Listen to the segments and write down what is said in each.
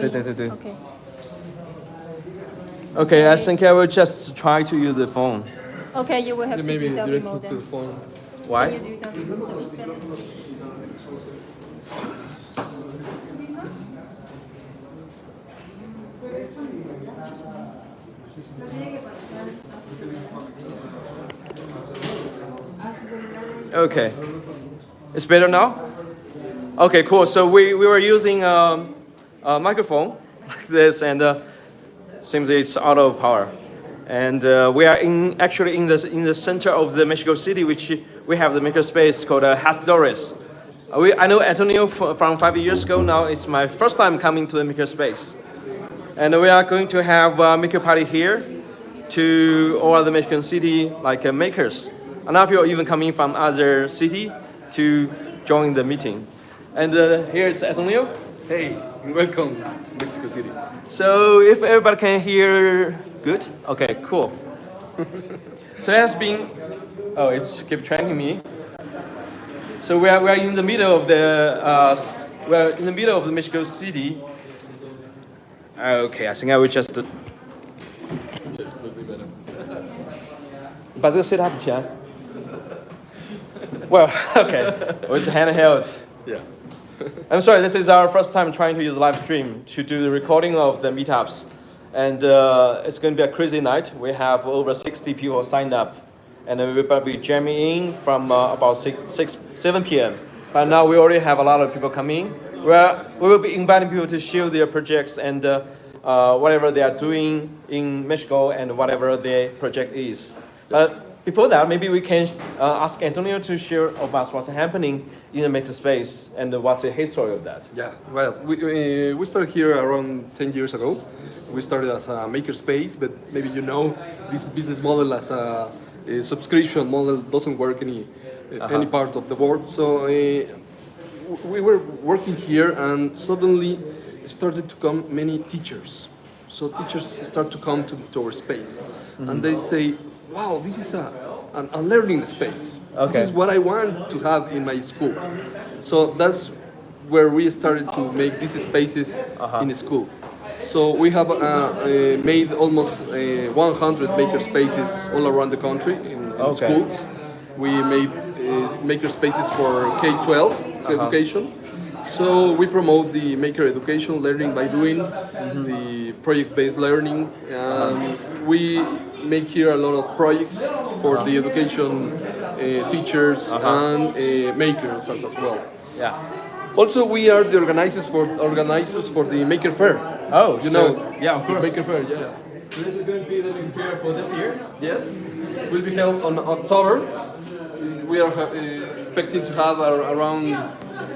对。 Okay. Okay, I think I will just try to use the phone. Okay, you will have to Maybe do selfie direct mode to then. the phone. Why? Can you do selfie mode so it's better? Okay. It's better now? Okay, cool. So we were using a microphone like this, and seems it's out of power. And we are actually in the center of the Mexico City, which we have the makerspace called Hacedores. I know Antonio from 5 years ago. Now it's my first time coming to the makerspace, and we are going to have a maker party here to all the Mexican city makers. And now people even coming from other city to join the meeting. And here's Antonio. Hey, welcome, Mexico City. So if everybody can hear good, okay, cool. So it has been, oh, it's keep tracking me. So we are in the middle of the Mexico City. Okay, I think I will just. Yeah, would be better. 把这个 set up 起来。Well, okay, it's handheld. Yeah. I'm sorry, this is our first time trying to use live stream to do the recording of the meetups. And it's going to be a crazy night. We have over 60 people signed up. And we will be jamming in from about 7 p.m. But now we already have a lot of people coming. We will be inviting people to share their projects and whatever they are doing in Mexico and whatever their project is. But before that, maybe we can ask Antonio to share of us what's happening in the makerspace and what's the history of that. Yeah, well, we started here around 10 years ago. We started as a makerspace, but maybe you know this business model as a subscription model doesn't work any part of the world. So we were working here, and suddenly started to come many teachers. So teachers start to come to our space, and they say, "Wow, this is a learning space. Okay. This is what I want to have in my school." So that's where we started to make these spaces in school. So we have made almost 100 maker spaces all around the country in schools. We made maker spaces for K-12 education. So we promote the maker education, learning by doing, the project-based learning. We make here a lot of projects for the education teachers and makers as well. Yeah. Also, we are the organizers for the Maker Fair. Oh, you know, yeah, of the course. Maker Fair, yeah. So this is going to be the new fair for this year? Yes, will be held on October. We are expecting to have around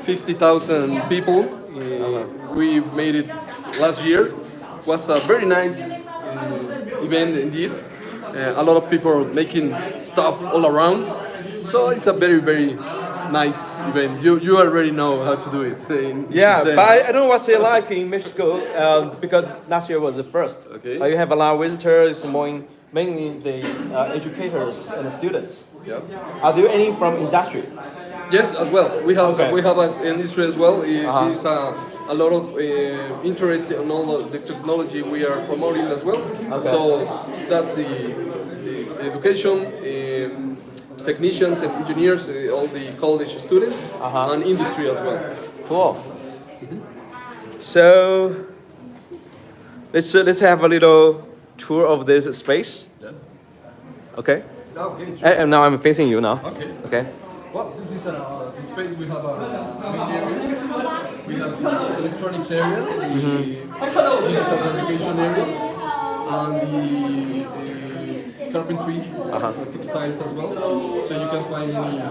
50,000 people. We made it last year. It was a very nice event indeed. A lot of people making stuff all around. So it's a very, very nice event. You already know how to do it. Yeah, but I don't know what's it like in Mexico because last year was the first. Okay. You have a lot of visitors, mainly the educators and the students. Yeah. Are there any from industry? Yes, as well. We have Okay. as industry as well. It's a lot of interest in all the technology we are promoting as well. Okay. So that's the education, technicians and engineers, all the college students, and industry as well. Cool. So let's have a little tour of this space. Yeah. Okay. Okay. Sure. And now I'm facing you now. Okay. Okay. Well, this is the space. We have main areas. We have the electronics area, the digital verification area, and the carpentry, textiles as well. So you can find any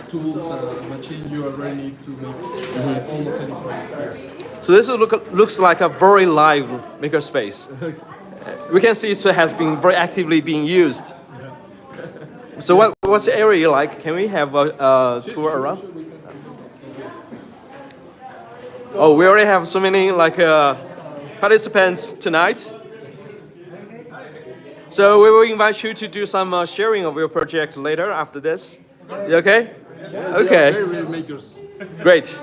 tools, machine you already need to make almost any project here. So this looks like a very live makerspace. We can see it has been very actively being used. So what's the area like? Can we have a tour around? Oh, we already have so many participants tonight. So we will invite you to do some sharing of your project later after this. You okay? Yeah, Okay. very makers. Great.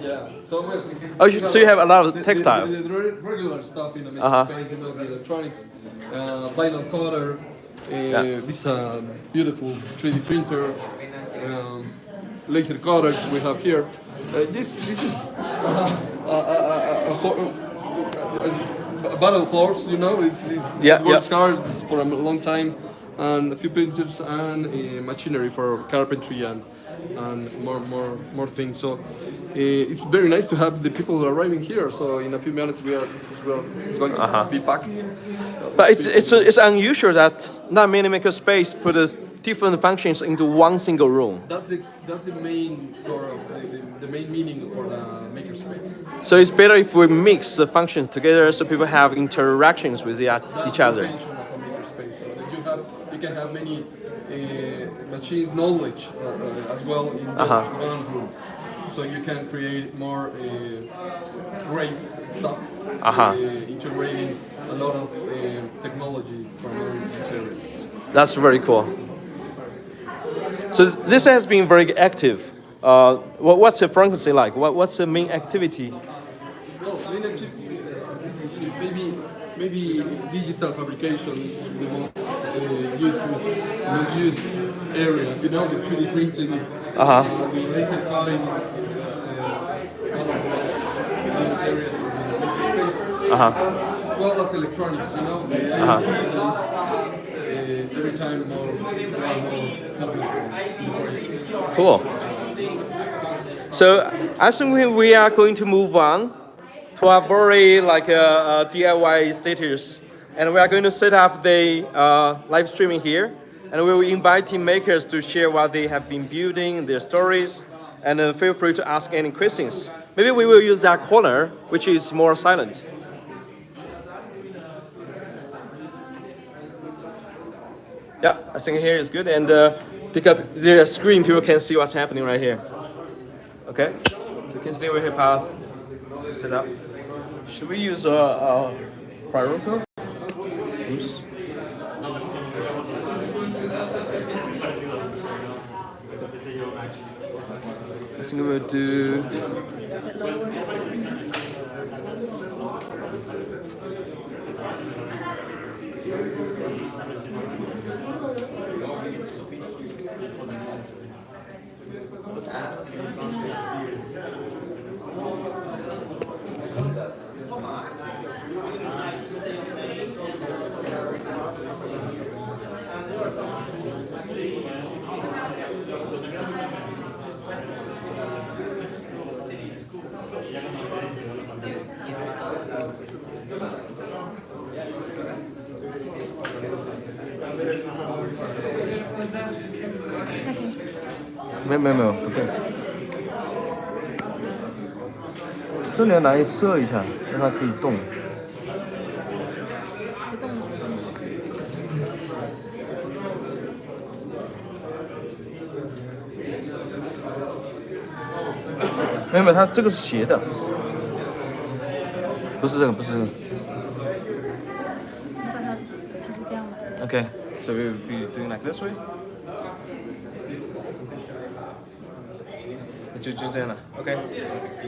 Yeah. So well, Oh, so you have a lot of textiles. The regular stuff in a Uh-huh. makerspace, you know, the electronics, vinyl cutter. This beautiful 3D printer, laser cutters we have here. This is a battle horse, you know. Yeah, it works yeah. hard. It's for a long time, and a few printers and machinery for carpentry and more things. So it's very nice to have the people arriving here. So in a few minutes it's going to be packed. But it's unusual that not many makerspace put different functions into one single room. That's the main the main meaning for the makerspace. So it's better if we mix the functions together so people have interactions with That's each other. the intention of a makerspace, so that you can have many machines knowledge as well in just one room. So you can create more great stuff, integrating a lot of technology from all these areas. That's very cool. So this has been very active. What's the frequency like? What's the main activity? Well, main activity is maybe digital fabrication is the most used area. You know, the 3D printing, the laser cutting is one of those areas in the makerspace. As well as electronics, you know, the IoT is every time more popular. Cool. So I think we are going to move on to a very DIY status, and we are going to set up the live streaming here, and we will invite makers to share what they have been building, their stories, and feel free to ask any questions. Maybe we will use that corner, which is more silent. Yeah, I think here is good, and pick up the screen, people can see what's happening right here. Okay, so you can see we have path to set up. Should we use a priority? Oops. I think we'll do. Okay. 没有，不对。这里要拿去射一下，让它可以动。不动吗？没有，它这个是斜的，不是这个，不是这个。它是这样吗？ Okay, so we'll be doing like this way. 就这样了 Okay.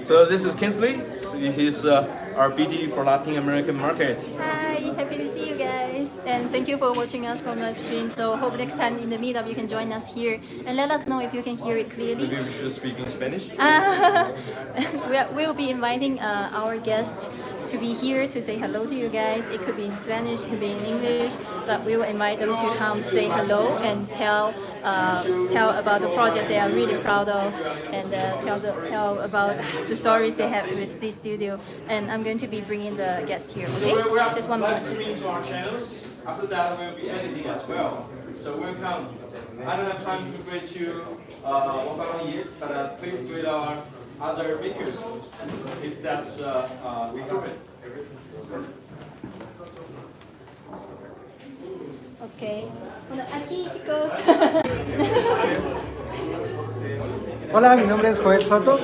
So this is Kinsley. So he's our BD for Latin American market. Hi, happy to see you guys, and thank you for watching us from live stream. So hope next time in the meetup you can join us here and let us know if you can hear it clearly. Maybe we should speak in Spanish. We'll be inviting our guests to be here to say hello to you guys. It could be in Spanish, it could be in English, but we will invite them to come say hello and tell about the project they are really proud of, and tell about the stories they have with this studio. And I'm going to be bringing the guests here. Okay, We're just one live moment. streaming to our channels. After that, we'll be editing as well. So we'll come. I don't have time to greet you one by one yet, but please greet our other makers if that's we have it. Okay. Bueno, aquí chicos. Hola, mi nombre es Joel Soto.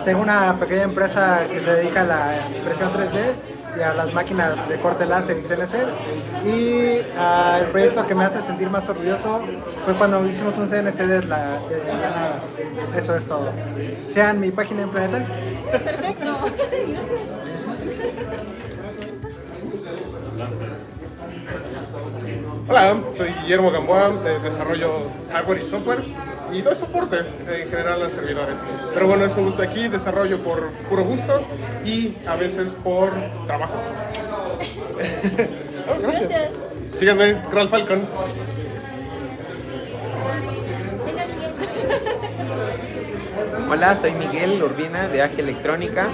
Tengo una pequeña empresa que se dedica a la impresión 3D y a las máquinas de corte láser y CNC. Y el proyecto que me hace sentir más orgulloso fue cuando hicimos un CNC de la nada. Eso es todo. Sean mi página en Planetario. Perfecto. Gracias. Hola, soy Guillermo Gamboa, de desarrollo hardware y software y doy soporte en general a servidores. Pero bueno, es un gusto aquí, desarrollo por puro gusto y a veces por trabajo. Oh, Gracias. Síganme, Gran Falcon. Hola, soy Miguel Urbina de AG Electrónica.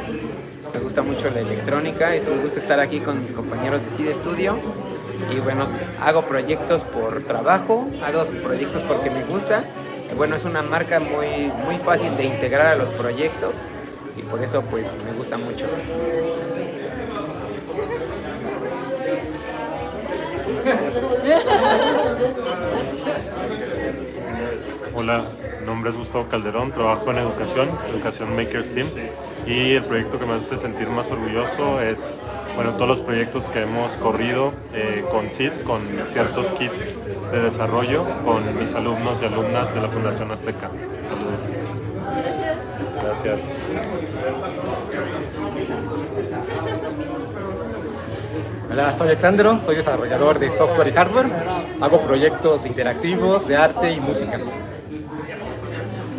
Me gusta mucho la electrónica, es un gusto estar aquí con mis compañeros de CIDE Studio. Y bueno, hago proyectos por trabajo, hago proyectos porque me gusta. Y bueno, es una marca muy fácil de integrar a los proyectos y por eso pues me gusta mucho. Hola, mi nombre es Gustavo Calderón, trabajo en educación Makers Team, y el proyecto que me hace sentir más orgulloso es, bueno, todos los proyectos que hemos corrido con CID, con ciertos kits de desarrollo, con mis alumnos y alumnas de la Fundación Azteca. Saludos. Gracias. Hola, soy Alexandro, soy desarrollador de software y hardware. Hago proyectos interactivos de arte y música.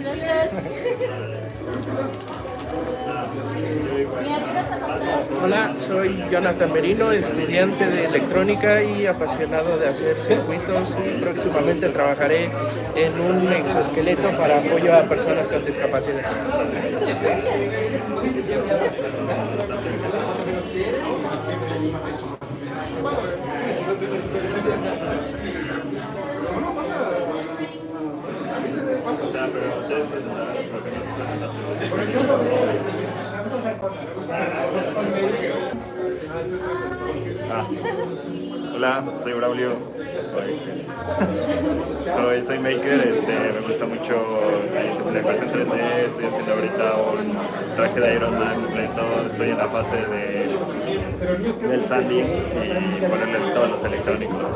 Gracias. Hola, soy Jonathan Merino, estudiante de electrónica y apasionado de hacer circuitos, y próximamente trabajaré en un exoesqueleto para apoyo a personas con discapacidad. Hola, soy Braulio. Soy maker, me gusta mucho la impresión 3D, estoy haciendo ahorita un traje de Iron Man completo, estoy en la fase del sanding y ponerle todos los electrónicos.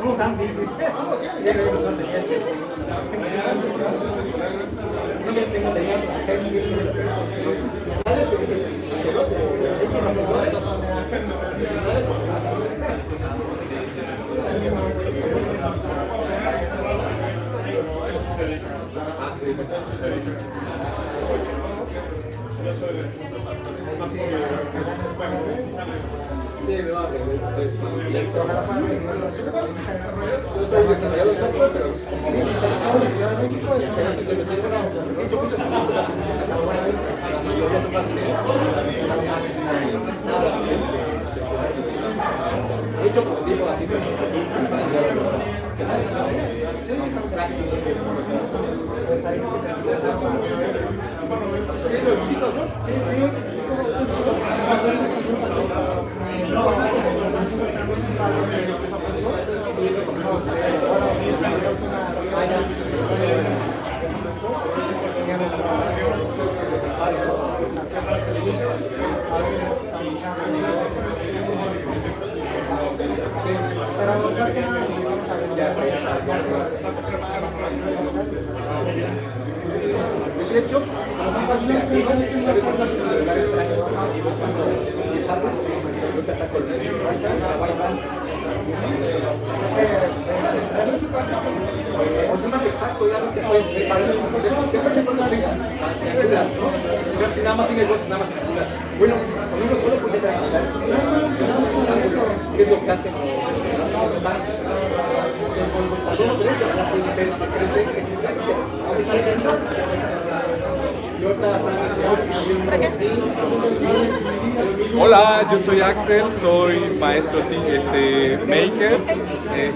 Hola, yo soy Axel, soy maestro maker,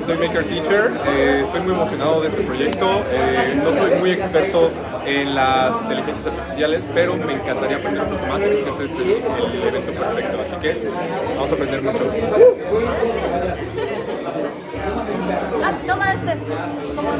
soy maker teacher, estoy muy emocionado de este proyecto, no soy muy experto en las inteligencias artificiales, pero me encantaría aprender un poco más y creo que este es el evento perfecto, así que vamos a aprender mucho. toma este. Como...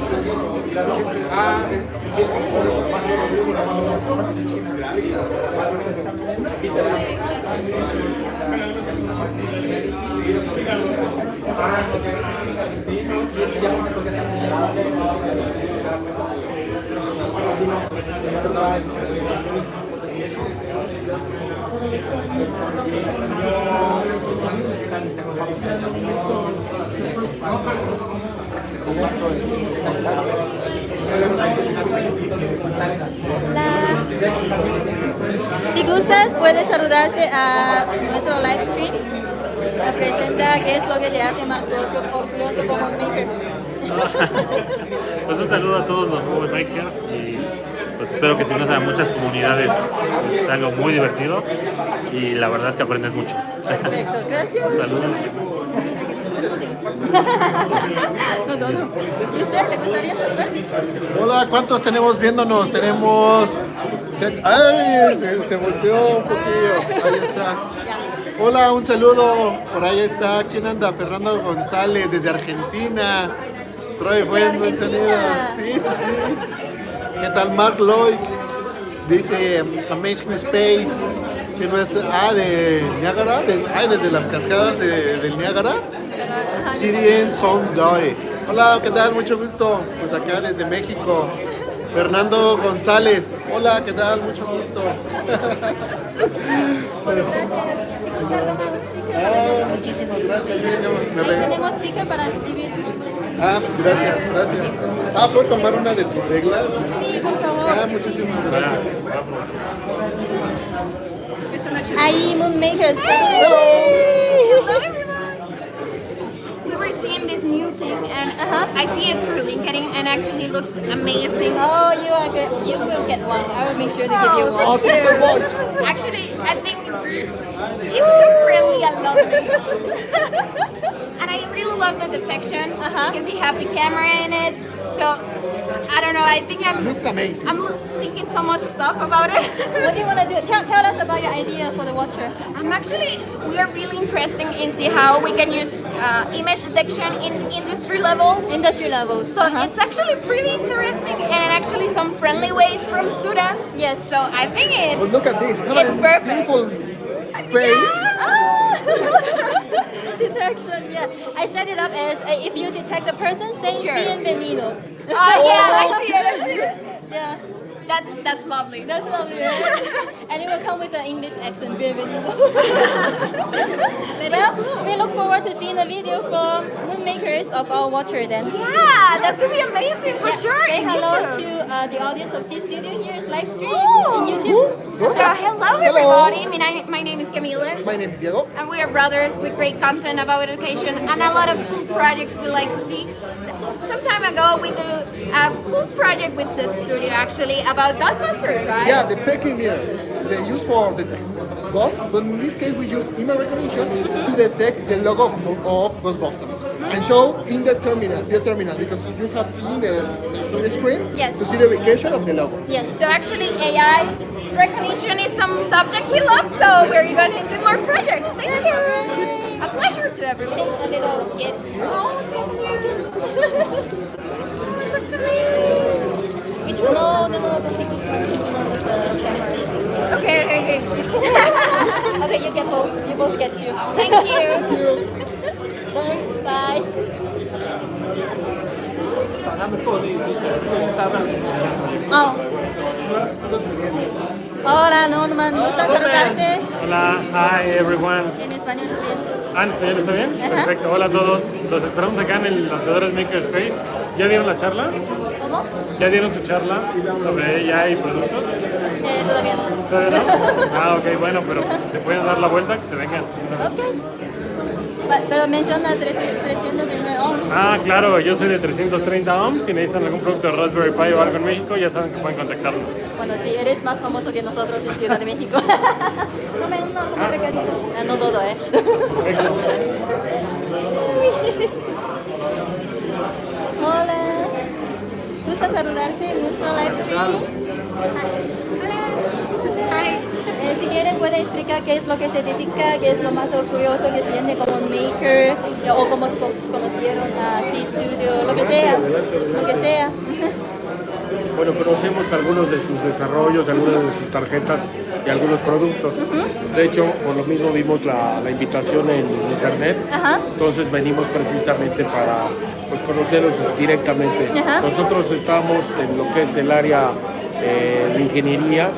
Si gustas, puedes saludarse a nuestro live stream. Presenta qué es lo que te hace más orgulloso como maker. Pues un saludo a todos los nuevos makers y pues espero que se unan a muchas comunidades. Es algo muy divertido y la verdad es que aprendes mucho. Perfecto, gracias. Saludos. No. ¿Y usted le gustaría saludar? Hola, ¿cuántos tenemos viéndonos? Tenemos... ¡Ay! Se volteó un poquillo. Ahí está. Hola, un saludo. Por ahí está. ¿Quién anda? Fernando González desde Argentina. Troy buen saludo. Sí. ¿Qué tal? Mark Lloyd dice Amazing Space. Que no es de Niágara. Desde las cascadas del Niágara. CDN Sound Joy. Hola, ¿qué tal? Mucho gusto. Pues acá desde México. Fernando González. Hola, ¿qué tal? Mucho gusto. Muchísimas gracias. Tenemos sticker para escribir. Gracias. ¿Puedo tomar una de tus reglas? Sí, por favor. Muchísimas gracias. Ahí, Moonmakers. Hello, everyone. We were seeing this new thing, and I see it through LinkedIn, and actually looks amazing. Oh, you are good. You will get one. I will make sure to give you one. Oh, thanks so much. Actually, I think it's so friendly. I love it. And I really love the detection because you have the camera in it. So I don't know. I think it looks amazing. I'm thinking so much stuff about it. What do you want to do? Tell us about your idea for the watcher. We are really interested in see how we can use image detection in industry levels. So it's actually pretty interesting and actually some friendly ways from students. Yes. So I think it's look at this. It's perfect. Beautiful face. Detection, yeah. I set it up as if you detect a person, say bienvenido. I see it. Yeah. That's lovely. That's lovely, right? And it will come with an English accent, bienvenido. Well, we look forward to seeing a video from Moonmakers of our watcher then. Yeah, that would be amazing for sure. Say hello to the audience of C Studio. Here is live stream on YouTube. So hello everybody. My name is Camila. My name is Diego. And we are brothers with great content about education and a lot of cool projects we like to see. Some time ago we did a cool project with Set Studio actually about Ghostbusters, right? Yeah, the Peking mirror. They use for the ghost, but in this case we use image recognition to detect the logo of Ghostbusters and show in the terminal, because you have seen the screen to see the vacation of the logo. Yes. So actually AI recognition is some subject we love, so we're going to do more projects. Thank you. A pleasure to everybody. A little gift. Oh, thank you. This looks amazing. Which no, take this one. Okay. Okay, you get both. You both get two. Thank you. Bye. Oh. Hola, Norman. ¿Gustan saludarse? Hola, hi everyone. En español también. ¿En español está bien? Perfecto, hola a todos. Los esperamos acá en el Hacedores Makerspace. ¿Ya dieron la charla? ¿Cómo? ¿Ya dieron su charla sobre AI y productos? Todavía no. ¿Todavía no? Ok, bueno, pero se pueden dar la vuelta, que se vengan. Ok. Pero menciona 330 ohms. Claro, yo soy de 330 ohms. Si necesitan algún producto de Raspberry Pi o algo en México, ya saben que pueden contactarnos. Bueno, sí, eres más famoso que nosotros en Ciudad de México. Dame como recadito. No dudo, Hola. ¿Gusta saludarse en nuestro live stream? Si quieren pueden explicar qué es lo que se dedica, qué es lo más orgulloso que siente como maker o cómo conocieron a C Studio, lo que sea, lo que sea. Bueno, conocemos algunos de sus desarrollos, algunas de sus tarjetas y algunos productos. De hecho, por lo mismo vimos la invitación en internet. Entonces venimos precisamente para conocerlos directamente. Nosotros estamos en lo que es el área de ingeniería,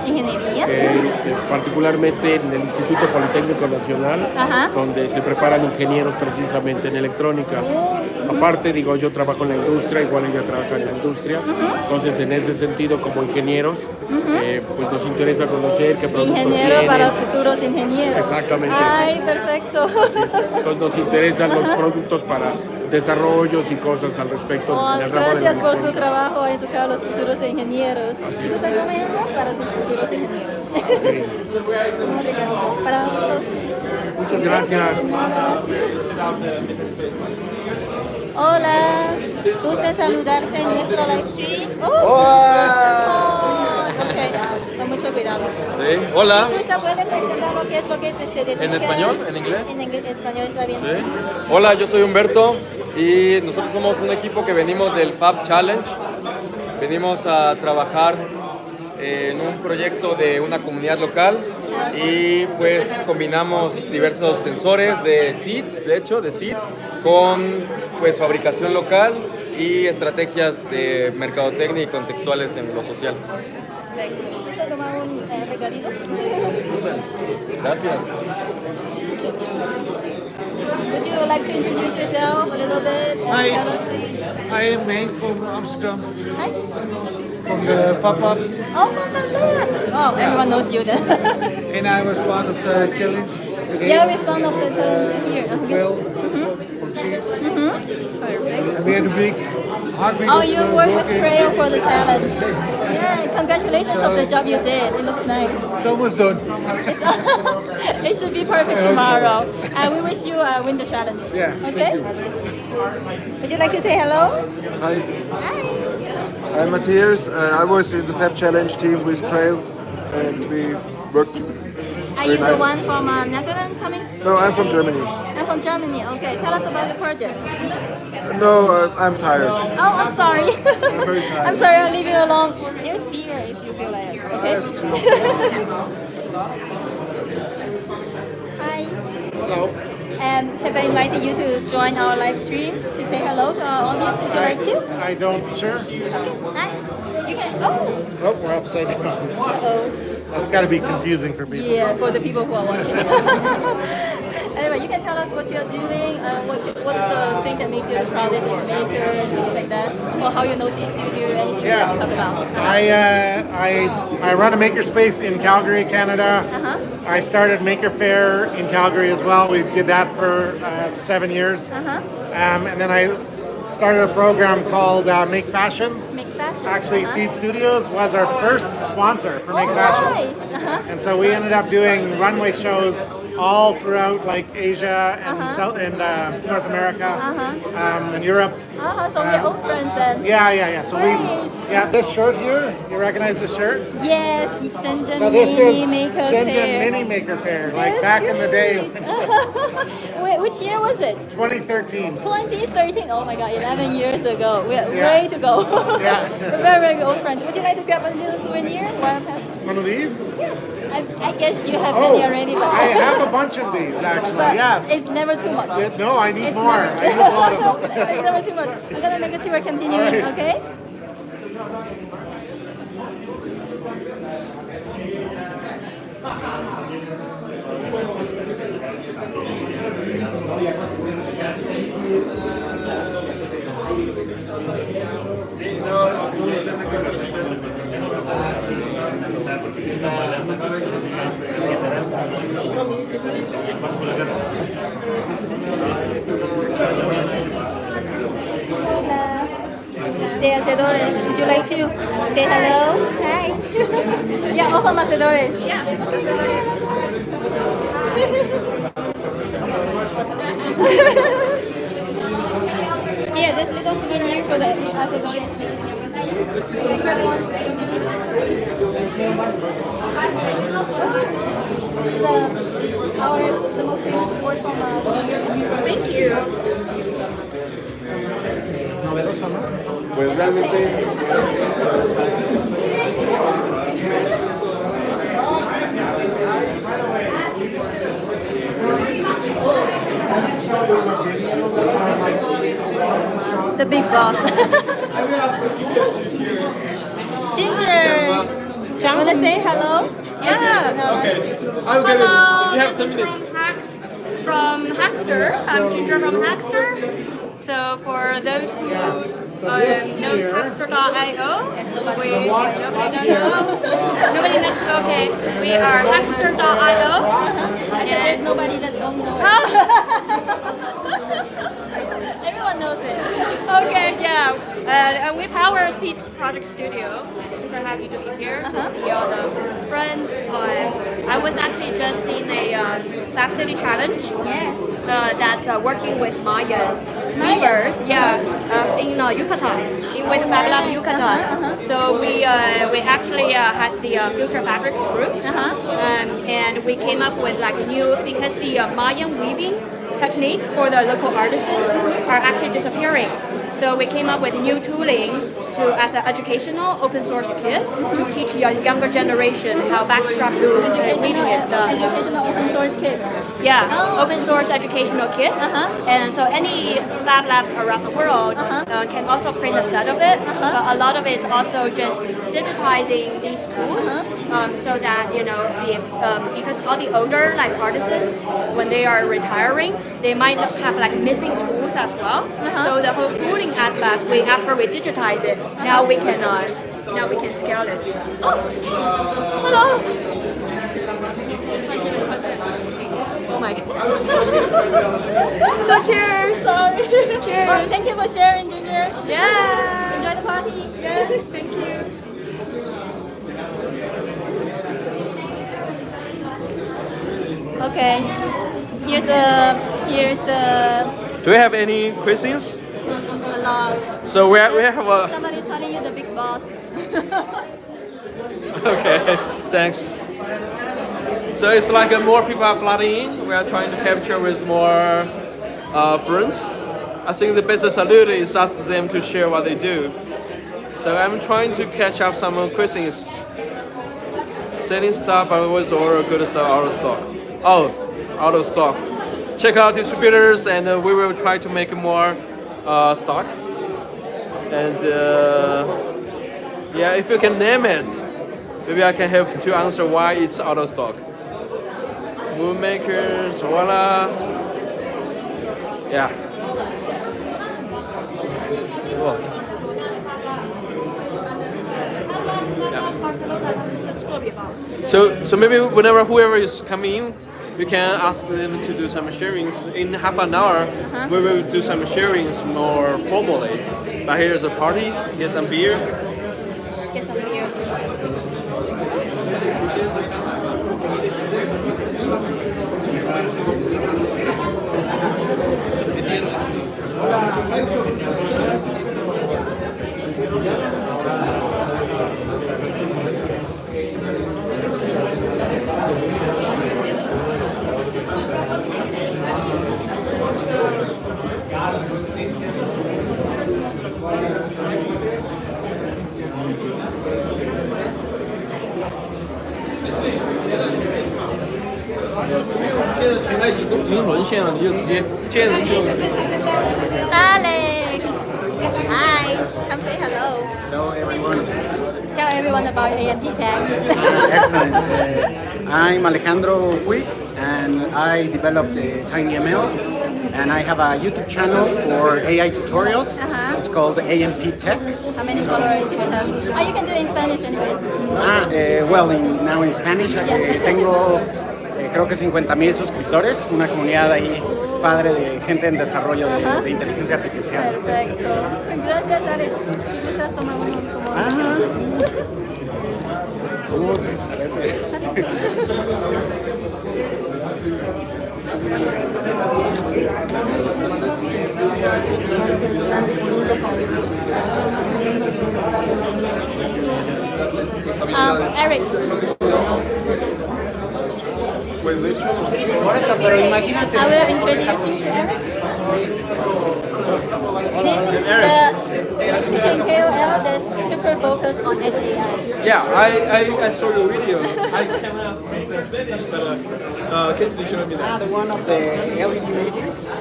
particularmente en el Instituto Politécnico Nacional, donde se preparan ingenieros precisamente en electrónica. Aparte, digo, yo trabajo en la industria, igual ella trabaja en la industria, entonces en ese sentido, como ingenieros, pues nos interesa conocer qué productos Ingeniero tienen. para futuros ingenieros. Exactamente. Ay, perfecto. Entonces nos interesan los productos para desarrollos y cosas al respecto. Oh, en el ramo de la gracias por su electrónica. trabajo en educar a los futuros ingenieros. ¿Está comiendo para sus futuros ingenieros? Un regalito para todos. Muchas gracias. Hola, ¿gusta saludarse en nuestro live stream? Ok, con mucho cuidado. Sí. Hola. ¿Usted puede presentar lo que es lo que se dedica? ¿En español? ¿En inglés? En español está bien. Sí. Hola, yo soy Humberto y nosotros somos un equipo que venimos del Fab Challenge. Venimos a trabajar en un proyecto de una comunidad local y pues combinamos diversos sensores de seeds, de hecho, de seed, con pues fabricación local y estrategias de mercadotecnia y contextuales en lo social. ¿Gusta tomar un regalito? Gracias. Would you like to introduce yourself a little bit? Hi, I am Hank from Amsterdam. Hi. From the Fab. Oh, oh, everyone knows you then. And I was part of the challenge. Yeah, we're part of the challenge here. Okay. Well, Perfect. and we had a big, hard week Oh, of you worked with working. Crayon for the challenge. Yeah, congratulations on the job you did. It looks nice. It's almost done. It should be perfect tomorrow. And we wish you win the challenge. Yeah, Okay? Would you like to say hello? Hi. I'm Matthias. I was in the Fab Challenge team with Crail, and we worked. Are you the one from Netherlands coming? No, I'm from Germany. I'm from Germany. Okay, tell us about the project. No, I'm tired. Oh, I'm sorry. I'm very tired. I'm sorry, I'll leave you alone. There's beer if you feel like it. Okay? Hi. Hello. Have I invited you to join our live stream to say hello to our audience? Would you like to? I don't. Sure. Hi. You can. Oh. Oh, we're upside down. Uh-oh. That's got to be confusing for people. Yeah, for the people who are watching. Anyway, you can tell us what you're doing, what's the thing that makes you the proudest as a maker and things like that, or how you know C Studio, anything you can talk about. I run a makerspace in Calgary, Canada. I started Maker Fair in Calgary as well. We did that for 7 years. And then I started a program called Make Fashion. Make Fashion. Actually, Seed Studios was our first sponsor for Make Fashion. Nice. And so we ended up doing runway shows all throughout like Asia and North America and Europe. So we're old friends then. Yeah. So this shirt here, you recognize this shirt? Yes, Shenzhen So this Mini is Maker Shenzhen Fair. Mini Maker Fair, like back in the day, Wait, which year was it? 2013. 2013. Oh my God, 11 years ago. We're Yeah. way to go. Yeah. We're very, very old friends. Would you like to grab a little souvenir while I'm passing? One of these? I guess you have many already, but I have a bunch of these actually. but Yeah. it's never too much. No, I need It's more. never- I use a lot of them. It's never too much. I'm gonna make a tour continuing, All right. okay? De Hacedores, would you like to say hello? Hi. Yeah, all from Hacedores. Yeah, this little souvenir for the Hacedores. The pues realmente The big boss. Ginger. Wanna say hello? Yeah. Okay. Hello. You have 10 minutes. From Hackster. I'm Ginger from Hackster. So for those who know Hackster.io, we nobody in Mexico. Okay, we are Hackster.io. There's nobody that don't know it. Everyone knows it. Okay, yeah. And we power Seeds Project Studio. Super happy to be here to see all the friends. I was actually just in a Fab City Challenge. That's working with Mayan weavers. Yeah, in Yucatan, with Fab Lab Yucatan. So we actually had the Future Fabrics group, and we came up with like new, because the Mayan weaving technique for the local artisans are actually disappearing. So we came up with new tooling as an educational open source kit to teach the younger generation how backstrap loom weaving is done. Educational open source kit. Yeah, open source educational kit. And so any Fab Labs around the world can also print a set of it. But a lot of it is also just digitizing these tools so that, you know, because all the older like artisans, when they are retiring, they might have like missing tools as well. So the whole tooling aspect, after we digitize it, now we can scale it. Oh, hello. Oh my god. So cheers. Sorry. Cheers. Well, thank you for sharing, Ginger. Yeah. Enjoy the party. Yes, thank you. Okay. Here's the Do we have any questions? a lot. So we have a. Somebody's calling you the big boss. Okay, thanks. So it's like more people are flooding in. We are trying to capture with more friends. I think the best salute is ask them to share what they do. So I'm trying to catch up some questions. Selling stuff, but was all good stuff out of stock. Oh, out of stock. Check out distributors, and we will try to make more stock. And yeah, if you can name it, maybe I can help to answer why it's out of stock. Moon makers, Hora. Yeah. Cool. So maybe whenever whoever is coming in, we can ask them to do some sharings. In half an hour, we will do some sharings more formally. But here's a party, here's some beer. Get some beer. Alex! Hi! Come say hello. Hello everyone. Tell everyone about AMP Tech. Excellent. I'm Alejandro Puig and I developed TinyML and I have a YouTube channel for AI tutorials. It's called AMP Tech. How many followers do you have? Oh, you can do it in Spanish anyways. Well, now in Spanish, tengo creo que 50,000 suscriptores, una comunidad ahí padre de gente en desarrollo de inteligencia artificial. Perfecto. Gracias, Alex. Si gustas, toma uno como... Eric. Pues de hecho, por eso, pero imagínate. I will introduce you to Eric. This is the in KOL that's super focused on edge AI. Yeah, I saw your video. I cannot finish, but can you show me that? One of the LED matrix.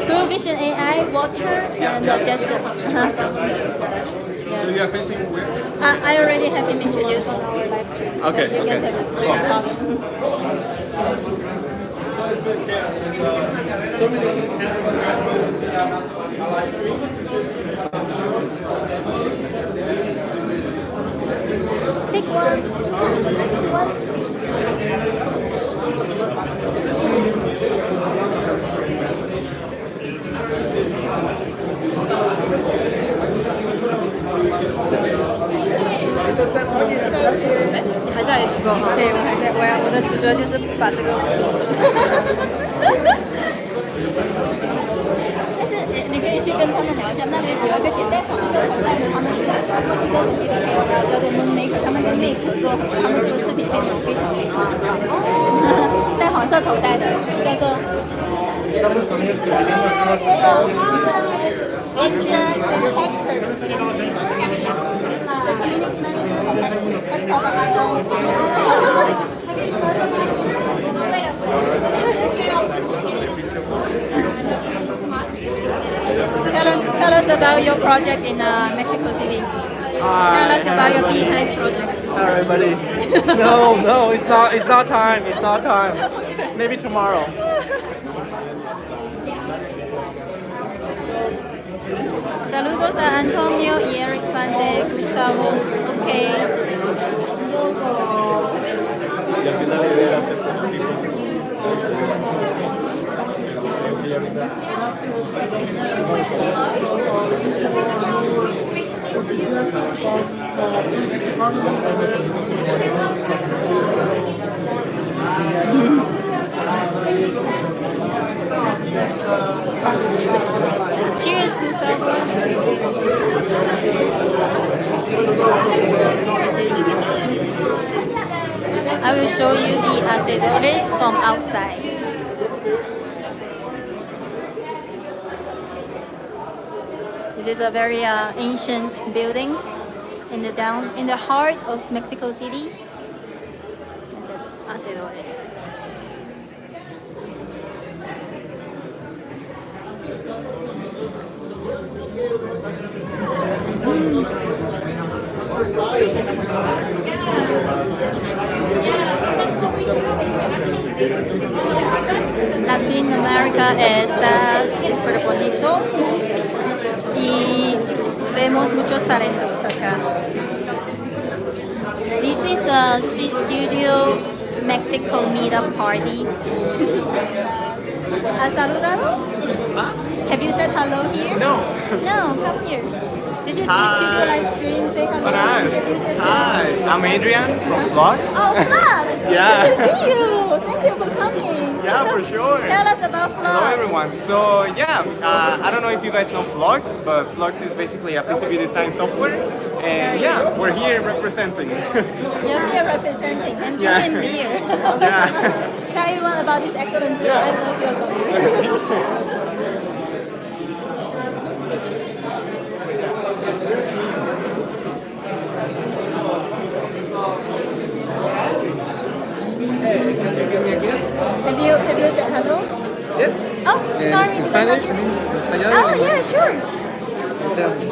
True Vision AI, Watcher, and Jessup. So you are facing where? I already have him introduced on our live stream. Okay, You guys okay. have a talk. So many things Pick one.还在 Expo 吗？对，我还在，我的职责就是把这个。但是你可以去跟他们聊一下，那里有一个姐妹网的时代的，他们是墨西哥本地的 KOL，叫做 Make， 他们跟 Make 合作，他们这个视频内容非常非常的棒。戴黄色头戴的，叫做。Tell us about your project in Mexico City. Tell us about your beehive project. Hi everybody. No, it's not time. It's not time. Maybe tomorrow. Saludos a Antonio y Eric Pante, Gustavo. Okay. Y al final la idea era hacer prototipos. Cheers, Gustavo. I will show you the Hacedores from outside. This is a very ancient building in the heart of Mexico City. And that's Hacedores. Latinoamérica está súper bonito y vemos muchos talentos acá. This is a studio Mexico meetup party. ¿Has saludado? Have you said hello here? No. No, come here. This is the studio live stream. Say hello. Introduce yourself. Hi, I'm Adrian from Vlogs. Oh, Vlogs! Yeah. Good to see you. Thank you for coming. Yeah, for sure. Tell us about Vlogs. Hello everyone. So yeah, I don't know if you guys know Vlogs, but Vlogs is basically a PCB design software. And yeah, we're here representing. You're here representing and Yeah. drinking beer. Yeah. Tell everyone about this excellent tour. I love your song. Hey, can you give me a gift? Have you said hello? Yes. Oh, sorry. In Spanish and in español. Oh, yeah, sure. Tell me.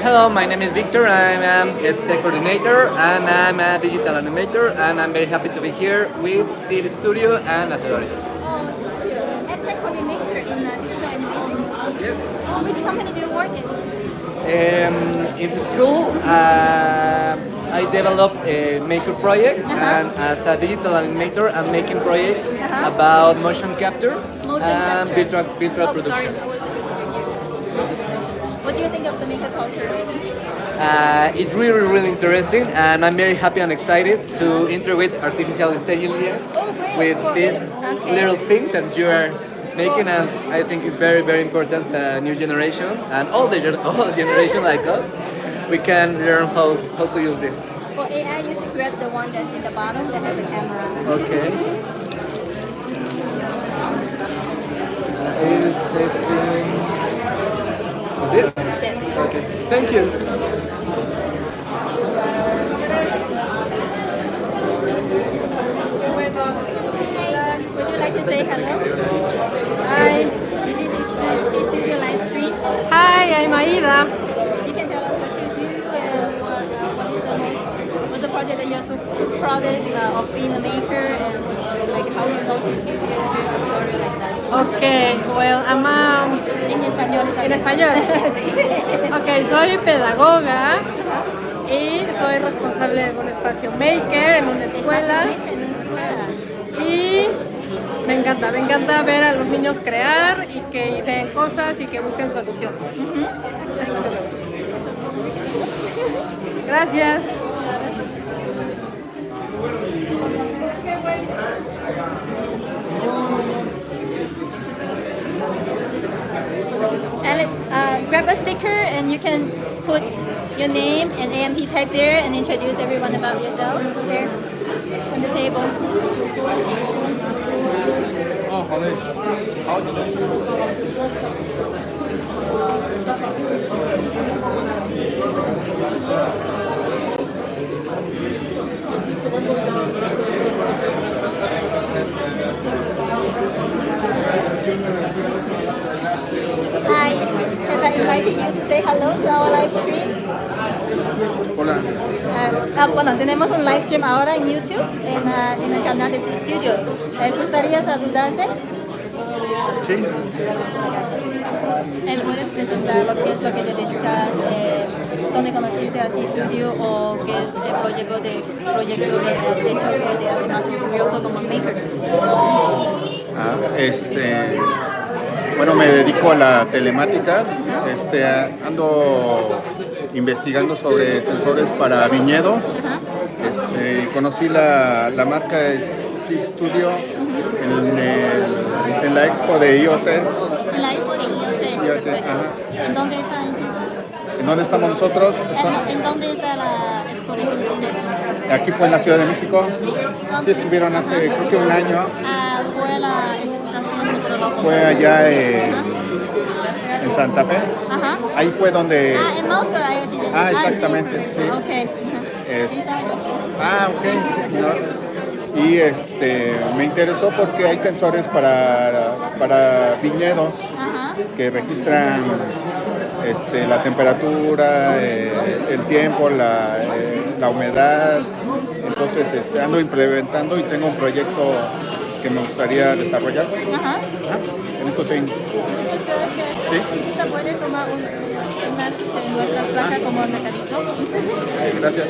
Hello, my name is Victor. I'm a tech coordinator and I'm a digital animator, and I'm very happy to be here with City Studio and Hacedores. Oh, thank you. And tech coordinator in digital animation. Yes. Oh, which company do you work in? In the school, I develop maker projects, and as a digital animator, I'm making projects about motion capture and virtual production. Sorry. What do you think of the maker culture? It's really interesting, and I'm very happy and excited to integrate artificial intelligence with this little thing that you are making, and I think it's very important. New generations and all generations like us, we can learn how to use this. For AI, you should grab the one that's in the bottom that has a camera. Okay. Is this? Okay. Thank you. Would you like to say hello? Hi. This is Studio live stream. Hi, I'm Aida. You can tell us what you do and what's the project that you're so proudest of being a maker and like how you know this studio, share a story like that. Okay, well, I'm En español. ¿En español? Ok, soy pedagoga y soy responsable de un espacio maker en una escuela. Y me encanta ver a los niños crear y que ideen cosas y que busquen soluciones. Gracias. Alex, grab a sticker and you can put your name and AMP type there and introduce everyone about yourself there on the table. Hi, have I invited you to say hello to our live stream? Hola. Bueno, tenemos un live stream ahora en YouTube, en el canal de Studio. ¿Gustaría saludarse? Sí. ¿Puedes presentar lo que es lo que te dedicas, dónde conociste a Studio o qué es el proyecto que has hecho que te hace más orgulloso como maker? Bueno, me dedico a la telemática. Ando investigando sobre sensores para viñedos. Conocí la marca Seed Studio en la expo de IoT. En la expo de IoT. ¿En dónde está en Seed? ¿En dónde estamos nosotros? ¿En dónde está la expo de IoT? Aquí fue en la Ciudad de México. Sí, estuvieron hace creo que un año. Fue la estación meteorológica. Fue allá en Santa Fe. Ajá. Ahí fue donde... en Monster IoT. Exactamente, sí. Ok. Ok. Y me interesó porque hay sensores para viñedos que registran la temperatura, el tiempo, la humedad. Entonces ando implementando y tengo un proyecto que me gustaría desarrollar. En eso estoy. Muchas gracias. ¿Sí? ¿Puedes tomar unas de nuestras placas como el mercadito? Gracias.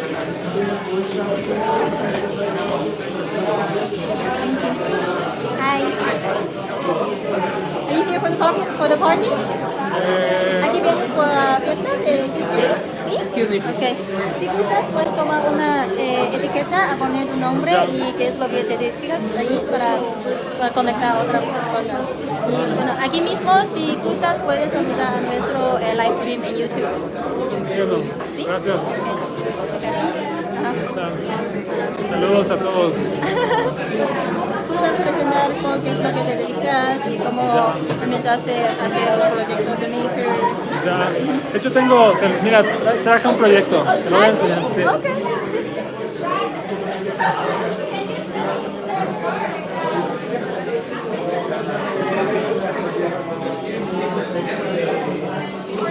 Hi. Are you here for the party? ¿Aquí vienes por la fiesta de Sisters? ¿Sí? Okay. Si gustas, puedes tomar una etiqueta a poner tu nombre y qué es lo que te dedicas ahí para conectar a otras personas. Y bueno, aquí mismo, si gustas, puedes saludar a nuestro live stream en YouTube. Entiendo. ¿Sí? Gracias. Okay. Saludos a todos. ¿Gustas presentar con qué es lo que te dedicas y cómo comenzaste a hacer los proyectos de Maker? Ya. De hecho mira, traje un proyecto. Te lo voy a enseñar. Sí. Okay.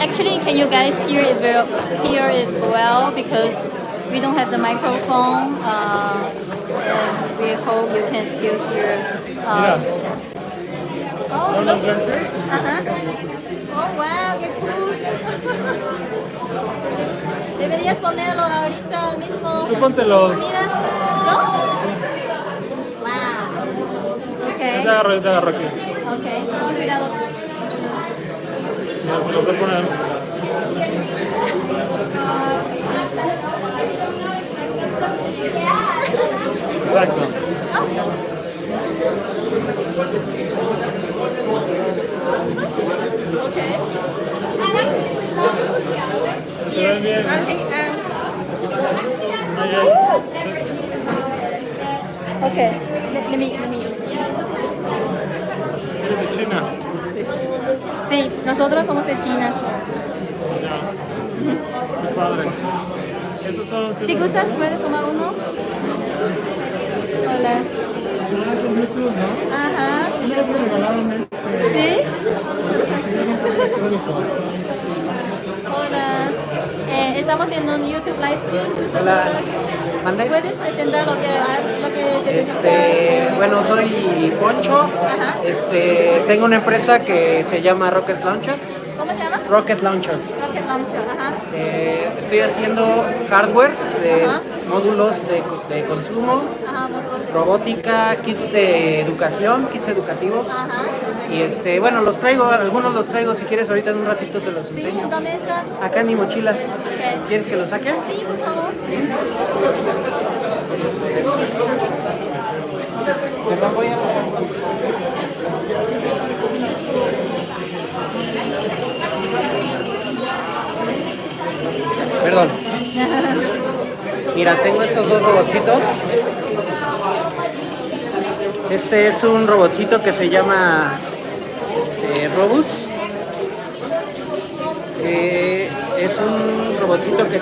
Actually, can you guys hear it well? Because we don't have the microphone, and we hope you can still hear us. Oh, look. Oh, wow, qué cool. Deberías ponerlo ahorita al mismo. Tú póntelos. Mira, ¿yo? Wow. Okay. Yo te agarro aquí. Okay, con cuidado. Se los voy a poner. Exacto. Okay. Se ven bien. Okay, let me. ¿Eres de China? Sí, nosotros somos de China. Qué padre. Estos son... Si gustas, puedes tomar uno. Hola. Ah, es un Bluetooth, ¿no? Ajá. Una vez me regalaron este... ¿Sí? electrónico. Hola. Estamos en un YouTube live stream. Hola. ¿Mande? ¿Puedes presentar lo que te dedicas? Bueno, soy Poncho. Tengo una empresa que se llama Rocket Launcher. ¿Cómo se llama? Rocket Launcher. Rocket Launcher, ajá. Estoy haciendo hardware de módulos de consumo, robótica, kits de educación, kits educativos. Y bueno, los traigo, algunos los traigo, si quieres ahorita en un ratito te los enseño. Sí, ¿dónde están? Acá en mi mochila. ¿Quieres que los saque? Sí, por favor. Voy a... Perdón. Mira, tengo estos dos robotcitos. Este es un robotcito que se llama Robus. Es un robotcito que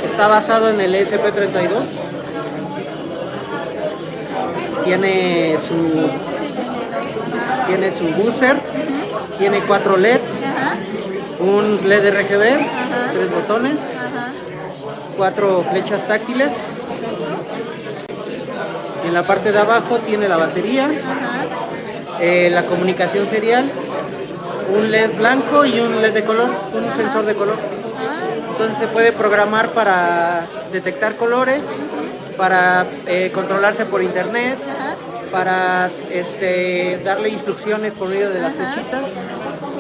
está basado en el ESP32. Tiene su buzzer, tiene 4 LEDs, un LED RGB, 3 botones, 4 flechas táctiles. En la parte de abajo tiene la batería, la comunicación serial, un LED blanco y un LED de color, un sensor de color. Entonces se puede programar para detectar colores, para controlarse por internet, para darle instrucciones por medio de las flechitas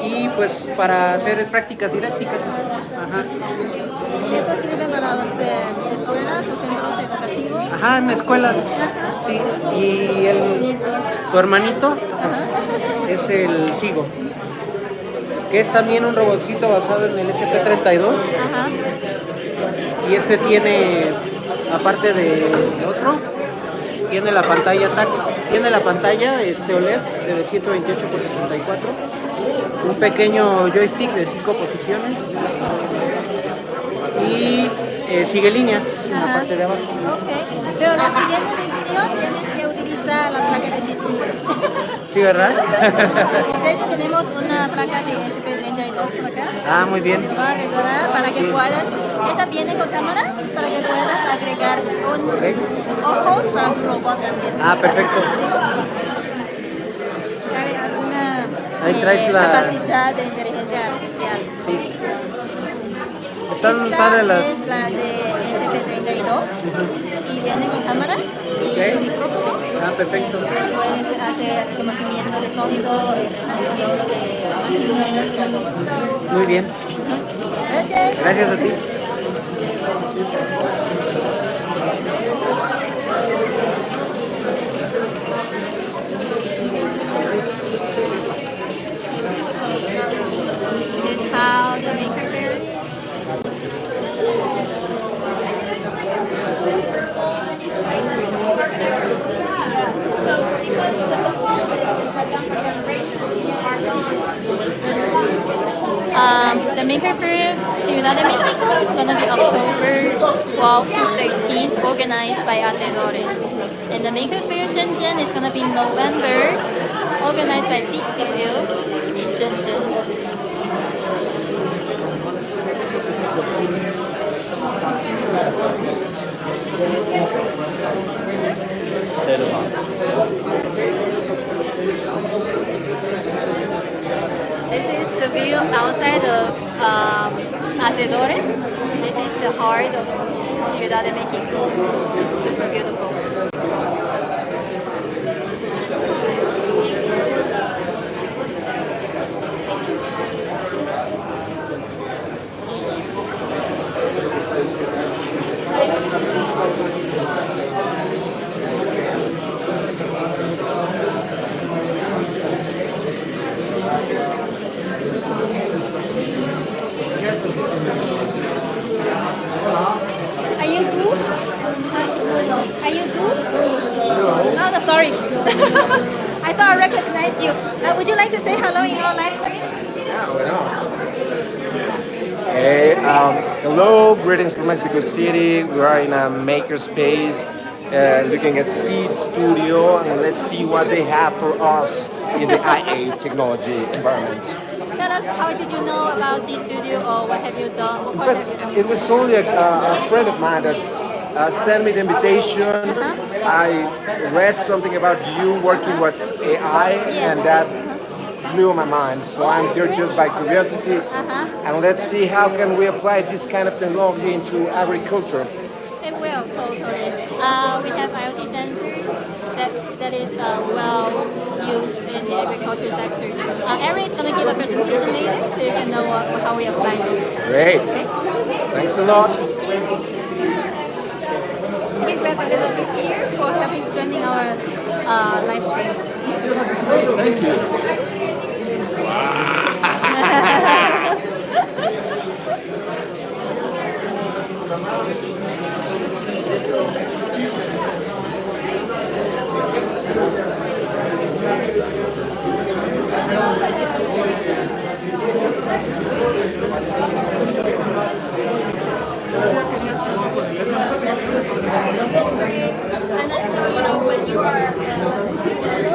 y pues para hacer prácticas didácticas. ¿Y eso sirve para las escuelas o centros educativos? Ajá, en escuelas, sí. Y su hermanito es el Sigo, que es también un robotcito basado en el SP32. Y este tiene, aparte de otro, tiene la pantalla OLED de 128 por 64, un pequeño joystick de 5 posiciones y sigue líneas en la parte de abajo. Ok, pero la siguiente lección tienes que utilizar la placa de sistema. Sí, ¿verdad? De hecho tenemos una placa de SP32 por acá. Ah, muy bien. Lo va a arreglar para que puedas, esa viene con cámara, para que puedas agregar ojos para tu robot también. Ah, perfecto. Ahí traes la capacidad de inteligencia artificial. Sí. Están Esa padres las... es la de SP32 y viene con cámara y micrófono. Ah, perfecto. Puedes hacer conocimiento de sonido, conocimiento de máquinas. Muy bien. Gracias. Gracias a ti. This is how the maker fair. The Maker Fair Ciudad de México is going to be October 12 to 13th, organized by Hacedores. And the Maker Fair Shenzhen is going to be November, organized by Seed Studio in Shenzhen. This is the view outside of Hacedores. This is the heart of Ciudad de México. It's super beautiful. Are you Bruce? Are you Bruce? Oh, no, sorry. I thought I recognized you. Would you like to say hello in our live stream? Ah, bueno. Hello, greetings from Mexico City. We are in a makerspace looking at Seed Studio, and let's see what they have for us in the IA technology environment. Tell us, how did you know about C Studio, or what have you done? What In project have you fact, done? it was only a friend of mine that sent me the invitation. I read something about you working with AI, and that blew my mind. So I'm here just by curiosity, and let's see how can we apply this kind of technology into agriculture. It will, totally. We have IoT sensors that is well used in the agriculture sector. Eric is going to give a presentation later, so you can know how we apply this. Great. Thanks a lot. Can we grab a little bit here for having joining our live stream? Thank you.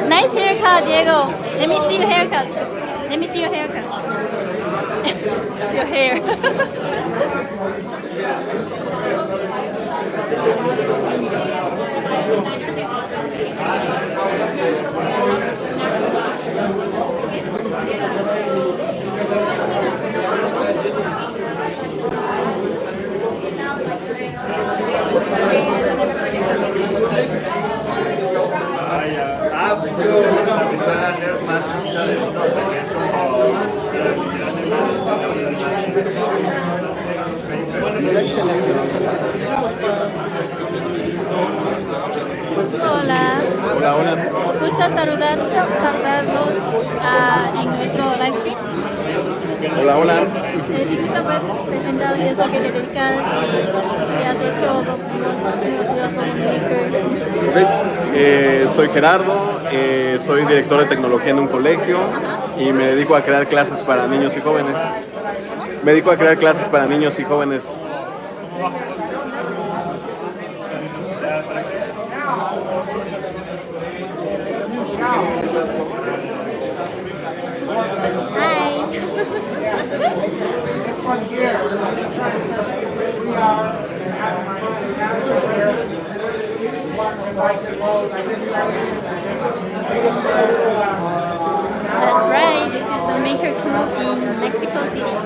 Nice haircut, Diego. Let me see your haircut. Let me see your haircut. Your hair. Hola. Hola, hola. ¿Gusta saludarlos en nuestro live stream? Hola, hola. Si gusta puedes presentar qué es lo que te dedicas, qué has hecho como maker. Ok, soy Gerardo, soy director de tecnología en un colegio y me dedico a crear clases para niños y jóvenes. Me dedico a crear clases para niños y jóvenes. This one here, I'm trying to set up 3 hour and ask my That's right, this is the maker crew in Mexico City.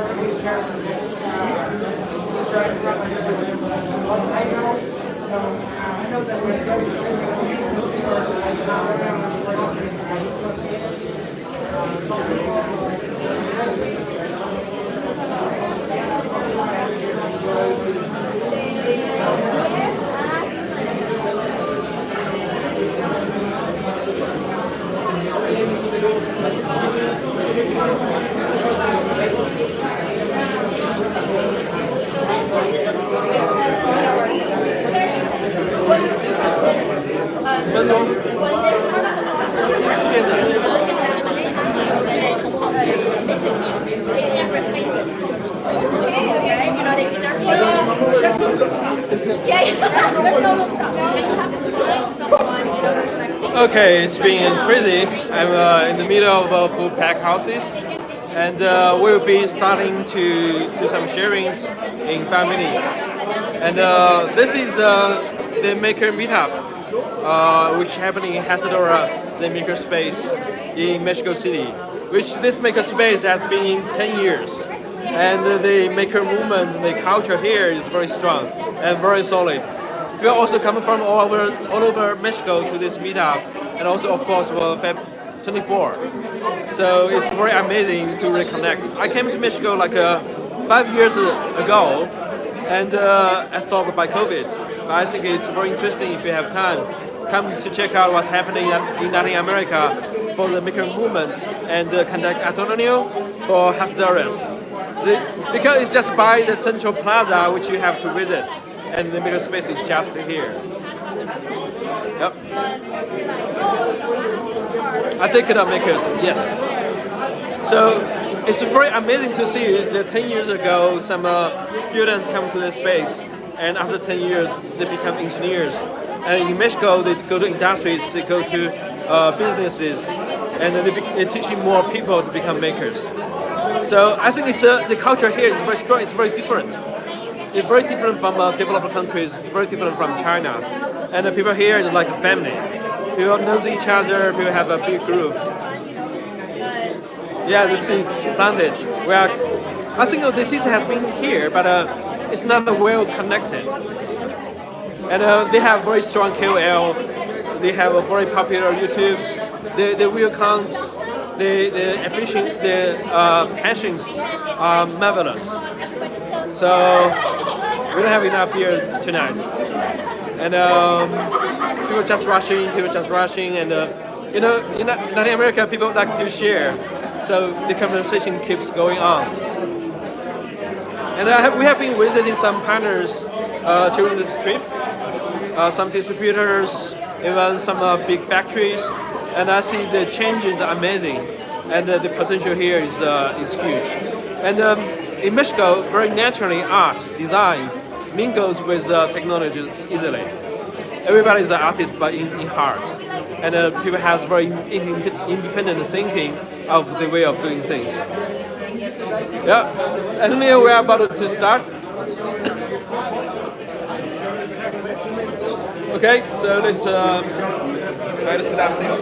Okay, it's been crazy. I'm in the middle of full pack houses, and we'll be starting to do some sharings in 5 minutes. And this is the maker meetup, which happening in Hacedores, the Makerspace in Mexico City. Which this makerspace has been in 10 years, and the maker movement, the culture here is very strong and very solid. We are also coming from all over Mexico to this meetup, and also of course for Feb 24. So it's very amazing to reconnect. I came to Mexico like 5 years ago, and I stopped by COVID. But I think it's very interesting if you have time. Come to check out what's happening in Latin America for the maker movement, and conduct Antonio for Hacedores. Because it's just by the central plaza which you have to visit, and the makerspace is just here. Yep. I take it up makers, yes. So it's very amazing to see that 10 years ago some students come to this space, and after 10 years they become engineers. And in Mexico they go to industries, they go to businesses, and they're teaching more people to become makers. So I think it's the culture here is very strong. It's very different. It's very different from developed countries. It's very different from China. And the people here is like a family. People know each other. People have a big group. Yeah, the seeds planted. I think the seeds has been here, but it's not well connected. And they have very strong KOL. They have a very popular YouTubes. The real counts. The ambition, the passions are marvelous. So we don't have enough beer tonight. And people just rushing, and in Latin America, people like to share. So the conversation keeps going on. And we have been visiting some partners during this trip, some distributors, even some big factories, and I see the changes are amazing, and the potential here is huge. And in Mexico, very naturally, art, design mingles with technologies easily. Everybody is an artist, but in heart, and people has very independent thinking of the way of doing things. Yeah, and we are about to start. Okay, so let's try to set up things.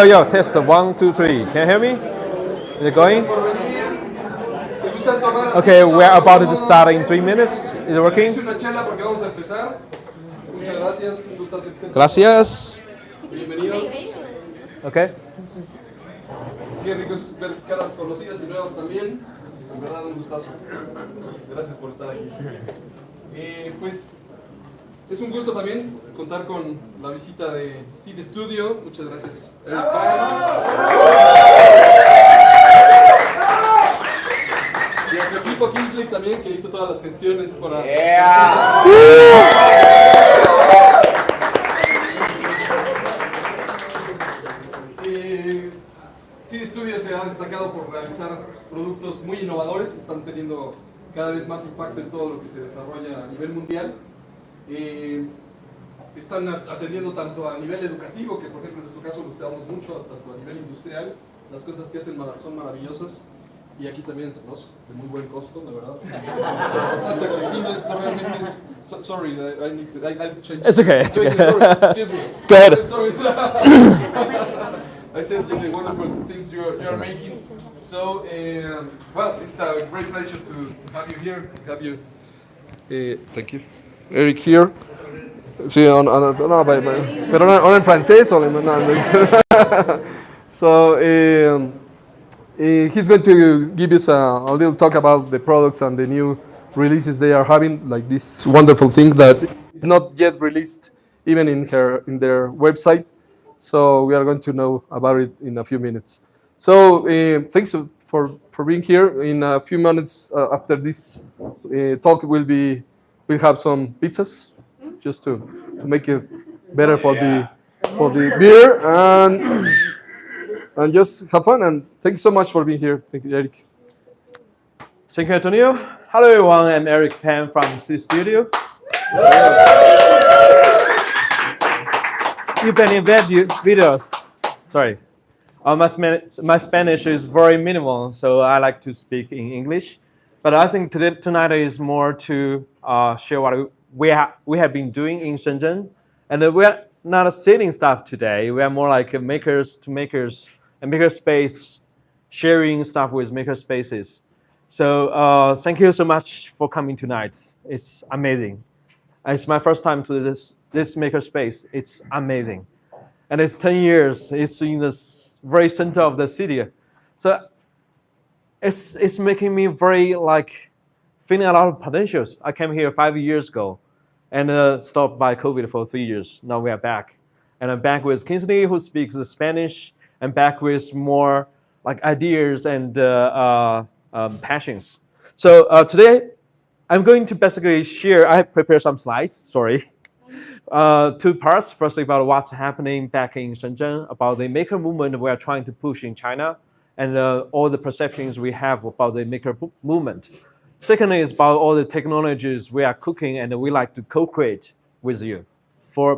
Yo, test 1, 2, 3. Can you hear me? Is it going? Okay, we're about to start in 3 minutes. Is it working? Gracias. Bienvenidos. Okay. Qué rico es ver caras conocidas y nuevas también. En verdad, un gustazo. Gracias por estar aquí. Pues es un gusto también contar con la visita de Seed Studio. Muchas gracias. Y a su equipo Kingsley también, que hizo todas las gestiones para... Seed Studio se ha destacado por realizar productos muy innovadores, están teniendo cada vez más impacto en todo lo que se desarrolla a nivel mundial. Están atendiendo tanto a nivel educativo, que por ejemplo en nuestro caso lo estudiamos mucho, tanto a nivel industrial, las cosas que hacen son maravillosas, y aquí también de muy buen costo, la verdad, bastante accesibles. Esto realmente es Sorry, I need to change. It's okay. It's okay. Sorry, excuse me. Go ahead. Sorry. I said the wonderful things you're making. So, well, it's a great pleasure to have you here. Have you. Thank you. Eric here. Sí, no, pero no en francés o no. So, he's going to give us a little talk about the products and the new releases they are having, like this wonderful thing that is not yet released even in their website. So we are going to know about it in a few minutes. So thanks for being here. In a few minutes after this talk, we'll have some pizzas just to make it better for the beer and just have fun. And thank you so much for being here. Thank you, Eric. Thank you, Antonio. Hello, everyone. I'm Eric Pan from C Studio. You've been in videos. Sorry. My Spanish is very minimal, so I like to speak in English. But I think tonight is more to share what we have been doing in Shenzhen. And we are not selling stuff today. We are more like makers to makers, a makerspace, sharing stuff with makerspaces. So thank you so much for coming tonight. It's amazing. It's my first time to this makerspace. It's amazing. And it's 10 years. It's in the very center of the city. So it's making me very feeling a lot of potentials. I came here 5 years ago and stopped by COVID for 3 years. Now we are back. And I'm back with Kingsley, who speaks Spanish, and back with more ideas and passions. So today, I'm going to basically share, I prepared some slides, sorry. 2 parts. First, about what's happening back in Shenzhen, about the maker movement we are trying to push in China, and all the perceptions we have about the maker movement. Secondly, is about all the technologies we are cooking and we like to co-create with you,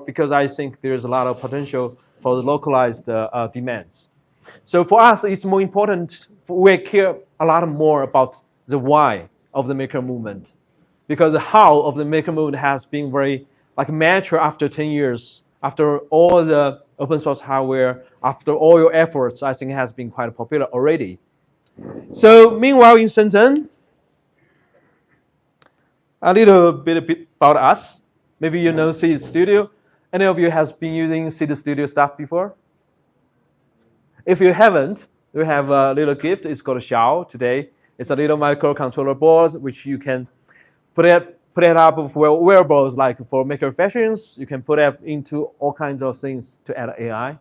because I think there's a lot of potential for the localized demands. So for us, it's more important, we care a lot more about the why of the maker movement, because the how of the maker movement has been very mature after 10 years, after all the open source hardware, after all your efforts, I think it has been quite popular already. So meanwhile in Shenzhen, a little bit about us. Maybe you know Seed Studio. Any of you has been using Seed Studio stuff before? If you haven't, we have a little gift. It's called Xiao today. It's a little microcontroller board which you can put it up for wearables, like for maker fashions. You can put it into all kinds of things to add AI.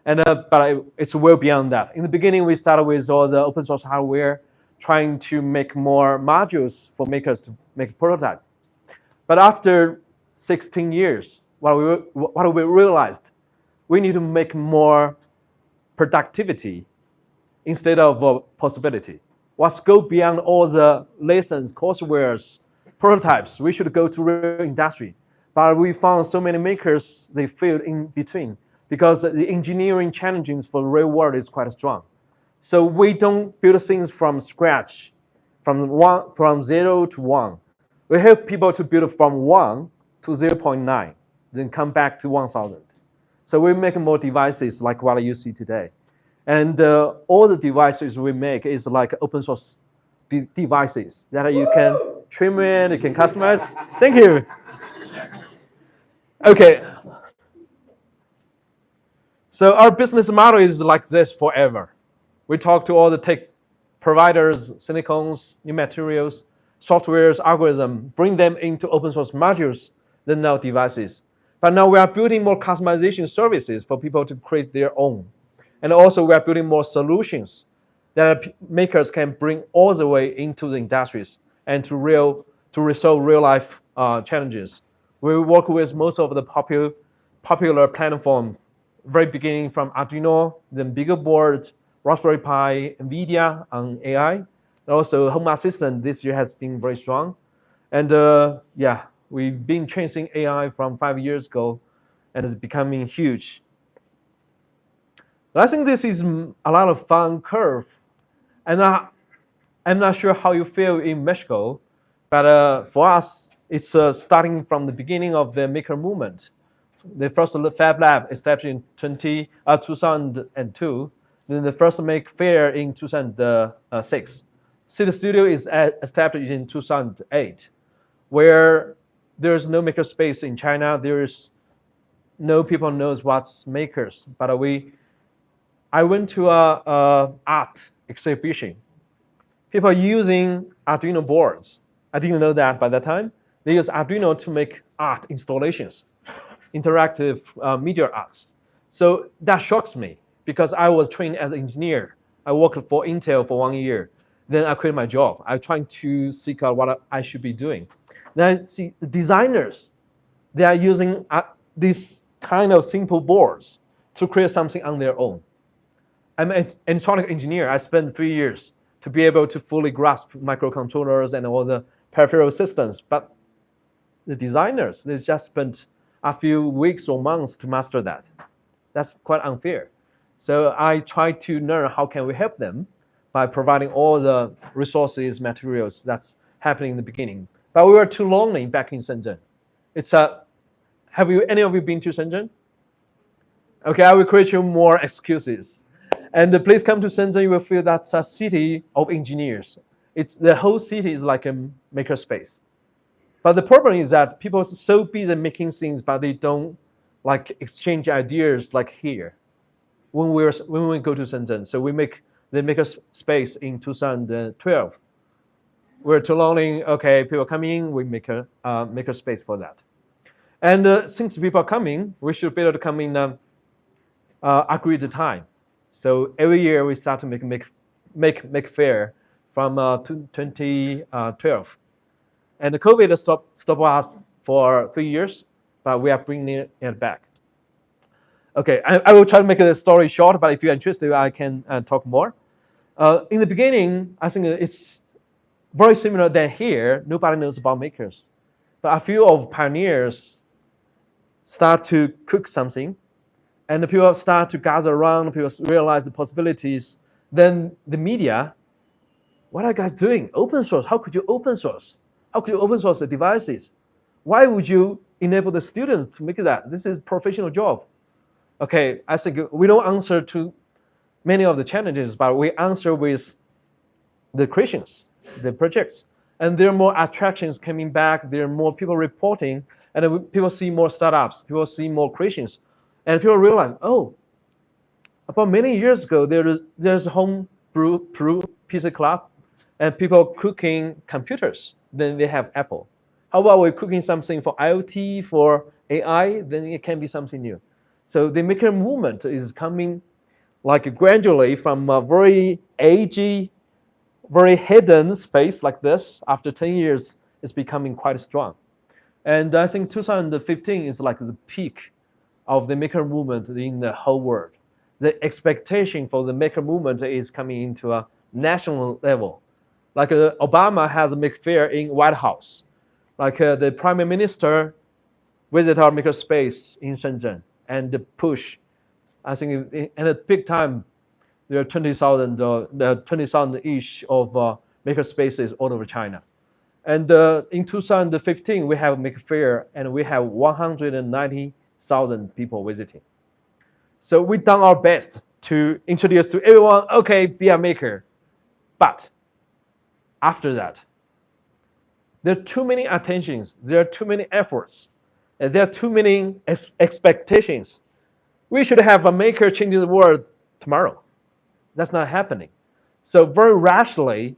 And but it's well beyond that. In the beginning, we started with all the open source hardware, trying to make more modules for makers to make a prototype. But after 16 years, what we realized, we need to make more productivity instead of possibility. Let's go beyond all the lessons, coursewares, prototypes. We should go to real industry. But we found so many makers, they failed in between because the engineering challenges for the real world is quite strong. So we don't build things from scratch, from 0 to 1. We help people to build from 1 to 0.9, then come back to 1,000. So we make more devices like what you see today. And all the devices we make is like open source devices that you can trim in, you can customize. Thank you. Okay. So our business model is like this forever. We talk to all the tech providers, silicons, new materials, softwares, algorithms, bring them into open source modules, then now devices. But now we are building more customization services for people to create their own. And also we are building more solutions that makers can bring all the way into the industries and to resolve real life challenges. We work with most of the popular platforms, very beginning from Arduino, then bigger boards, Raspberry Pi, NVIDIA on AI. And also Home Assistant this year has been very strong. And yeah, we've been chasing AI from 5 years ago and it's becoming huge. But I think this is a lot of fun curve. And I'm not sure how you feel in Mexico, but for us, It's starting from the beginning of the maker movement. The first Fab Lab established in 2002. Then the first Make Fair in 2006. City Studio is established in 2008, where there's no maker space in China. There's no people knows what's makers. But I went to a art exhibition. People using Arduino boards. I didn't know that by that time. They use Arduino to make art installations, interactive media arts. So that shocks me because I was trained as an engineer. I worked for Intel for 1 year. Then I quit my job. I'm trying to seek out what I should be doing. Then I see the designers, they are using these kind of simple boards to create something on their own. I'm an electronic engineer. I spent 3 years to be able to fully grasp microcontrollers and all the peripheral systems. But the designers, they just spent a few weeks or months to master that. That's quite unfair. So I try to learn how can we help them by providing all the resources, materials that's happening in the beginning. But we were too lonely back in Shenzhen. Have any of you been to Shenzhen? Okay, I will create you more excuses. And please come to Shenzhen, you will feel that's a city of engineers. The whole city is like a makerspace. But the problem is that people are so busy making things, but they don't like exchange ideas like here. When we go to Shenzhen, so we make the makerspace in 2012. We're too lonely. Okay, people come in, we make a makerspace for that. And since people are coming, we should be able to come in agreed time. So every year we start to make fair from 2012. And the COVID stopped us for 3 years, but we are bringing it back. Okay, I will try to make the story short, but if you're interested, I can talk more. In the beginning, I think it's very similar than here. Nobody knows about makers. But a few of pioneers start to cook something, and the people start to gather around, people realize the possibilities. Then the media, what are you guys doing? Open source, how could you open source? How could you open source the devices? Why would you enable the students to make that? This is a professional job. Okay, I think we don't answer to many of the challenges, but we answer with the creations, the projects. And there are more attractions coming back, there are more people reporting, and people see more startups, people see more creations. And people realize, oh, about many years ago, there's a home brew pizza club, and people cooking computers. Then they have Apple. How about we're cooking something for IoT, for AI? Then it can be something new. So the maker movement is coming like gradually from a very agey, very hidden space like this. After 10 years, it's becoming quite strong. And I think 2015 is like the peak of the maker movement in the whole world. The expectation for the maker movement is coming into a national level. Like Obama has a maker fair in White House. Like the Prime Minister visit our maker space in Shenzhen and push. I think at a big time, there are 20,000 each of maker spaces all over China. And in 2015, we have a maker fair and we have 190,000 people visiting. So we've done our best to introduce to everyone, okay, be a maker. But after that, there are too many attentions, there are too many efforts, and there are too many expectations. We should have a maker changing the world tomorrow. That's not happening. So very rationally,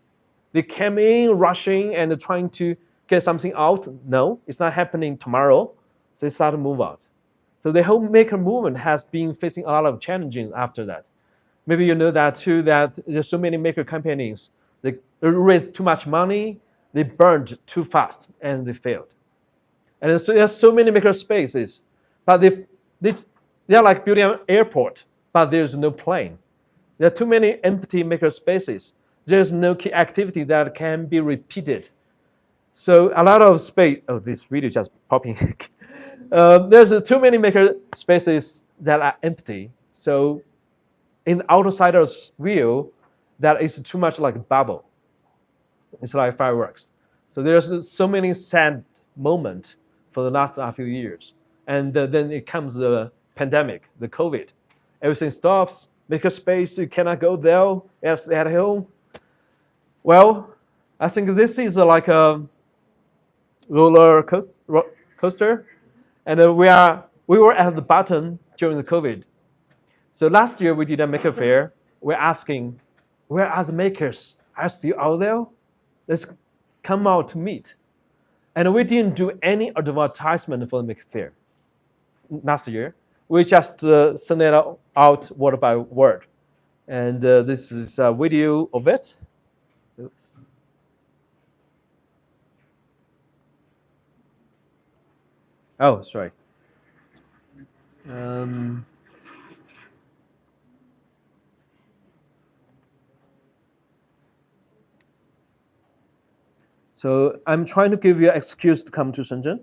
they came in rushing and trying to get something out. No, it's not happening tomorrow. So they start to move out. So the whole maker movement has been facing a lot of challenges after that. Maybe you know that too, that there's so many maker companies. They raised too much money, they burned too fast, and they failed. And so there's so many maker spaces, but they're like building an airport, but there's no plane. There are too many empty maker spaces. There's no key activity that can be repeated. So a lot of space, oh, this video just popping. There's too many maker spaces that are empty. So in the outsider's view, that is too much like a bubble. It's like fireworks. So there's so many sad moment for the last few years. And then it comes the pandemic, the COVID. Everything stops. Makerspace, you cannot go there. Stay at home. Well, I think this is like a roller coaster. And we were at the bottom during the COVID. So last year we did a maker fair. We're asking, where are the makers? Are still out there? Let's come out to meet. And we didn't do any advertisement for the maker fair last year. We just sent it out word by word. And this is a video of it. Oops. Oh, sorry. So I'm trying to give you an excuse to come to Shenzhen.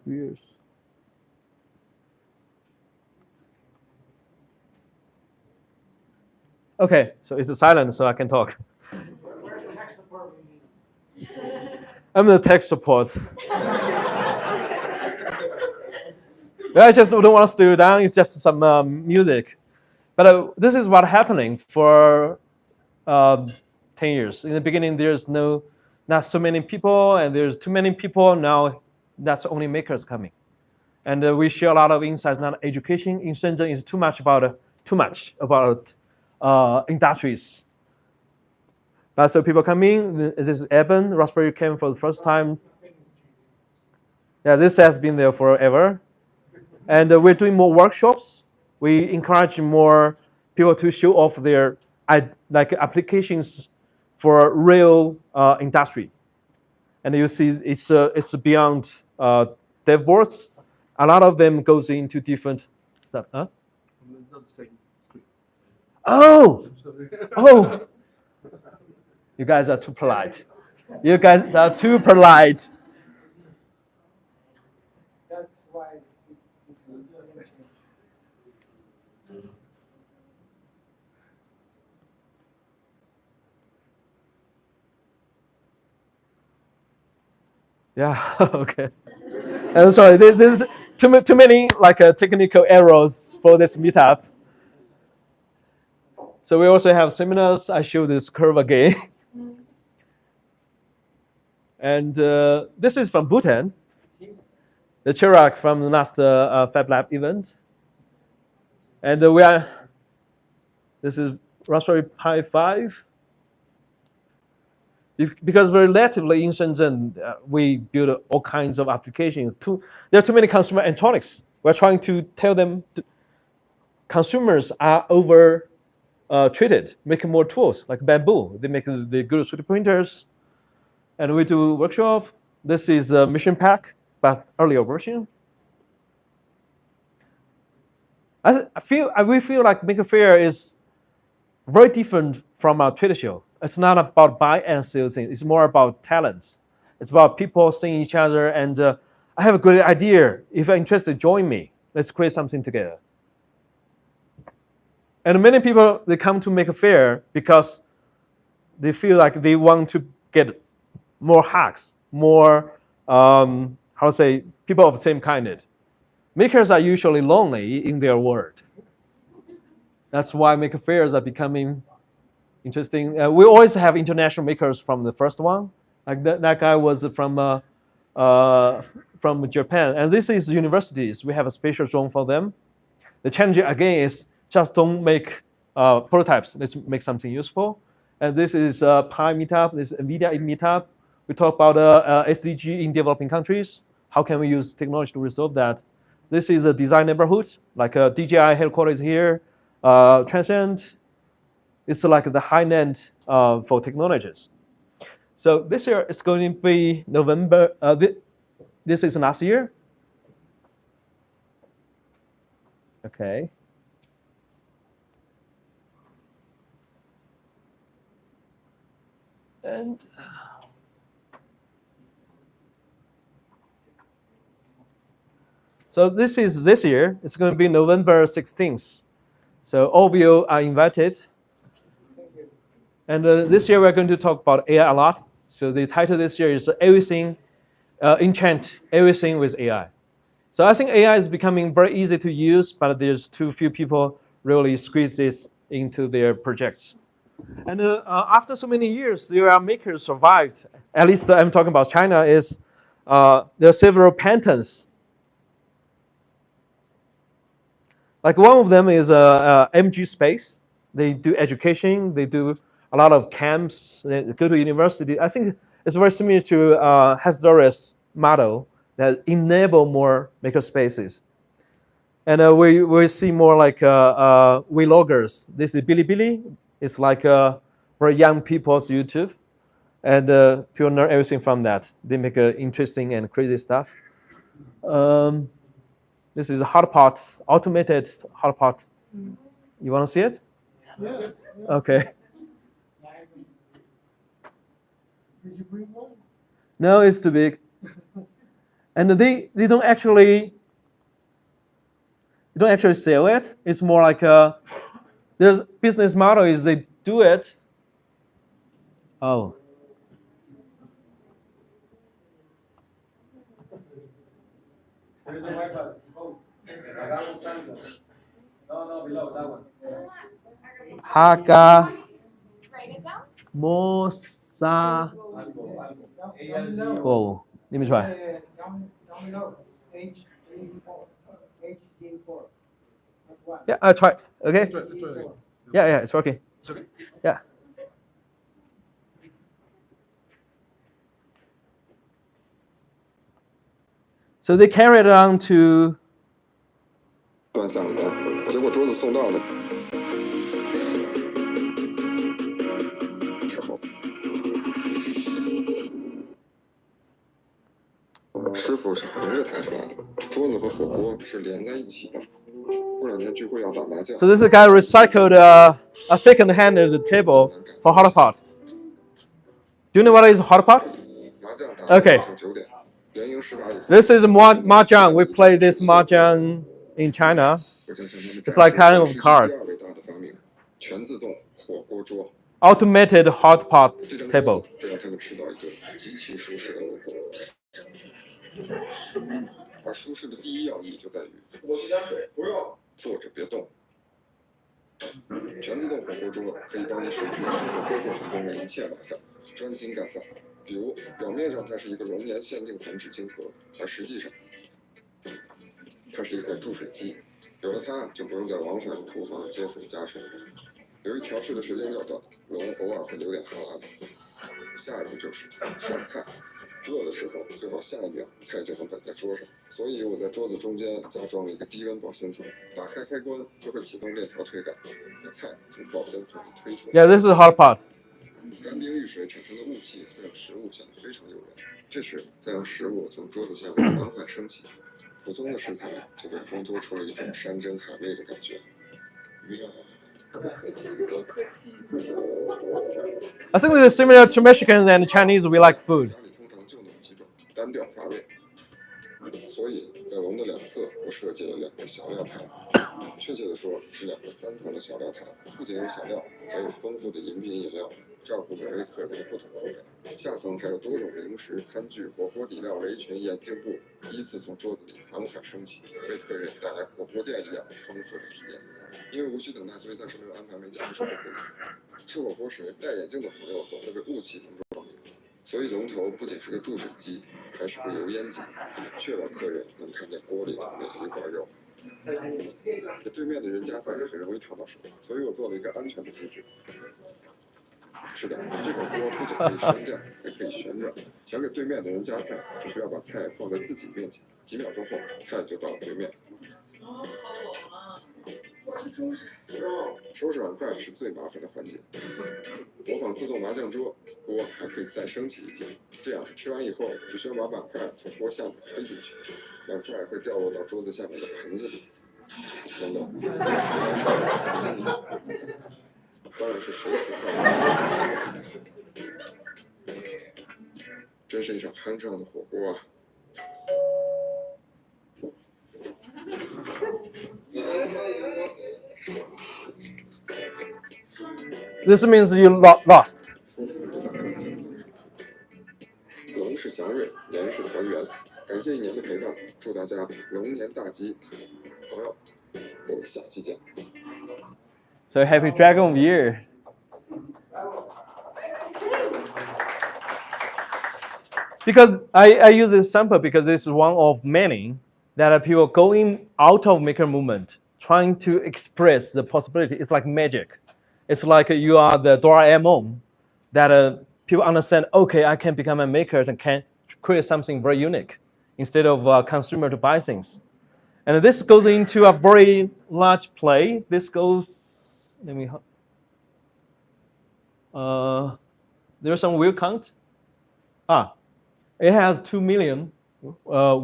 Yes. Okay, so it's silent, so I can talk. Where's the tech support we need? I'm the tech support. I just don't want to slow down. It's just some music. But this is what happening for 10 years. In the beginning, there's not so many people, and there's too many people. Now, that's only makers coming. And we share a lot of insights. Now, education in Shenzhen is too much about industries. But so people come in. This is Eben. Raspberry came for the first time. Yeah, this has been there forever. And we're doing more workshops. We encourage more people to show off their applications for real industry. And you see, it's beyond dev boards. A lot of them goes into different stuff. Huh? Oh, oh! You guys are too polite. You guys are too polite. That's why. Yeah. Okay. And sorry, this is too many technical errors for this meetup. So we also have seminars. I show this curve again. And this is from Bhutan, the Chirac from the last Fab Lab event. And this is Raspberry Pi 5. Because we're relatively in Shenzhen, we build all kinds of applications. There are too many consumer electronics. We're trying to tell them consumers are over treated, making more tools like bamboo. They make the good 3D printers. And we do workshop. This is a mission pack, but earlier version. We feel like Maker Faire is very different from our trade show. It's not about buy and sell things. It's more about talents. It's about people seeing each other and I have a good idea. If you're interested, join me. Let's create something together. And many people, they come to Maker Faire because they feel like they want to get more hacks, more, people of the same kind. Makers are usually lonely in their world. That's why Maker Fairs are becoming interesting. We always have international makers from the first one. Like that guy was from Japan. And this is universities. We have a special zone for them. The challenge again is just don't make prototypes. Let's make something useful. And this is Pi meetup. This is NVIDIA meetup. We talk about SDG in developing countries. How can we use technology to resolve that? This is a design neighborhood, like DJI headquarters here. Transcend. It's like the high end for technologies. So this year it's going to be November. This is last year. Okay. And So this is this year. It's going to be November 16th. So all of you are invited. And this year we're going to talk about AI a lot. So the title this year is Everything, Enchant Everything with AI. So I think AI is becoming very easy to use, but there's too few people really squeeze this into their projects. And after so many years, there are makers survived. At least I'm talking about China. Is there are several patents. Like one of them is MG Space. They do education. They do a lot of camps. They go to university. I think it's very similar to Hacedores model that enable more makerspaces. And we see more like vloggers. This is Bilibili. It's like for young people's YouTube. And people learn everything from that. They make interesting and crazy stuff. This is a hot pot, automated hot pot. You want to see it? Yes. Okay. Did you bring one? No, it's too big. And they don't actually sell it. It's more like their business model is they do it. Oh. There's a Wi-Fi. Oh, no, below that one. Haga Mosa Go. Let me try. Yeah, I tried. Okay. Yeah, it's working. Yeah. So they carry it on to. 断下了单，结果桌子送到了之后，师傅是横着抬出来的，桌子和火锅是连在一起的。过两天聚会要打麻将。So this guy recycled a second-hand table for hot pot. Do you know what is hot pot? Okay. This is mahjong. We play this mahjong in China. It's like kind of card. Automated hot pot table. 而舒适的第一要义就在于坐着别动。全自动火锅桌可以帮你省去吃火锅过程中的一切麻烦，专心干饭。比如表面上它是一个熔岩限定款纸巾盒，而实际上它是一块注水机。有了它，就不用再往返于厨房接水加水。由于调试的时间较短，龙偶尔会流点哈喇子。下一步就是上菜。 饿的时候，最好下一秒菜就能摆在桌上，所以我在桌子中间加装了一个低温保鲜层，打开开关就会启动链条推杆，把菜从保鲜层里推出来。Yeah, this is hot pot. 干冰遇水产生的雾气会让食物显得非常诱人，这时再让食物从桌子下面缓缓升起，普通的食材就被烘托出了一种山珍海味的感觉。I think this is similar to Mexicans and Chinese. We like food. 单调乏味，所以在龙的两侧，我设计了两个小料台，确切的说是两个3层的小料台，不仅有小料，还有丰富的饮品饮料，照顾每位客人的不同口味。下层还有多种零食、餐具、火锅底料、围裙、眼镜布，依次从桌子里缓缓升起，为客人带来火锅店一样丰富的体验。因为无需等待，所以暂时没有安排没钱的售后服务。吃火锅时戴眼镜的朋友总会被雾气笼罩。 所以龙头不仅是个注水机，还是个油烟机，确保客人能看见锅里的每一块肉。给对面的人夹菜很容易烫到手，所以我做了一个安全的机制。是的，这口锅不仅可以升降，还可以旋转。想给对面的人夹菜，只需要把菜放在自己面前，几秒钟后，菜就到了对面。收拾碗筷是最麻烦的环节。模仿自动麻将桌，锅还可以再升起一阶。这样吃完以后，只需要把碗筷从锅下面推进去，碗筷会掉落到桌子下面的盆子里。等等，当然是谁不快。真是一场酣畅的火锅啊！ This means you lost. 龙是祥瑞，年是团圆。感谢一年的陪伴，祝大家龙年大吉。朋友，我们下期见。So happy Dragon Year. Because I use this sample because it's one of many that are people going out of maker movement, trying to express the possibility. It's like magic. It's like you are the Doraemon that people understand, okay, I can become a maker and can create something very unique instead of a consumer to buy things. And this goes into a very large play. This goes, there's some wheel count. It has 2 million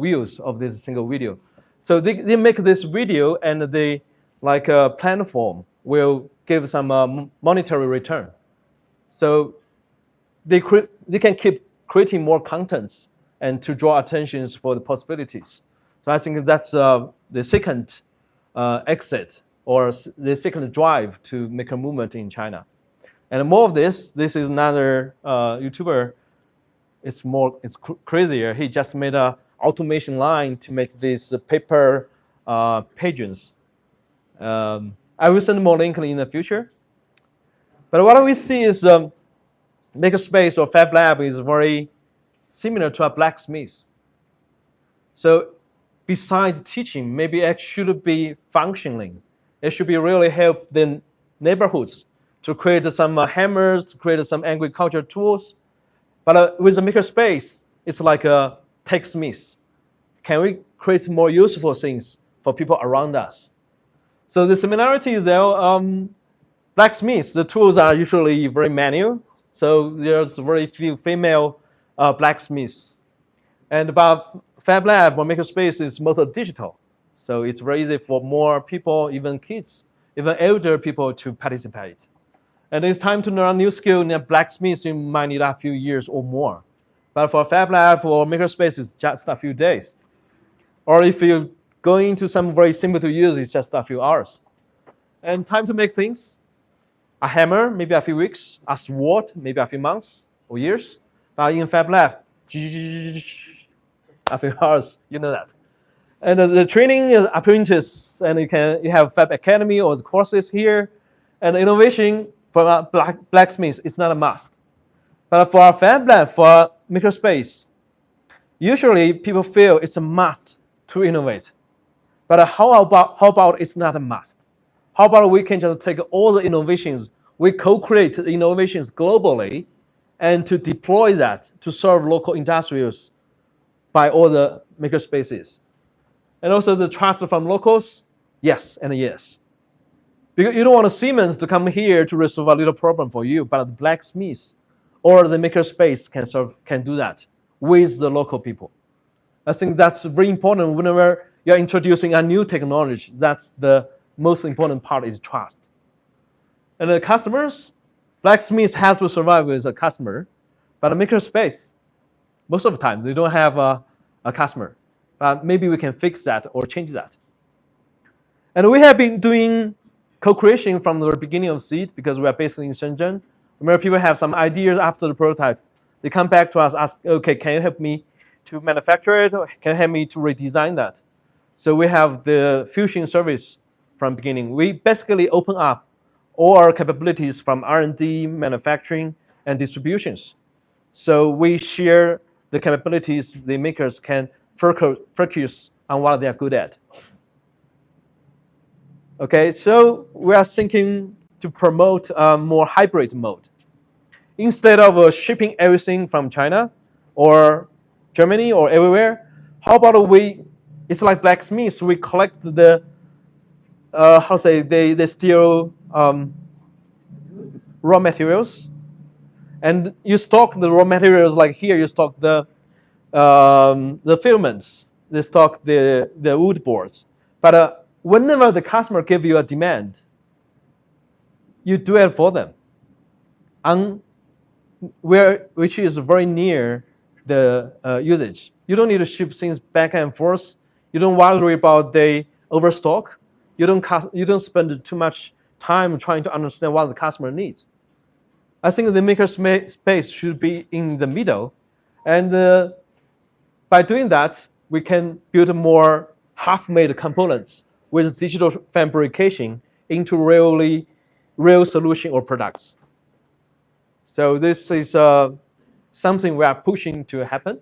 views of this single video. So they make this video and they like a platform will give some monetary return. So they can keep creating more contents and to draw attentions for the possibilities. So I think that's the second exit or the second drive to make a movement in China. And more of this is another YouTuber. It's crazier. He just made an automation line to make these paper pigeons. I will send more link in the future. But what we see is Makerspace or Fab Lab is very similar to a blacksmith. So besides teaching, maybe it should be functioning. It should be really help the neighborhoods to create some hammers, to create some agriculture tools. But with the Makerspace, it's like a techsmith. Can we create more useful things for people around us? So the similarity is there. Blacksmiths, the tools are usually very manual. So there's very few female blacksmiths. And about Fab Lab or Makerspace is mostly digital. So it's very easy for more people, even kids, even elder people to participate. And it's time to learn a new skill in a blacksmith, you might need a few years or more. But for Fab Lab or Makerspace, it's just a few days. Or if you're going to some very simple to use, it's just a few hours. And time to make things, a hammer, maybe a few weeks, a sword, maybe a few months or years. But in Fab Lab, a few hours, you know that. And the training is apprentice, and you have Fab Academy or the courses here. And innovation for a blacksmith, it's not a must. But for a Fab Lab, for Makerspace, usually people feel it's a must to innovate. But how about it's not a must? How about we can just take all the innovations, we co-create the innovations globally, and to deploy that to serve local industrials by all the Makerspaces. And also the trust from locals, yes and yes. Because you don't want a Siemens to come here to resolve a little problem for you, but the blacksmith or the Makerspace can do that with the local people. I think that's very important whenever you're introducing a new technology. That's the most important part is trust. And the customers, blacksmith has to survive with a customer, but a Makerspace, most of the time, they don't have a customer. But maybe we can fix that or change that. And we have been doing co-creation from the beginning of seed because we are based in Shenzhen. Whenever people have some ideas after the prototype, they come back to us, ask, okay, can you help me to manufacture it? Or can you help me to redesign that? So we have the fusion service from beginning. We basically open up all our capabilities from R&D, manufacturing, and distributions. So we share the capabilities the makers can focus on what they are good at. Okay, so we are thinking to promote a more hybrid mode. Instead of shipping everything from China or Germany or everywhere, how about it's like blacksmiths, we collect the, they steal raw materials. And you stock the raw materials, like here you stock the filaments, they stock the wood boards. But whenever the customer gives you a demand, you do it for them, which is very near the usage. You don't need to ship things back and forth. You don't worry about the overstock. You don't spend too much time trying to understand what the customer needs. I think the maker space should be in the middle. And by doing that, we can build more half-made components with digital fabrication into real solution or products. So this is something we are pushing to happen.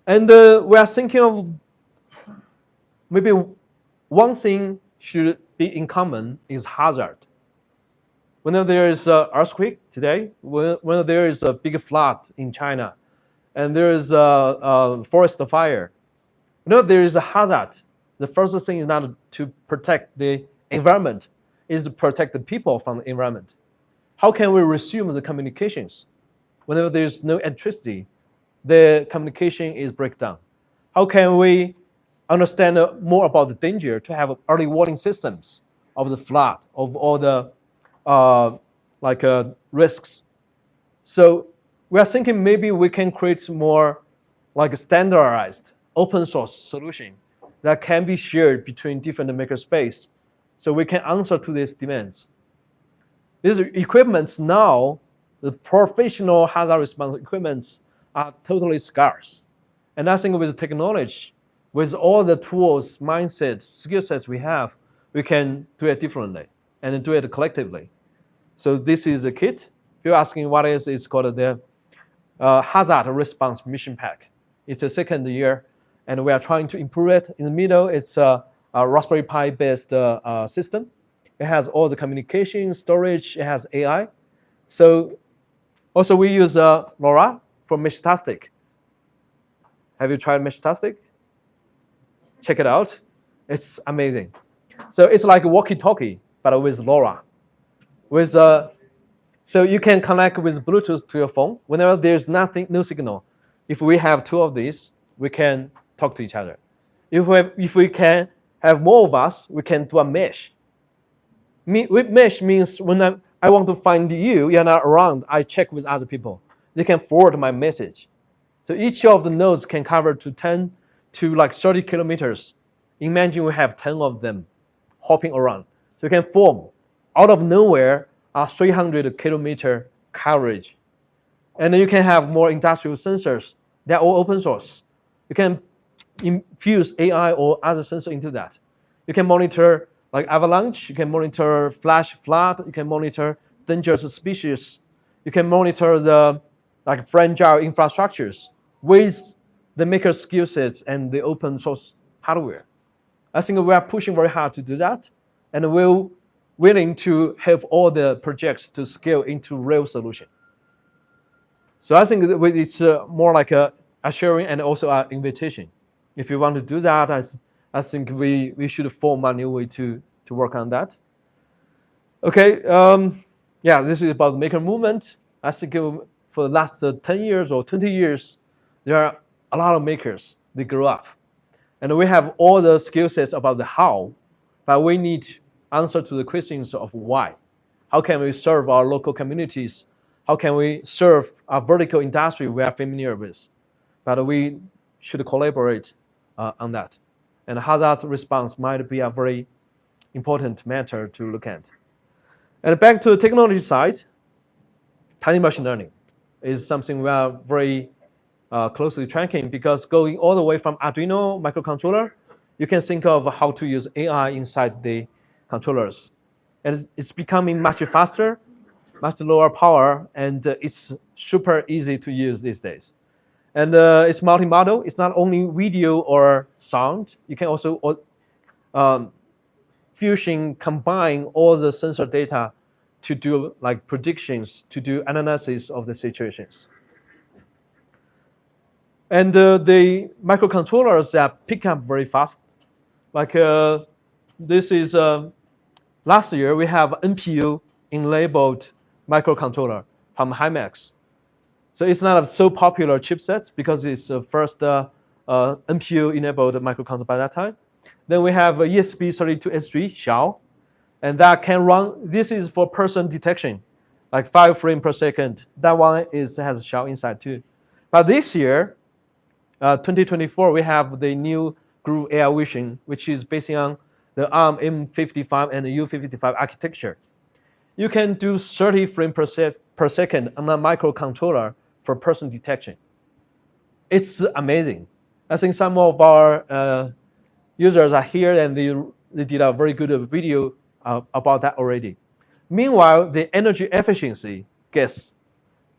And we are thinking of maybe one thing should be in common is hazard. Whenever there is an earthquake today, when there is a big flood in China, and there is a forest fire, whenever there is a hazard, the first thing is not to protect the environment, is to protect the people from the environment. How can we resume the communications? Whenever there is no electricity, the communication is breakdown. How can we understand more about the danger to have early warning systems of the flood, of all the risks? So we are thinking maybe we can create more like a standardized open source solution that can be shared between different makerspace, so we can answer to these demands. These equipments now, the professional hazard response equipments are totally scarce. And I think with technology, with all the tools, mindsets, skill sets we have, we can do it differently and do it collectively. So this is the kit. If you're asking what is, it's called the Hazard Response Mission Pack. It's the second year, and we are trying to improve it. In the middle, it's a Raspberry Pi-based system. It has all the communication, storage, it has AI. So also we use LoRa for Meshtastic. Have you tried Meshtastic? Check it out. It's amazing. So it's like a walkie-talkie, but with LoRa. So you can connect with Bluetooth to your phone. Whenever there's no signal, if we have two of these, we can talk to each other. If we can have more of us, we can do a mesh. Mesh means when I want to find you, you're not around, I check with other people. They can forward my message. So each of the nodes can cover to 10 to like 30 kilometers. Imagine we have 10 of them hopping around. So you can form out of nowhere a 300 kilometer coverage. And then you can have more industrial sensors. They're all open source. You can infuse AI or other sensor into that. You can monitor like avalanche, you can monitor flash flood, you can monitor dangerous species. You can monitor the like fragile infrastructures with the maker skill sets and the open source hardware. I think we are pushing very hard to do that, and we're willing to help all the projects to scale into real solution. So I think it's more like a sharing and also an invitation. If you want to do that, I think we should form a new way to work on that. Okay, yeah, this is about the maker movement. I think for the last 10 years or 20 years, there are a lot of makers. They grow up. And we have all the skill sets about the how, but we need answer to the questions of why. How can we serve our local communities? How can we serve a vertical industry we are familiar with? But we should collaborate on that. And hazard response might be a very important matter to look at. And back to the technology side, tiny machine learning is something we are very closely tracking, because going all the way from Arduino microcontroller, you can think of how to use AI inside the controllers. And it's becoming much faster, much lower power, and it's super easy to use these days. And it's multimodal. It's not only video or sound. You can also combine all the sensor data to do like predictions, to do analysis of the situations. And the microcontrollers that pick up very fast. Like this is last year we have NPU enabled microcontroller from Himax. So it's not a so popular chipset because it's the first NPU enabled microcontroller by that time. Then we have ESP32S3 Xiao, and that can run. This is for person detection, like 5 frames per second. That one has Xiao inside too. But this year, 2024, we have the new Groove AI Vision, which is based on the ARM M55 and the U55 architecture. you can do 30 frames per second on a microcontroller for person detection. It's amazing. I think some of our users are here and they did a very good video about that already. Meanwhile, the energy efficiency, guess,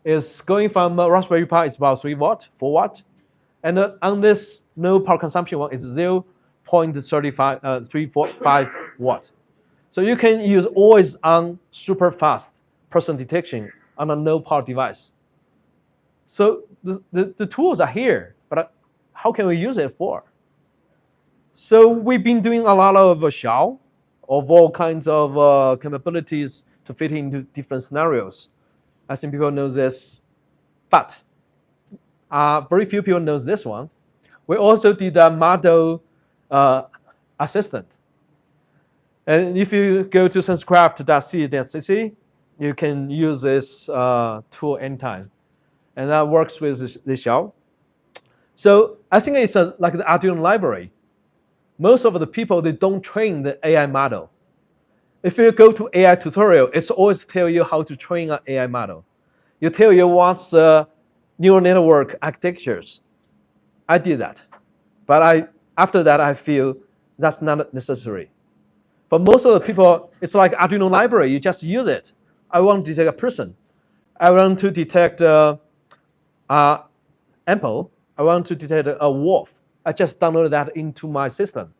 is going from Raspberry Pi, it's about 3 watt, 4 watt. And on this no power consumption one, it's 0.345 watt. So you can use always on super fast person detection on a no power device. So the tools are here, but how can we use it for? So we've been doing a lot of Xiao, of all kinds of capabilities to fit into different scenarios. I think people know this, but very few people know this one. We also did a model assistant. And if you go to sensecraft.c.cc, you can use this tool anytime. And that works with the Xiao. So I think it's like the Arduino library. Most of the people, they don't train the AI model. If you go to AI tutorial, it's always tell you how to train an AI model. You tell you what's the neural network architectures. I did that. But after that, I feel that's not necessary. For most of the people, it's like Arduino library. You just use it. I want to detect a person. I want to detect apple. I want to detect a wolf. I just download that into my system.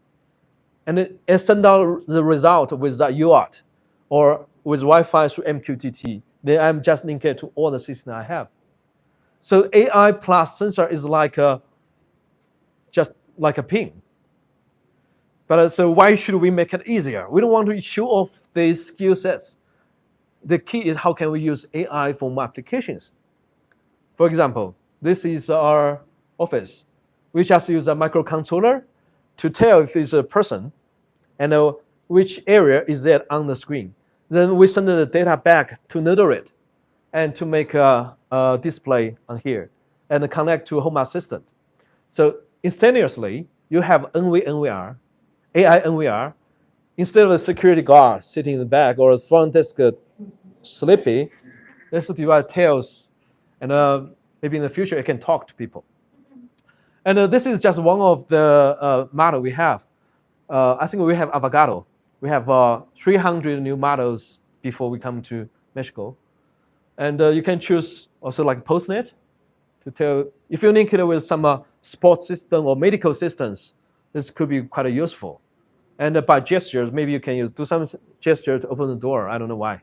And it sends out the result with a UART or with Wi-Fi through MQTT. Then I'm just linked it to all the systems I have. So AI plus sensor is like just like a pin. But so why should we make it easier? We don't want to show off the skill sets. The key is how can we use AI for more applications. For example, this is our office. We just use a microcontroller to tell if it's a person and which area is there on the screen. Then we send the data back to Node-RED and to make a display on here and connect to Home Assistant. So instantaneously, you have NVR, AI NVR, instead of a security guard sitting in the back or a front desk sleepy, this device tells, and maybe in the future it can talk to people. And this is just one of the model we have. I think we have Avocado. We have 300 new models before we come to Mexico. And you can choose also like Postnet to tell, if you link it with some sports system or medical systems, this could be quite useful. And by gestures, maybe you can do some gesture to open the door. I don't know why.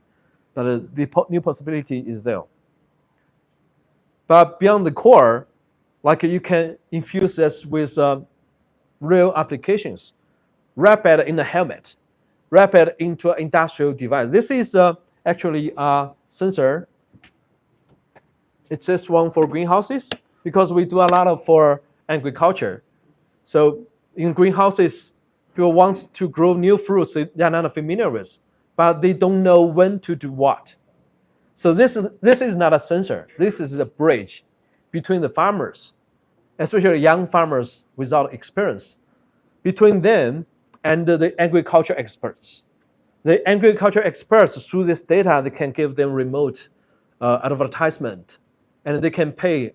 But the new possibility is there. But beyond the core, like you can infuse this with real applications. Wrap it in a helmet. Wrap it into an industrial device. This is actually a sensor. It's this one for greenhouses because we do a lot for agriculture. So in greenhouses, people want to grow new fruits they're not familiar with, but they don't know when to do what. So this is not a sensor. This is a bridge between the farmers, especially young farmers without experience, between them and the agriculture experts. The agriculture experts, through this data, they can give them remote advertisement, and they can pay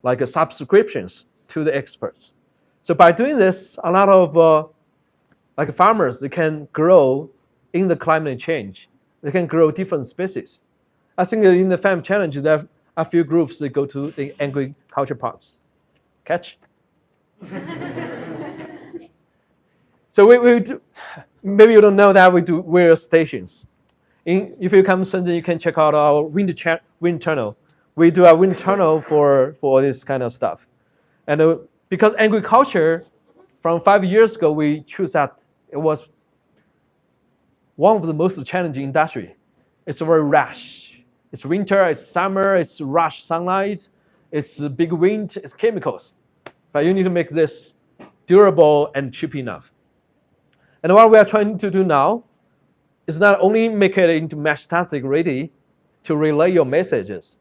like subscriptions to the experts. So by doing this, a lot of like farmers, they can grow in the climate change. They can grow different species. I think in the FAM challenge, there are a few groups that go to the agriculture parts. Catch? So we do, maybe you don't know that we do wear stations. If you come to Shenzhen, you can check out our wind tunnel. We do a wind tunnel for this kind of stuff. And because agriculture, from 5 years ago, we choose that it was one of the most challenging industry. It's very rush. It's winter, it's summer, it's rush sunlight, it's big wind, it's chemicals. But you need to make this durable and cheap enough. And what we are trying to do now is not only make it into Meshtastic ready to relay your messages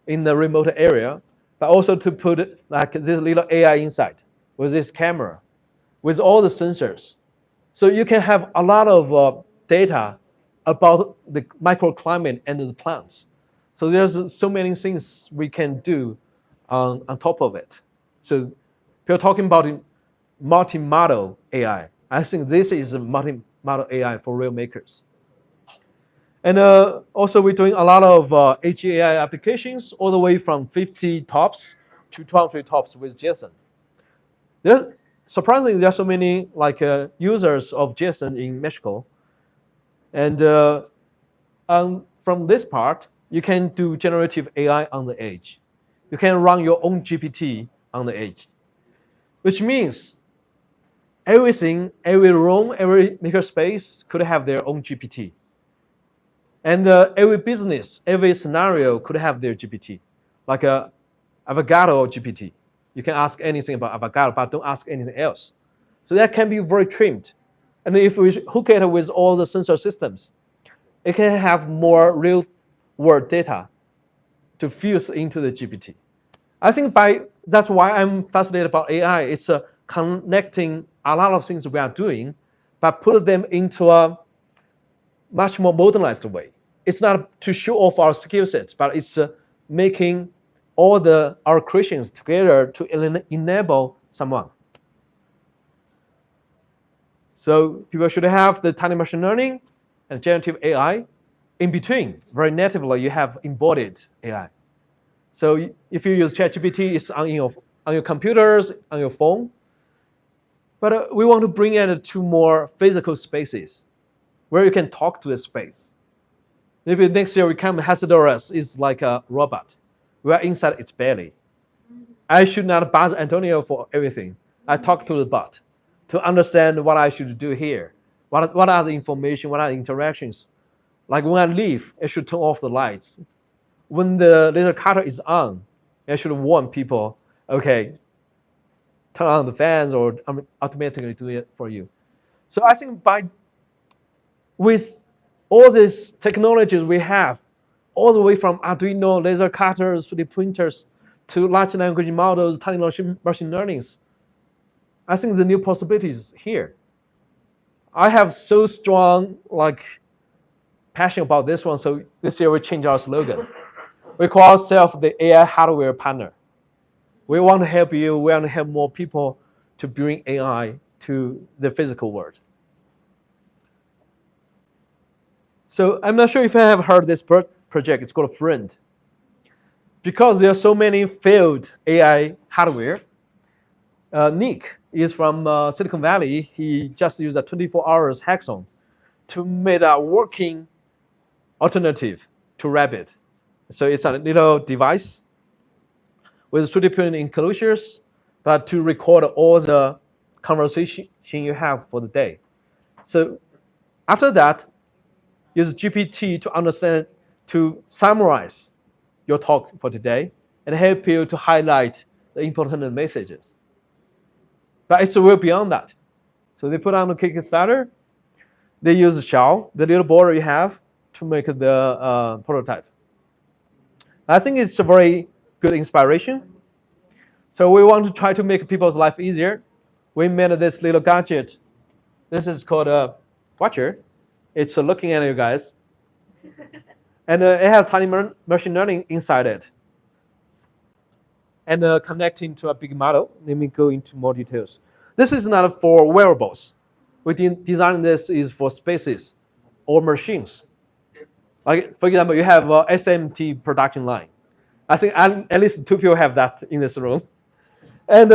in the remote area, but also to put like this little AI inside with this camera, with all the sensors. So you can have a lot of data about the microclimate and the plants. So there's so many things we can do on top of it. So people talking about multi-model AI. I think this is a multi-model AI for real makers. And also we're doing a lot of AGI applications all the way from 50 tops to 200 tops with JSON. Surprisingly, there are so many users of JSON in Mexico. And from this part, you can do generative AI on the edge. You can run your own GPT on the edge, which means everything, every room, every makerspace could have their own GPT. And every business, every scenario could have their GPT, like a Avocado GPT. You can ask anything about Avocado, but don't ask anything else. So that can be very trimmed. And if we hook it with all the sensor systems, it can have more real-world data to fuse into the GPT. I think that's why I'm fascinated about AI. It's connecting a lot of things we are doing, but put them into a much more modernized way. It's not to show off our skill sets, but it's making all our creations together to enable someone. So people should have the tiny machine learning and generative AI. In between, very natively, you have embodied AI. So if you use ChatGPT, it's on your computers, on your phone. But we want to bring it to more physical spaces where you can talk to the space. Maybe next year we come Hacedores is like a robot. We are inside its belly. I should not bother Antonio for everything. I talk to the bot to understand what I should do here. What are the information, what are the interactions? Like when I leave, I should turn off the lights. When the laser cutter is on, I should warn people, okay, turn on the fans or automatically do it for you. So I think with all these technologies we have, all the way from Arduino, laser cutters, 3D printers, to large language models, tiny machine learnings, I think the new possibilities here. I have so strong passion about this one, so this year we change our slogan. We call ourselves the AI hardware partner. We want to help you, we want to help more people to bring AI to the physical world. So I'm not sure if I have heard this project, it's called Friend. Because there are so many failed AI hardware, Nick is from Silicon Valley. He just used a 24 hours hackathon to make a working alternative to Rabbit. So it's a little device with 3D printed enclosures, but to record all the conversation you have for the day. So after that, use GPT to understand, to summarize your talk for today and help you to highlight the important messages. But it's way beyond that. So they put on the Kickstarter. They use Shell, the little board you have, to make the prototype. I think it's a very good inspiration. So we want to try to make people's life easier. We made this little gadget. This is called a watcher. It's looking at you guys. And it has tiny machine learning inside it. And connecting to a big model. Let me go into more details. This is not for wearables. We designed this is for spaces or machines. Like, for example, you have a SMT production line. I think at least 2 people have that in this room. And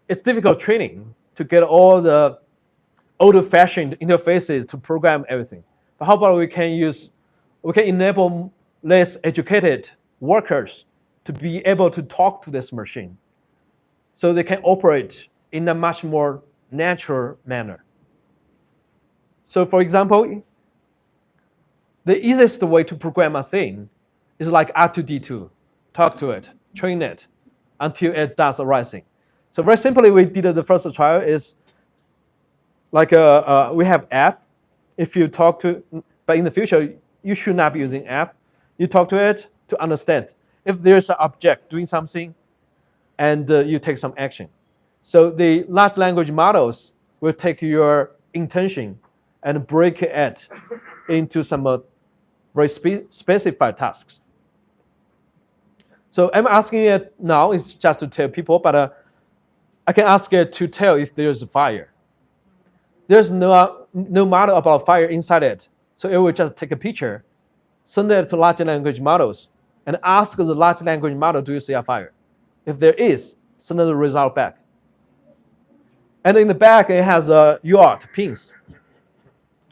it's difficult training to get all the old-fashioned interfaces to program everything. But how about we can enable less educated workers to be able to talk to this machine so they can operate in a much more natural manner. So for example, the easiest way to program a thing is like R2D2. Talk to it, train it, until it does the right thing. So very simply, we did the first trial is like we have app. If you talk to, but in the future, you should not be using app. You talk to it to understand. If there's an object doing something, and you take some action. So the large language models will take your intention and break it into some very specified tasks. So I'm asking it now, it's just to tell people, but I can ask it to tell if there's a fire. There's no model about fire inside it. So it will just take a picture, send it to large language models, and ask the large language model, do you see a fire? If there is, send the result back. And in the back, it has UART pins.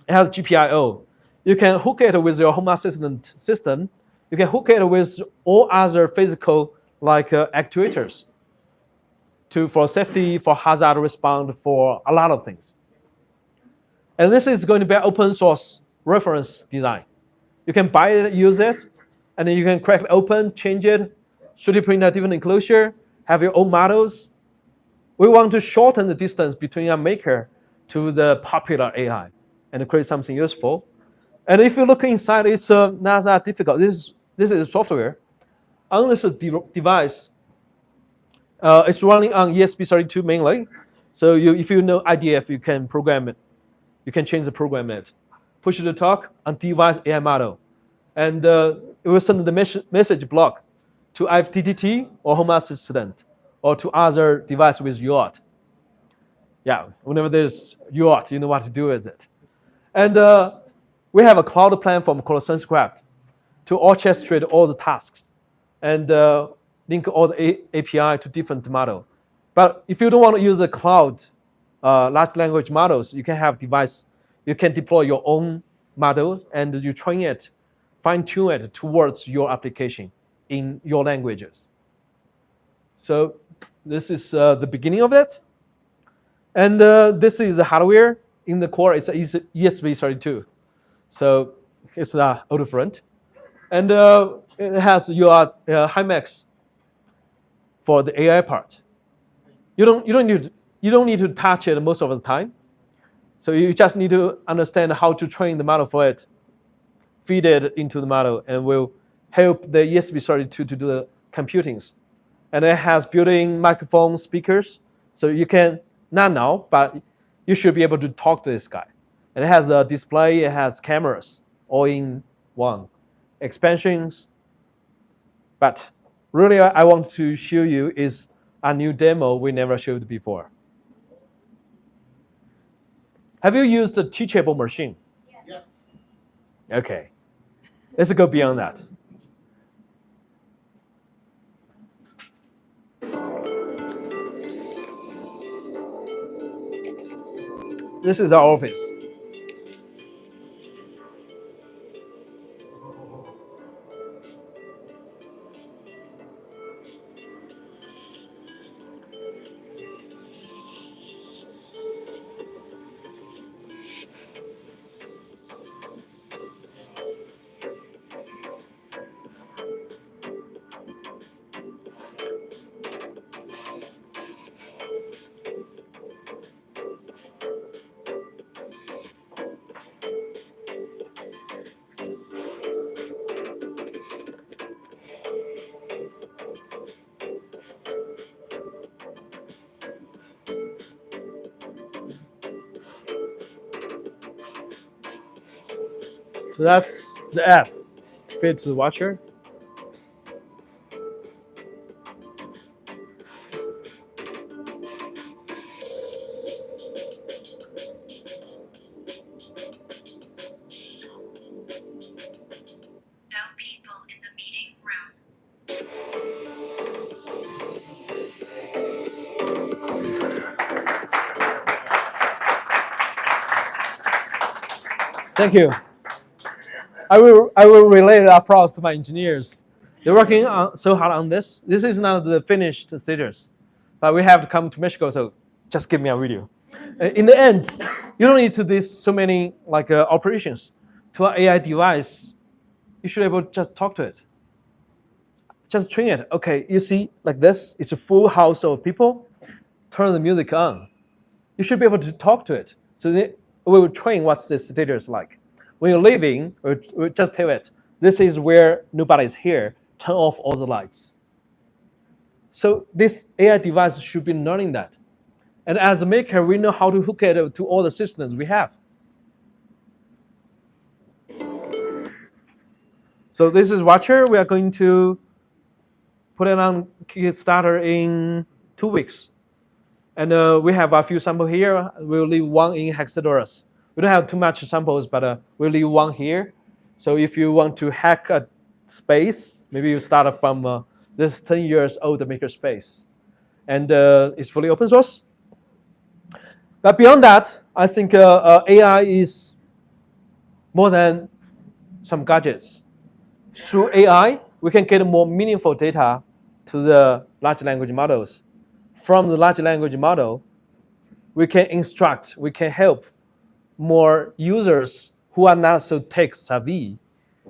It has GPIO. You can hook it with your home assistant system. You can hook it with all other physical like actuators for safety, for hazard response, for a lot of things. And this is going to be an open source reference design. You can buy it, use it, and then you can crack it open, change it, 3D print a different enclosure, have your own models. We want to shorten the distance between a maker to the popular AI and create something useful. And if you look inside, it's not that difficult. This is software. On this device, it's running on ESP32 mainly. So if you know IDF, you can program it. You can change the program it. Push to talk on device AI model. And it will send the message block to IFTTT or Home Assistant or to other device with UART. Yeah, whenever there's UART, you know what to do with it. And we have a cloud platform called SenseCraft to orchestrate all the tasks and link all the API to different model. But if you don't want to use the cloud large language models, you can have device, you can deploy your own model and you train it, fine-tune it towards your application in your languages. So this is the beginning of it. And this is the hardware. In the core, it's ESP32. So it's old front. And it has your HiMax for the AI part. You don't need to touch it most of the time. So you just need to understand how to train the model for it, feed it into the model, and will help the ESP32 to do the computings. And it has built-in microphone speakers, so you can, not now, but you should be able to talk to this guy. And it has a display, it has cameras, all in one. Expansions. But really, I want to show you is a new demo we never showed before. Have you used the teachable machine? Yes. Okay. Let's go beyond that. This is our office. So that's the app. Fit to the watcher. Thank you. I will relay the applause to my engineers. They're working so hard on this. This is not the finished status, but we have to come to Mexico, so just give me a video. In the end, you don't need to do so many operations. To an AI device, you should be able to just talk to it. Just train it. Okay, you see, like this, it's a full house of people. Turn the music on. You should be able to talk to it. So we will train what's the status like. When you're leaving, we just tell it, this is where nobody's here. Turn off all the lights. So this AI device should be learning that. And as a maker, we know how to hook it to all the systems we have. So this is Watcher. We are going to put it on Kickstarter in 2 weeks. And we have a few samples here. We'll leave one in Hacedores. We don't have too much samples, but we'll leave one here. So if you want to hack a space, maybe you start from this 10 years old makerspace. And it's fully open source. But beyond that, I think AI is more than some gadgets. Through AI, we can get more meaningful data to the large language models. From the large language model, we can instruct, we can help more users who are not so tech savvy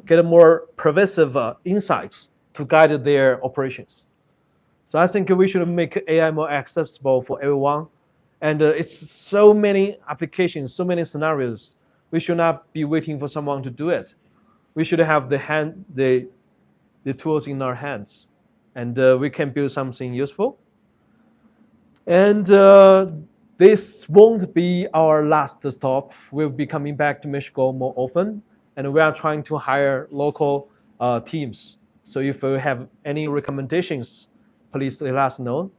get more pervasive insights to guide their operations. So I think we should make AI more accessible for everyone. And it's so many applications, so many scenarios. We should not be waiting for someone to do it. We should have the tools in our hands, and we can build something useful. And this won't be our last stop. We'll be coming back to Mexico more often, and we are trying to hire local teams. So if you have any recommendations, please let us know.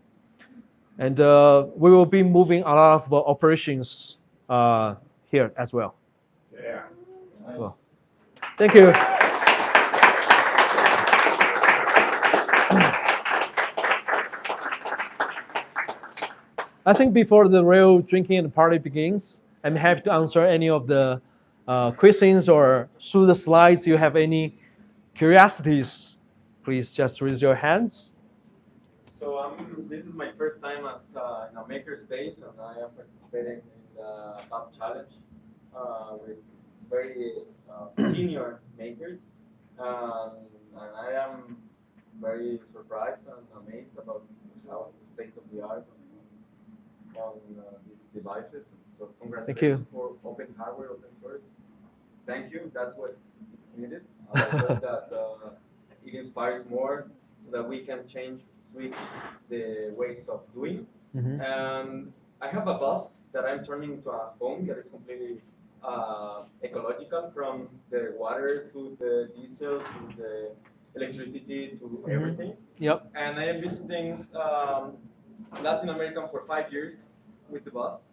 And we will be moving a lot of operations here as well. Yeah. Nice. Well, thank you. I think before the real drinking and party begins, I'm happy to answer any of the questions, or through the slides you have any curiosities. Please just raise your hands. So this is my first time as in a makerspace, and I am participating in the Fab Challenge with very senior makers, and I am very surprised and amazed about how is the state of the art on these devices. So congratulations for open hardware, open source. Thank you. That's what it's needed. I hope that it inspires more so that we can switch the ways of doing. Mm-hmm. And I have a bus that I'm turning into a home that is completely ecological, from the water to the diesel to the electricity to everything. Yep. And I am visiting Latin America for 5 years with the bus,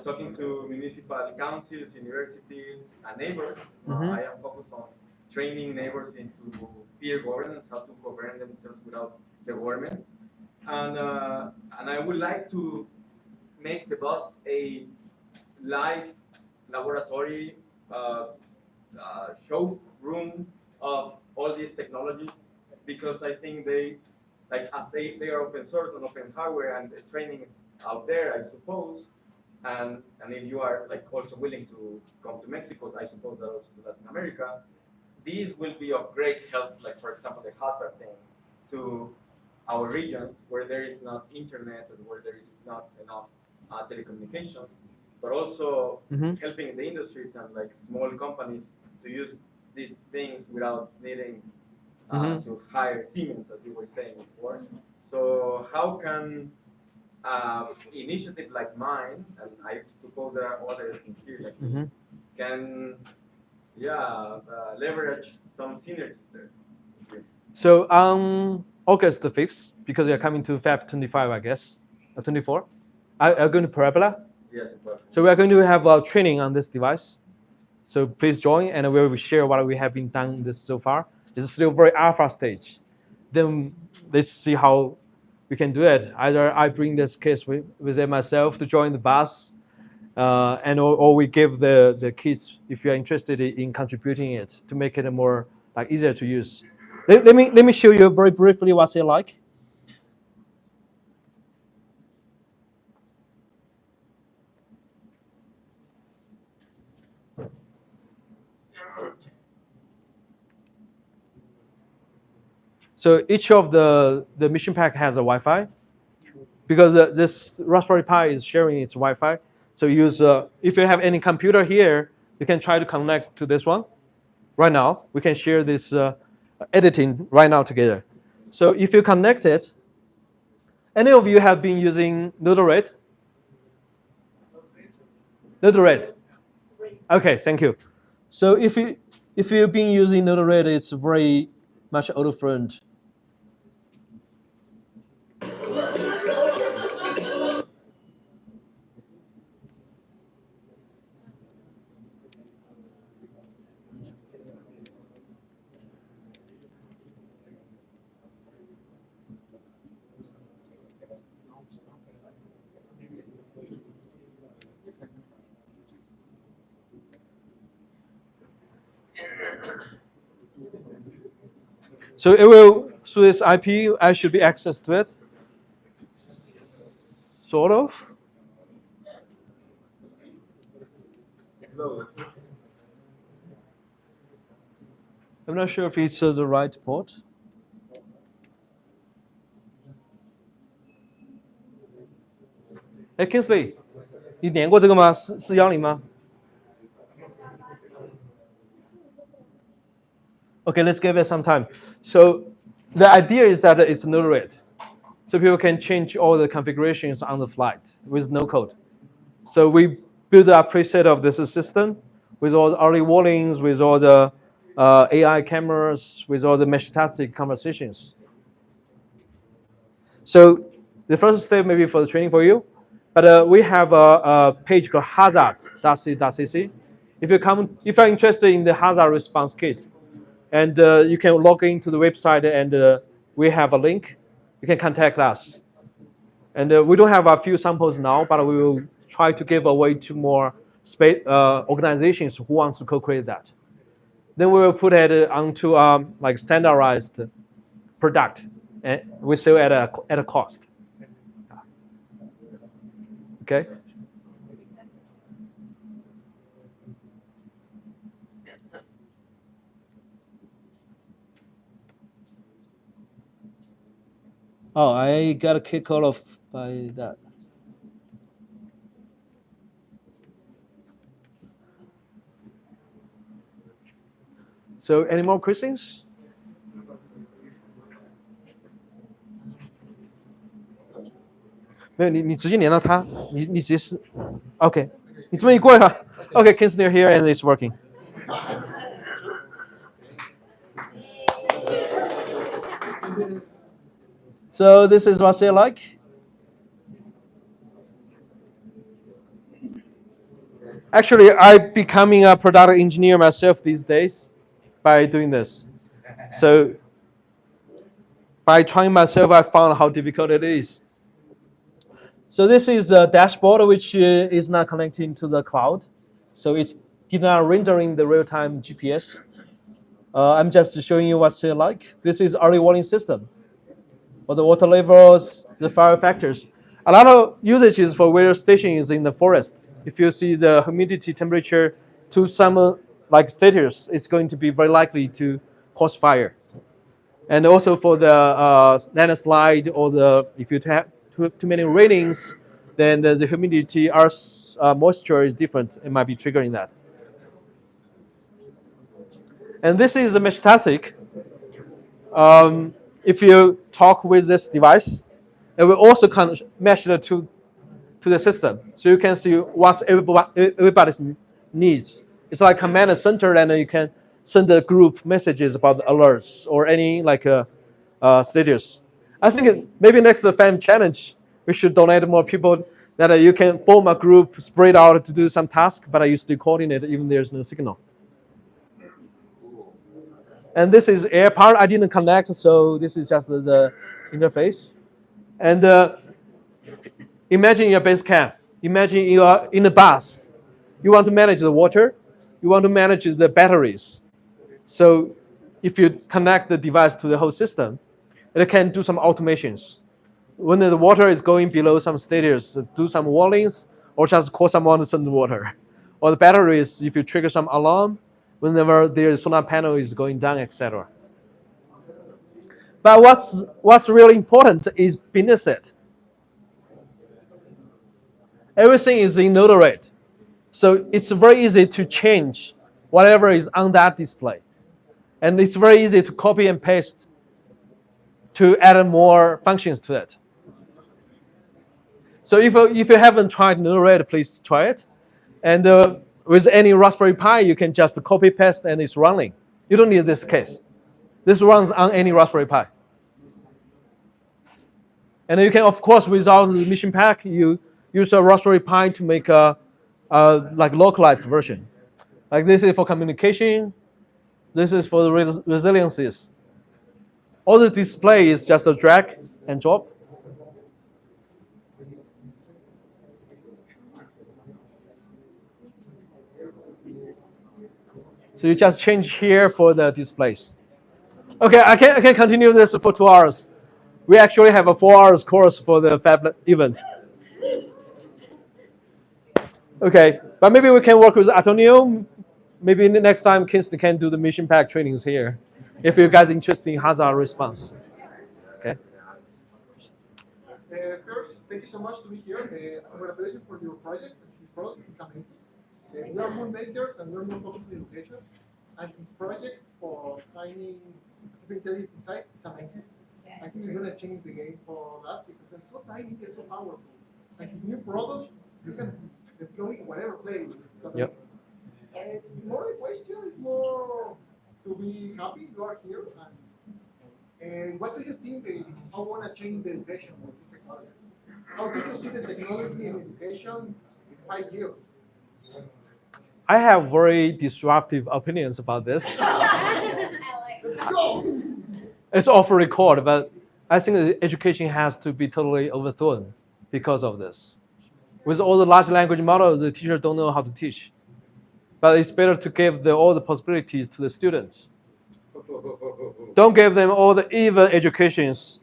talking to municipal councils, universities, and neighbors. Mhm. I am focused on training neighbors into peer governance, how to govern themselves without the government. And I would like to make the bus a live laboratory showroom of all these technologies, because I think they are open source and open hardware, and the training is out there, I suppose. And if you are also willing to come to Mexico, I suppose that also to Latin America, these will be of great help, like for example the hazard thing, to our regions where there is not internet and where there is not enough telecommunications, but also Mhm. helping the industries and small companies to use these things without needing Mhm. to hire Siemens, as you were saying before. So how can initiative like mine, and I suppose there are others in here like this, Mhm. can leverage some synergies there? So on August the 5th, because you're coming to Fab 25, I guess, or 24, are you going to Parabola? Yes, in Parabola. So we are going to have a training on this device. So please join, and we will share what we have been done this so far. It's still very alpha stage. Then let's see how we can do it. Either I bring this case with myself to join the bus, or we give the kids, if you're interested in contributing it, to make it more easier to use. Let me show you very briefly what's it like. So each of the mission pack has a Wi-Fi, because this Raspberry Pi is sharing its Wi-Fi. So use if you have any computer here, you can try to connect to this one. Right now, we can share this editing right now together. So if you connect it, any of you have been using Node-RED? Node-RED. Okay, thank you. So if if you've been using Node-RED, it's very much auto-friend. So it will, through this IP, I should be access to it. Sort of. I'm not sure if it's the right port. Hey Kingsley, 你点过这个吗？410吗？ Okay, let's give it some time. So the idea is that it's Node-RED. So people can change all the configurations on the flight with no code. So we build a preset of this system with all the early warnings, with all the AI cameras, with all the mesh-tastic conversations. So the first step maybe for the training for you, but we have a page called hazard.c.cc. If you're interested in the hazard response kit, and you can log into the website, and we have a link. You can contact us. And we don't have a few samples now, but we will try to give away to more organizations who want to co-create that. Then we will put it onto like standardized product, and we sell at a cost. Okay. Oh, I got a kick off by that. So, any more questions? 没有，你直接连到它，你直接是 ，OK， 你这么一过来吧 ，OK, Kinsley here and it's working. So this is what they're like. Actually, I'm becoming a product engineer myself these days by doing this. So by trying myself, I found how difficult it is. So this is a dashboard which is not connecting to the cloud. So it's not rendering the real-time GPS. I'm just showing you what's like. This is early warning system. For the water levels, the fire factors. A lot of usages for weather stations in the forest. If you see the humidity temperature to some like status, it's going to be very likely to cause fire. And also for the landslide or if you have too many rainings, then the humidity, moisture is different. It might be triggering that. And this is a mesh-tastic. If you talk with this device, it will also mesh it to the system. So you can see what everybody's needs. It's like command center, and you can send the group messages about the alerts or any like status. I think maybe next to the FAM challenge, we should donate more people that you can form a group, spread out to do some task, but you still coordinate even there's no signal. And this is air part. I didn't connect, so this is just the interface. And imagine your base camp. Imagine you are in a bus. You want to manage the water. You want to manage the batteries. So if you connect the device to the whole system, it can do some automations. When the water is going below some status, do some warnings, or just call someone to send the water. Or the batteries, if you trigger some alarm, whenever the solar panel is going down, etc. But what's really important is beneath it. Everything is in Node-RED. So it's very easy to change whatever is on that display. And it's very easy to copy and paste to add more functions to it. So if you haven't tried Node-RED, please try it. And with any Raspberry Pi, you can just copy paste and it's running. You don't need this case. This runs on any Raspberry Pi. And you can, of course, without the mission pack, you use a Raspberry Pi to make a like localized version. Like this is for communication. This is for the resiliencies. All the display is just a drag and drop. So you just change here for the displays. Okay, I can continue this for 2 hours. We actually have a 4 hours course for the Fab event. Okay, but maybe we can work with Antonio. Maybe next time Kingston can do the mission pack trainings here. If you guys are interested in hazard response. Okay. First, thank you so much to be here. Congratulations for your project. This product is amazing. We are more makers and we're more focused on education. And his project for tiny artificial intelligence inside is amazing. I think it's going to change the game for that because it's so tiny and so powerful. And his new product, you can deploy in whatever place. Yep. More the question is more to be happy you are here. And what do you think how want to change the education with this technology? How do you see the technology in education in 5 years? I have very disruptive opinions about this. Let's go! It's off record, but I think that education has to be totally overthrown because of this. With all the large language models, the teachers don't know how to teach. But it's better to give all the possibilities to the students. Don't give them all the evil educations.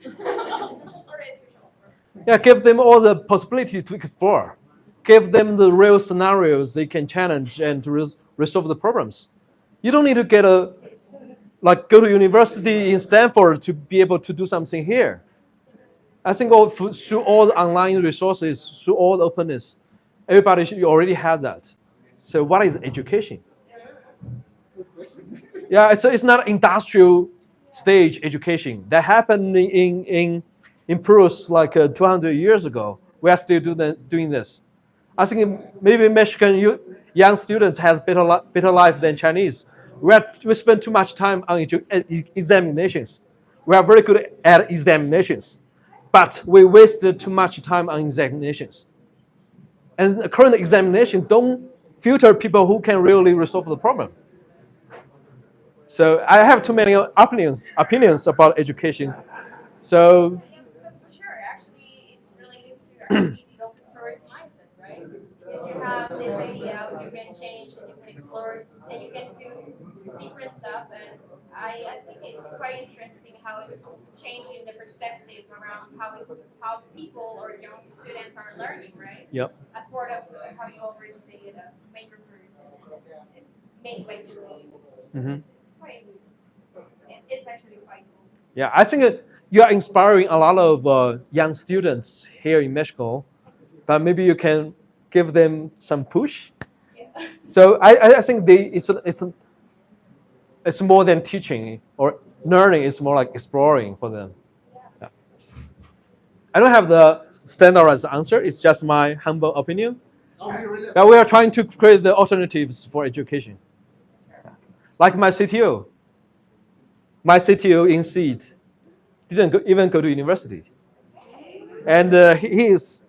Yeah, give them all the possibility to explore. Give them the real scenarios they can challenge and to resolve the problems. You don't need to go to university in Stanford to be able to do something here. I think through all the online resources, through all the openness, everybody should already have that. So what is education? Yeah, it's not industrial stage education. That happened in Peru like 200 years ago. We are still doing this. I think maybe Mexican young students has better life than Chinese. We spend too much time on examinations. We are very good at examinations, but we wasted too much time on examinations. And the current examination don't filter people who can really resolve the problem. So I have too many opinions about education. So Sure, actually, it's related to the open source mindset, right? Because you have this idea, you can change, and you can explore, and you can do different stuff. And I think it's quite interesting how it's changing the perspective around how people or young students are learning, right? Yep. As part of how you already stated, maker first and make by doing. Mhm. It's actually quite cool. Yeah, I think you are inspiring a lot of young students here in Mexico, but maybe you can give them some push. Yeah. So I think it's more than teaching or learning. It's more like exploring for them. Yeah. I don't have the standardized answer. It's just my humble opinion. But we are trying to create the alternatives for education. Like my CTO. My CTO in Seed didn't even go to university. And he's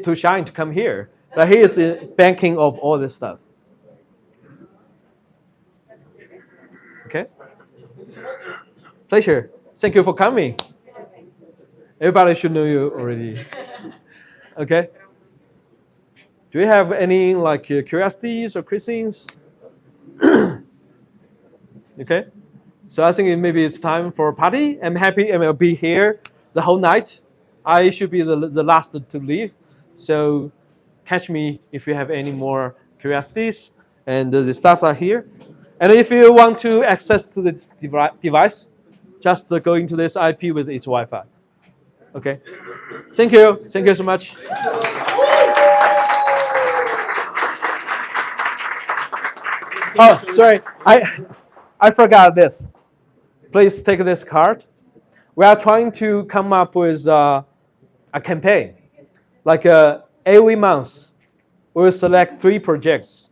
too shy to come here. But he is in banking of all this stuff. Okay? Pleasure. Thank you for coming. Everybody should know you already. Okay? Do you have any curiosities or questions? Okay? So I think maybe it's time for a party. I'm happy and I'll be here the whole night. I should be the last to leave. So catch me if you have any more curiosities. And the staff are here. And if you want to access to this device, just go into this IP with its Wi-Fi. Okay? Thank you. Thank you so much. Oh, sorry. I forgot this. Please take this card. We are trying to come up with a campaign. Like every month, we will select 3 projects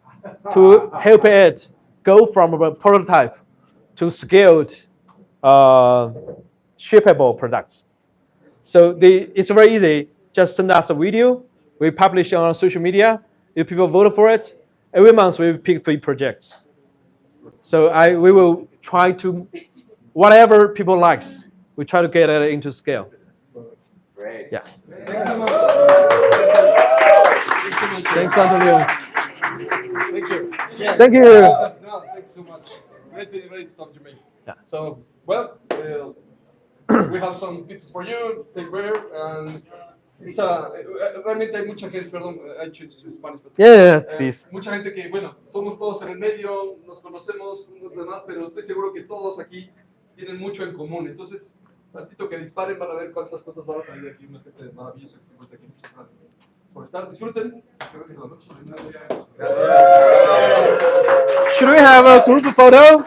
to help it go from a prototype to scaled, shippable products. So it's very easy. Just send us a video. We publish it on social media. If people vote for it, every month we pick 3 projects. So we will try to, whatever people likes, we try to get it into scale. Great. Yeah. Thanks so much. Thanks, Antonio. Thank you. Thank you. No, thanks so much. Great stuff you made. Yeah. So, well, we have some pieces for you. Take care. And it's realmente hay mucha gente, perdón, I changed to Spanish. But, Yeah, please. Mucha gente que, bueno, somos todos en el medio, nos conocemos unos demás, pero estoy seguro que todos aquí tienen mucho en común. Entonces, tantito que disparen para ver cuántas cosas van a salir de aquí. Una gente maravillosa que se encuentra aquí. Muchas gracias por estar. Disfruten. Gracias. Should we have a group photo?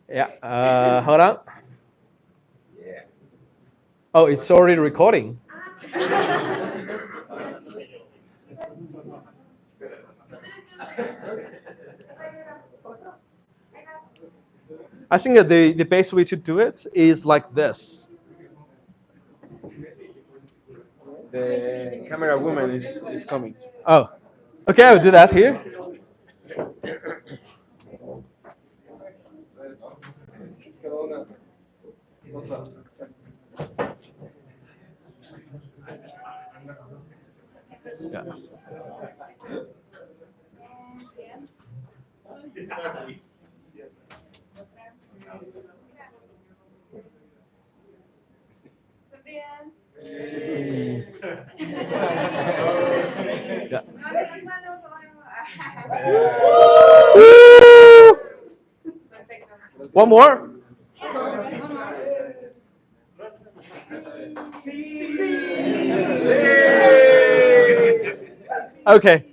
Yeah, hold on. Yeah. Oh, it's already recording. I think that the best way to do it is like this. The camera woman is coming. Oh, okay, I'll do that here. Yeah. Yeah. One more. Okay.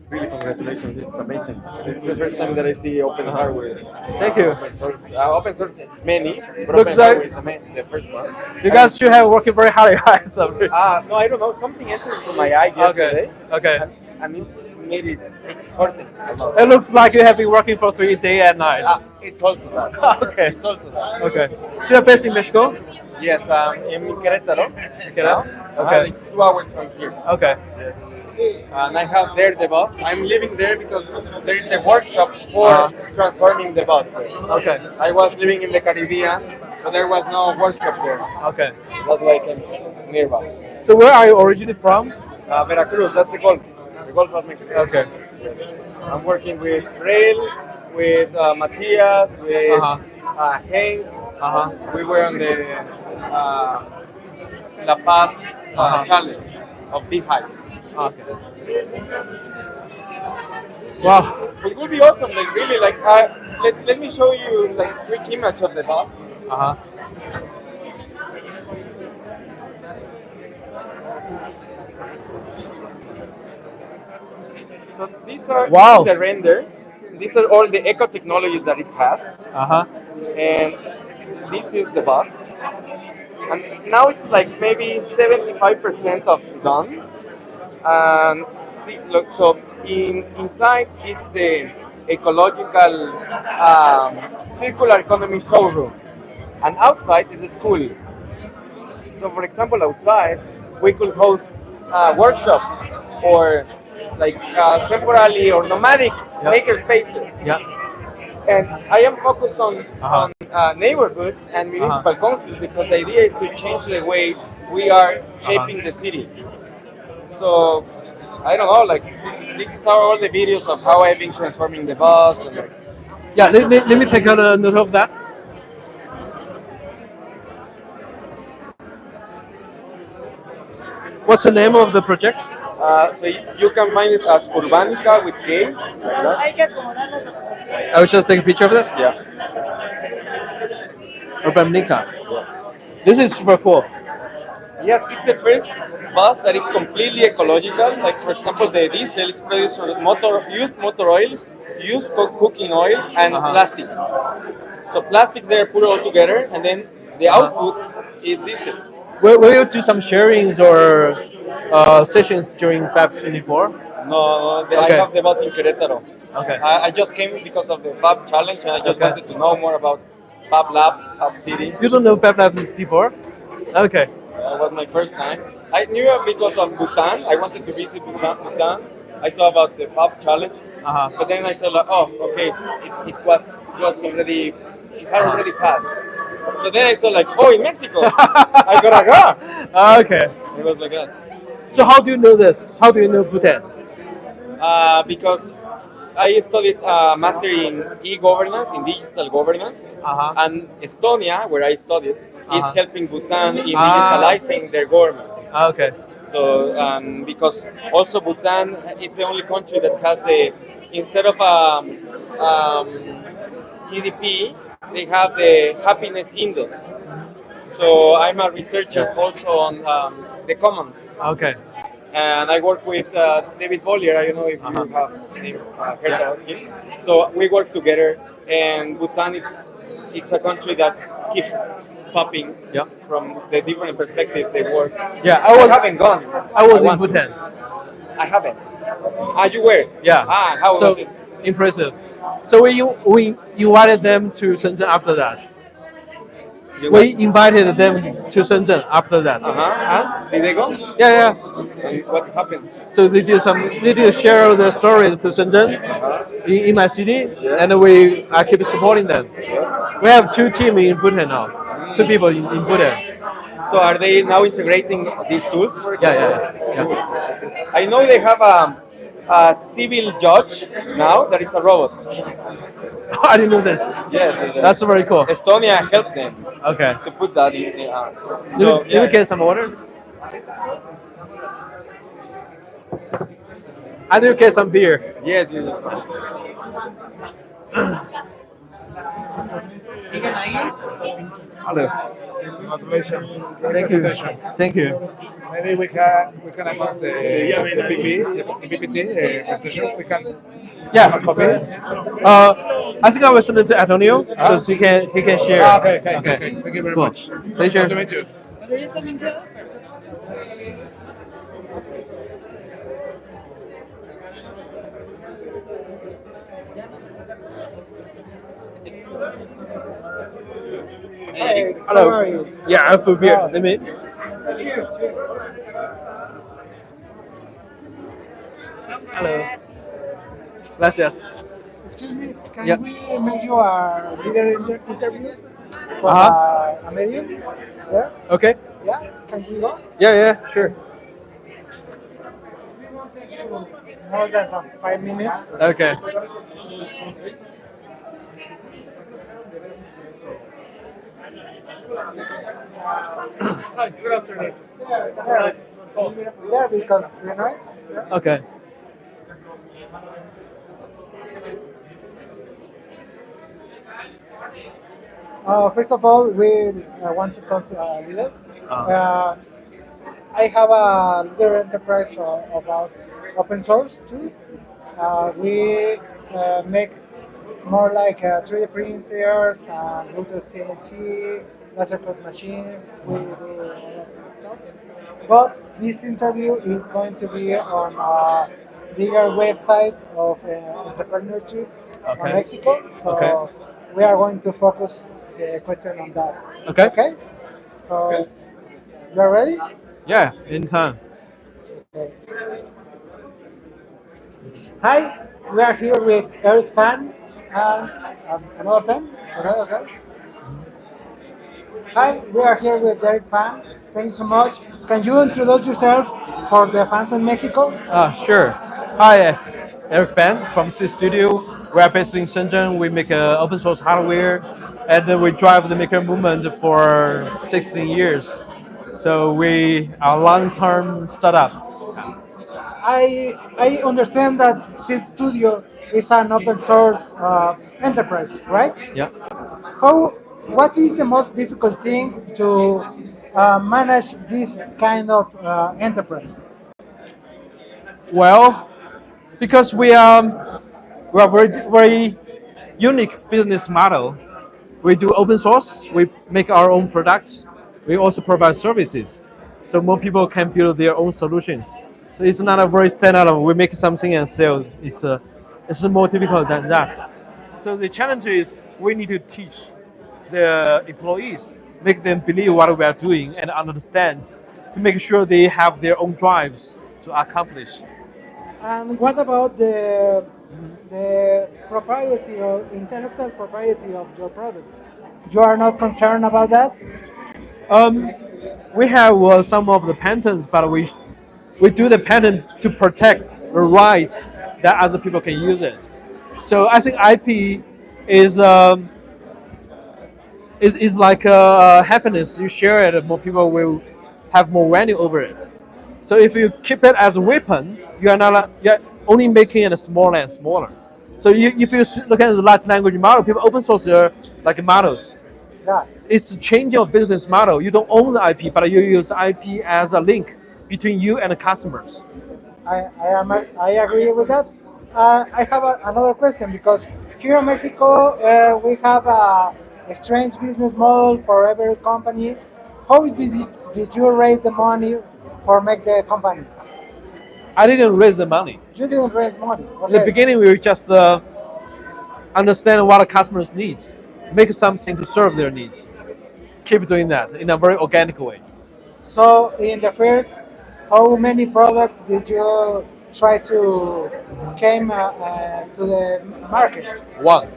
Really, congratulations! It's amazing. It's the first time that I see open hardware. Thank you. Open source. Open source many, but Looks open like hardware is the first one. You guys should have working very hard. No, I don't know. Something entered into my eye yesterday. Okay. And it made it's hurting a lot. It looks like you have been working for 3 day and night. It's also that. Okay. It's also that. Okay. So you're based in Mexico? Yes, in Querétaro. Querétaro? Okay. It's 2 hours from here. Okay. Yes. And I have there the bus. I'm living there because there is a workshop for transforming the bus. Okay. I was living in the Caribbean, but there was no workshop there. Okay. That's why I came nearby. So where are you originally from? Veracruz, that's the Gulf of Mexico. Okay. I'm working with Rail, with Matias, with Hank. We were on the La Paz challenge of beehives. Okay. Wow. It would be awesome, like really, like let me show you like a quick image of the bus. So these are this is the render. These are all the eco technologies that it has. And this is the bus. And now it's like maybe 75% of done. And look, so inside is the ecological circular economy showroom, and outside is the school. So, for example, outside we could host workshops or like temporary or nomadic maker spaces. Yeah. And I am focused on neighborhoods and municipal councils because the idea is to change the way we are shaping the cities. So, I don't know, like, these are all the videos of how I've been transforming the bus. And, like, yeah, let me take a note of that. What's the name of the project? So you can find it as Urbanica with K. Like that. I will just take a picture of that. Yeah. Urbanica. This is super cool. Yes, it's the first bus that is completely ecological. Like for example, the diesel is produced from used motor oil, used cooking oil, and plastics. So plastics they are put all together, and then the output is diesel. Will you do some sharings or sessions during Fab 24? No, I Okay. have the bus in Querétaro. Okay. I just came because of the Fab Challenge, and I just wanted to know more about Fab Labs, Fab City. You don't know Fab Labs before? Okay. It was my first time. I knew it because of Bhutan. I wanted to visit Bhutan. I saw about the Fab Challenge, but then I saw like, oh, okay, it was already, it had already passed. So then I saw like, oh, in Mexico, I gotta go. Okay. It was like that. So how do you know this? How do you know Bhutan? Because I studied master in e-governance, in digital governance, and Estonia, where I studied, is helping Bhutan in digitalizing their government. Okay. So because also Bhutan, it's the only country that has instead of GDP, they have the happiness index. So I'm a researcher also on the commons. Okay. And I work with David Bollier. I don't know if you have heard about him. So we work together, and Bhutan it's a country that keeps popping from the different perspective they work. Yeah, I haven't gone. I was in Bhutan. I haven't. You were? Yeah. How so was it? Impressive. So we invited them to Shenzhen after that. We invited them to Shenzhen after that. And did they go? Yeah. And what happened? So they did share their stories to Shenzhen in my city, and I keep supporting them. We have 2 teams in Bhutan now, 2 people in Bhutan. So are they now integrating these tools? For example? Yeah. I know they have a civil judge now that it's a robot. I didn't know this. Yes. That's very cool. Estonia helped them. Okay. To put that in. Let me get some water. I need to get some beer. Yes. Hello. Congratulations. Thank you. Maybe we can access the PPT presentation. We can copy. I think I will send it to Antonio so he can share. Okay. Thank you very much. Pleasure. Nice to meet you. Hey, hello. How are you? Yeah, I'm for beer. Let me. Hello. Gracias. Excuse me, can we make you a video interview for a medium? Yeah? Okay. Yeah? Can we go? Yeah, sure. It's more than 5 minutes. Okay. Hi, good afternoon. Yeah, because the noise. Yeah. Okay. First of all, we want to talk a little. I have a little enterprise about open source too. We make more like 3D printers, Bluetooth CNC, laser cut machines. We do all of this stuff. But this interview is going to be on a bigger website of entrepreneurship in Mexico. So we are going to focus the question on that. Okay. So you are ready? Yeah, in time. Okay. Hi, we are here with Eric Pan and another pen. Okay. Hi, we are here with Eric Pan. Thank you so much. Can you introduce yourself for the fans in Mexico? Sure. Hi, Eric Pan from C Studio. We are based in Shenzhen. We make open source hardware, and then we drive the maker movement for 16 years. So we are a long-term startup. I understand that Seed Studio is an open source enterprise, right? Yeah. What is the most difficult thing to manage this kind of enterprise? Well, because we are very unique business model. We do open source. We make our own products. We also provide services, so more people can build their own solutions. So it's not a very standard. We make something and sell. It's more difficult than that. So the challenge is we need to teach the employees, make them believe what we are doing and understand, to make sure they have their own drives to accomplish. And what about the propriety or intellectual propriety of your products? You are not concerned about that? We have some of the patents, but we do the patent to protect the rights that other people can use it. So I think IP is like happiness. You share it, more people will have more value over it. So if you keep it as a weapon, you're only making it smaller and smaller. So if you look at the large language model, people open source their like models. Yeah. It's changing your business model. You don't own the IP, but you use IP as a link between you and the customers. I agree with that. I have another question, because here in Mexico we have a strange business model for every company. How did you raise the money for make the company? I didn't raise the money. You didn't raise money. In the beginning, we just understand what the customers needs, make something to serve their needs. Keep doing that in a very organic way. So in the first, how many products did you try to came to the market? One.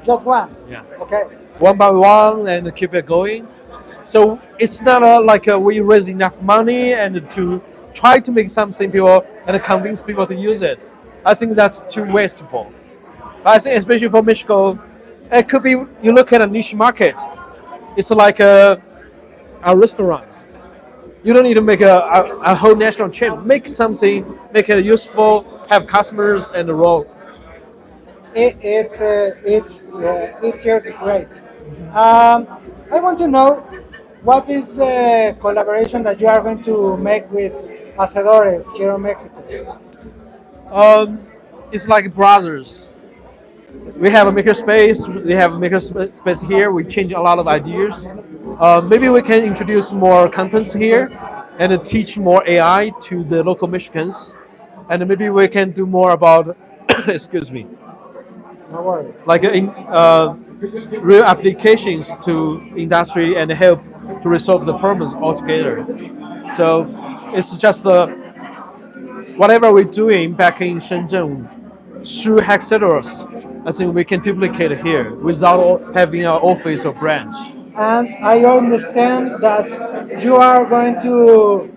Just one. Yeah. Okay. One by one, and keep it going. So it's not like we raise enough money and to try to make something people and convince people to use it. I think that's too wasteful. But I think especially for Mexico, it could be, you look at a niche market, it's like a restaurant. You don't need to make a whole national chain. Make something, make it useful, have customers and roll. It hears great. I want to know, what is the collaboration that you are going to make with Hacedores here in Mexico? It's like brothers. We have a makerspace. We have a makerspace here. We change a lot of ideas. Maybe we can introduce more contents here and teach more AI to the local Mexicans. And maybe we can do more about, excuse me, No worries. like real applications to industry and help to resolve the problems altogether. So it's just whatever we're doing back in Shenzhen through Hacedores, I think we can duplicate here without having an office or branch. And I understand that you are going to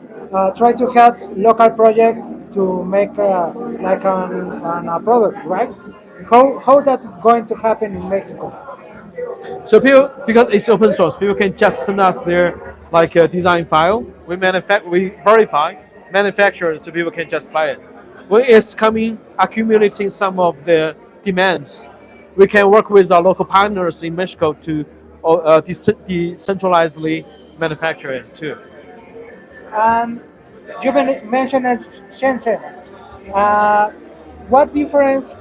try to help local projects to make like a product, right? How that going to happen in Mexico? So people, because it's open source, people can just send us their like a design file. We verify, manufacture, so people can just buy it. When it's coming, accumulating some of the demands, we can work with our local partners in Mexico to decentralizedly manufacture it too. You mentioned Shenzhen. What difference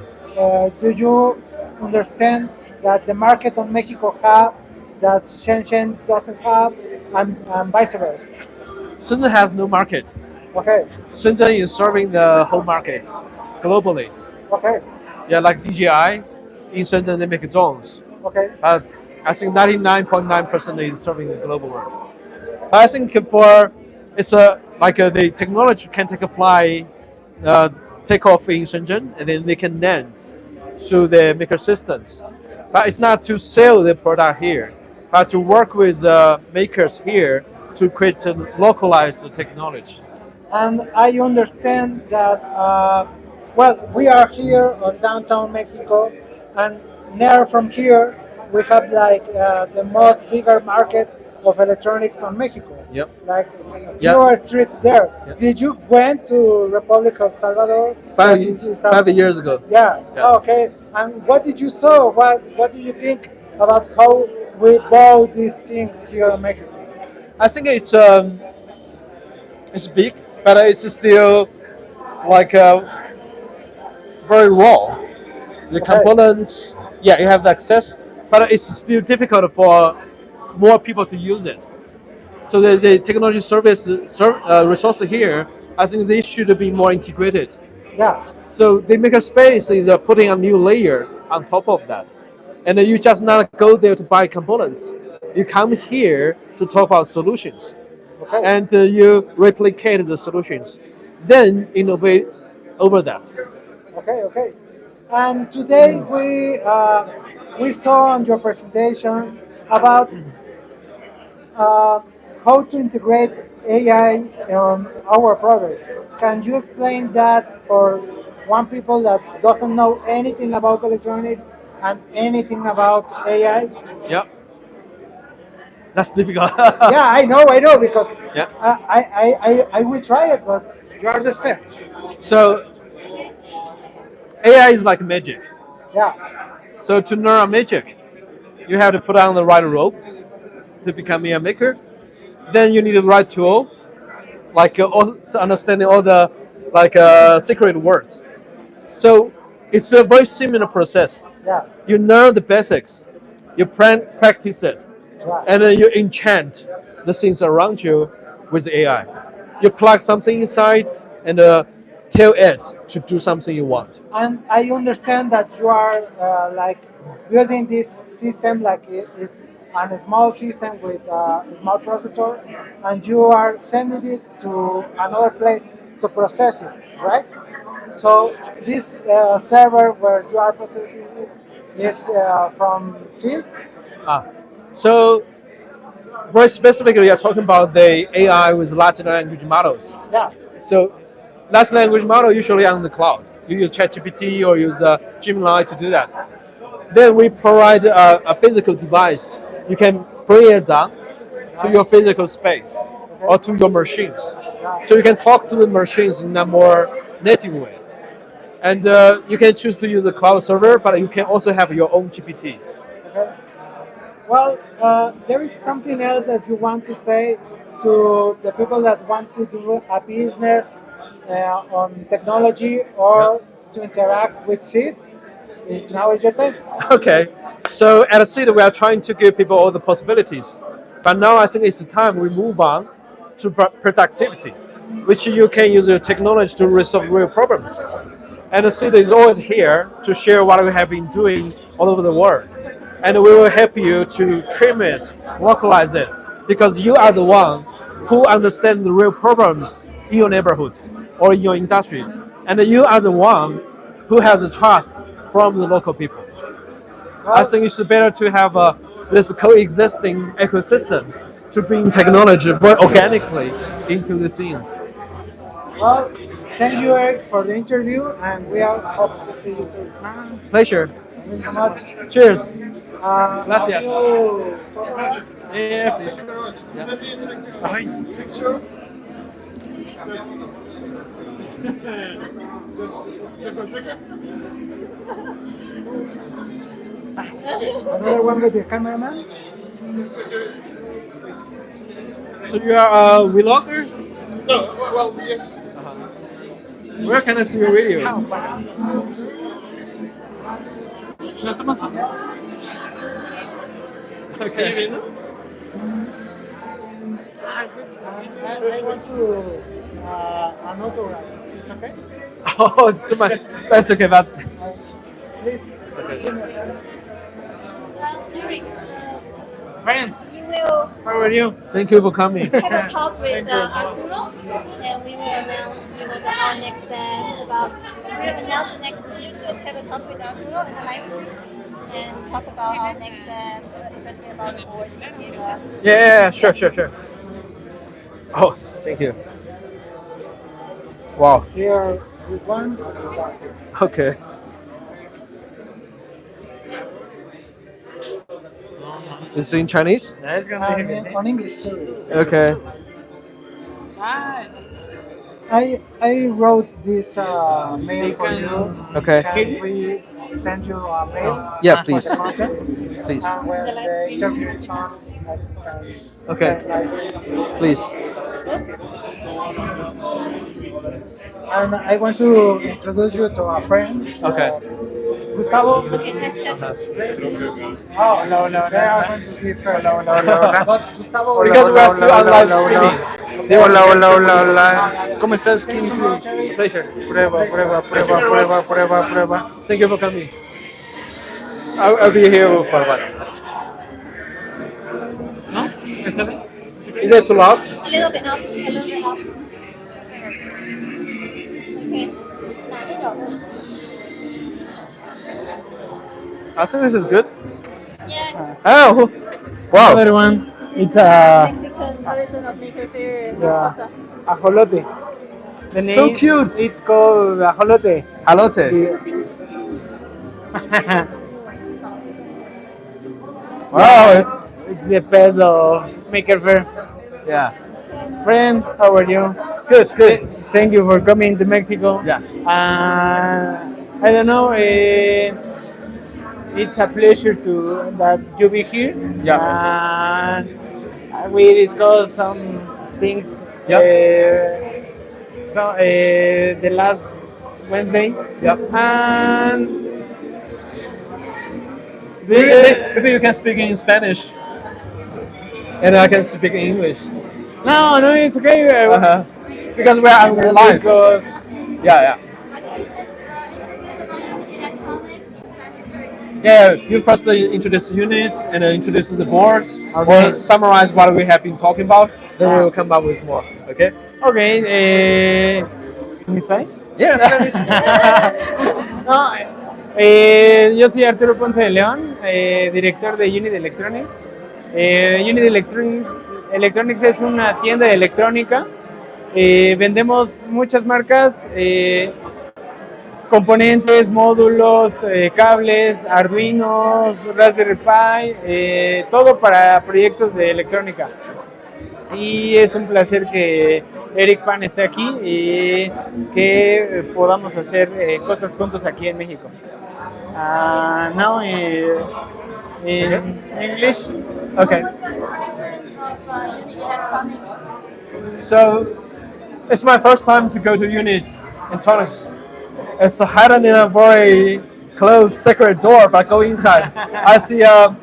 do you understand that the market of Mexico have that Shenzhen doesn't have, and vice versa? Shenzhen has no market. Okay. Shenzhen is serving the whole market globally. Okay. Yeah, like DJI, in Shenzhen they make drones. Okay. But I think 99.9% is serving the global world. But I think for it's the technology can take a fly, take off in Shenzhen, and then they can land through the maker systems. But it's not to sell the product here, but to work with makers here to create and localize the technology. And I understand that, well, we are here on downtown Mexico, and near from here, we have like the most bigger market of electronics on Mexico. Yep. Like fewer streets there. Yep. Did you went to Republic of Salvador? 5 years ago. Yeah. Yeah. Okay. And what did you saw? What do you think about how we bought these things here in Mexico? I think it's big, but it's still like very raw. The components, yeah, you have the access, but it's still difficult for more people to use it. So the technology resource here, I think they should be more integrated. Yeah. So the makerspace is putting a new layer on top of that, and you just not go there to buy components. You come here to talk about solutions, and you replicate the solutions, then innovate over that. Okay. And today we saw on your presentation about how to integrate AI on our products. Can you explain that for one people that doesn't know anything about electronics and anything about AI? Yeah. That's difficult. Yeah, I know because Yeah. I will try it, but you are the expert. So AI is like magic. Yeah. So to learn a magic, you have to put on the right rope to become a maker. Then you need the right tool, like also understanding all the secret words. So it's a very similar process. Yeah. You learn the basics, you practice it, Right. and then you enchant the things around you with AI. You plug something inside and tell it to do something you want. And I understand that you are like building this system like it's a small system with a small processor, and you are sending it to another place to process it, right? So this server where you are processing it is from seed. So very specifically, we are talking about the AI with large language models. Yeah. So large language model usually on the cloud. You use ChatGPT or use Gemini to do that. Then we provide a physical device. You can bring it down to your physical space or to your machines. So you can talk to the machines in a more native way. And you can choose to use a cloud server, but you can also have your own GPT. Okay. Well, there is something else that you want to say to the people that want to do a business on technology or to interact with Seed. Now is your time. Okay, so at Seed we are trying to give people all the possibilities, but now I think it's time we move on to productivity, which you can use your technology to resolve real problems. And Seed is always here to share what we have been doing all over the world, and we will help you to trim it, localize it, because you are the one who understands the real problems in your neighborhood or in your industry, and you are the one who has the trust from the local people. I think it's better to have this coexisting ecosystem to bring technology more organically into the scenes. Well, thank you, Eric, for the interview, and we are hope to see you soon. Pleasure. Thank you so much. Cheers. Gracias. Yeah, please. Just 1 second. Another one with the cameraman. So you are a vlogger? No, well, yes. Where can I see your video? No está más fácil. ¿Está lloviendo? I want to an autograph. It's okay? Oh, that's okay, but Please. Brian, We will how are you? Thank you for coming. have a talk with Arturo, and we will announce, our next steps about. We will announce the next. You should have a talk with Arturo in the live stream and talk about our next steps, especially about the boards that gave us. Yeah, sure. Oh, thank you. Wow. Here, this one. Okay. Is it in Chinese? On English too. Okay. I wrote this mail for you. Okay. Can we send you a mail? Yeah, for please. the content? Please. When the interview is on, Okay. Please. And I want to introduce you to a friend. Okay. Gustavo. Okay, test. Oh, no. I want to be friends. Gustavo. Because we are still on live streaming. Hola. ¿Cómo estás, Kingsley? Pleasure. Prueba. Thank you for coming. I'll be here for a while. ¿No? ¿Está bien? Is it too loud? A little bit up. Okay. I think this is good. Yeah. Oh, wow. Another one. It's a Mexican version of Maker Fair. yeah, ajolote. The name, So cute. It's called ajolote. Alote. Wow, Wow. it's the pet of Maker Fair. Yeah. Friend, how are you? Good. Thank you for coming to Mexico. Yeah. I don't know. It's a pleasure that you be here. Yeah. And we discussed some things. Yeah. The last Wednesday. Yeah. And Maybe you can speak in Spanish, and I can speak in English. no, it's okay. Because we are on live. Because Yeah. Yeah, you first introduce the unit and then introduce the board, or summarize what we have been talking about. Then we will come up with more. Okay? Okay. ¿En Spanish? Yeah, Spanish. No, yo soy Arturo Ponce de León, director de Unit Electronics. Unit Electronics es una tienda de electrónica. Vendemos muchas marcas, componentes, módulos, cables, Arduinos, Raspberry Pi, todo para proyectos de electrónica. Y es un placer que Eric Pan esté aquí y que podamos hacer cosas juntos aquí en México. Now in English. Okay. So, it's my first time to go to Unit Electronics. It's hidden in a very closed, secret door, but go inside, I see a